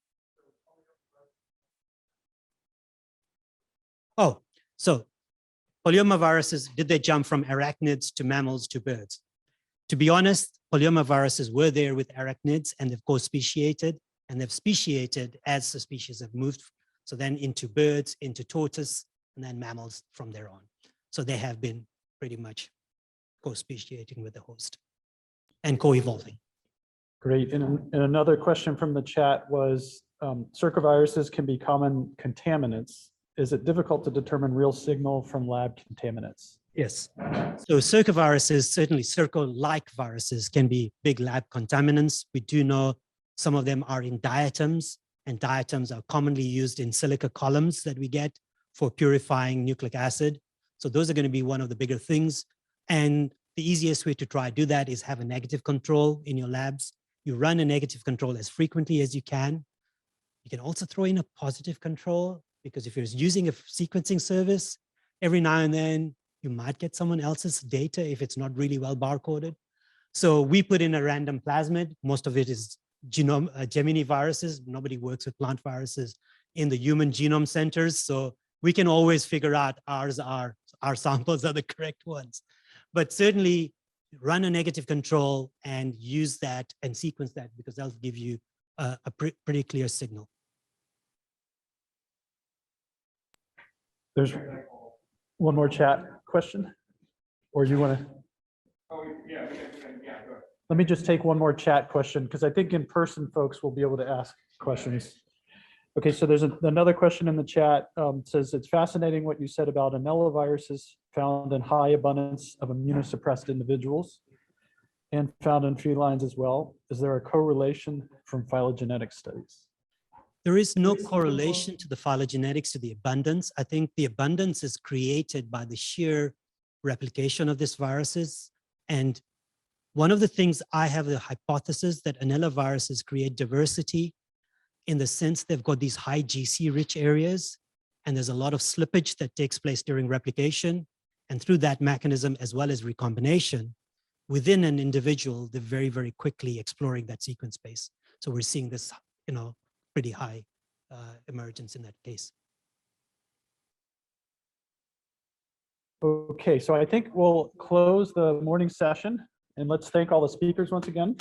Oh, so polyoma viruses, did they jump from arachnids to mammals to birds? To be honest, polyomaviruses were there with arachnids and they've co-speciated, and they've speciated as the species have moved. So then into birds, into tortoise, and then mammals from there on. So they have been pretty much co-speciating with the host and co-evolving. Great. And another question from the chat was, circoviruses can be common contaminants. Is it difficult to determine real signal from lab contaminants? Yes. So circoviruses, certainly circo-like viruses, can be big lab contaminants. We do know some of them are in diatoms, and diatoms are commonly used in silica columns that we get for purifying nucleic acid. So those are going to be one of the bigger things. And the easiest way to try to do that is have a negative control in your labs. You run a negative control as frequently as you can. You can also throw in a positive control, because if you're using a sequencing service, every now and then you might get someone else's data if it's not really well barcoded. So we put in a random plasmid. Most of it is Gemini viruses. Nobody works with plant viruses in the human genome centers. So we can always figure out our samples are the correct ones. But certainly run a negative control and use that and sequence that, because that'll give you a pretty clear signal. There's one more chat question, or you want to? Oh, yeah, go ahead. Let me just take one more chat question, because I think in person folks will be able to ask questions. Okay, so there's another question in the chat. Says, it's fascinating what you said about anelloviruses found in high abundance of immunosuppressed individuals and found in felines as well. Is there a correlation from phylogenetic studies? There is no correlation to the phylogenetics to the abundance. I think the abundance is created by the sheer replication of these viruses. And one of the things I have the hypothesis that anelloviruses create diversity in the sense they've got these high GC rich areas, and there's a lot of slippage that takes place during replication. And through that mechanism, as well as recombination, within an individual, they're very, very quickly exploring that sequence space. So we're seeing this, pretty high emergence in that case. Okay, so I think we'll close the morning session, and let's thank all the speakers once again.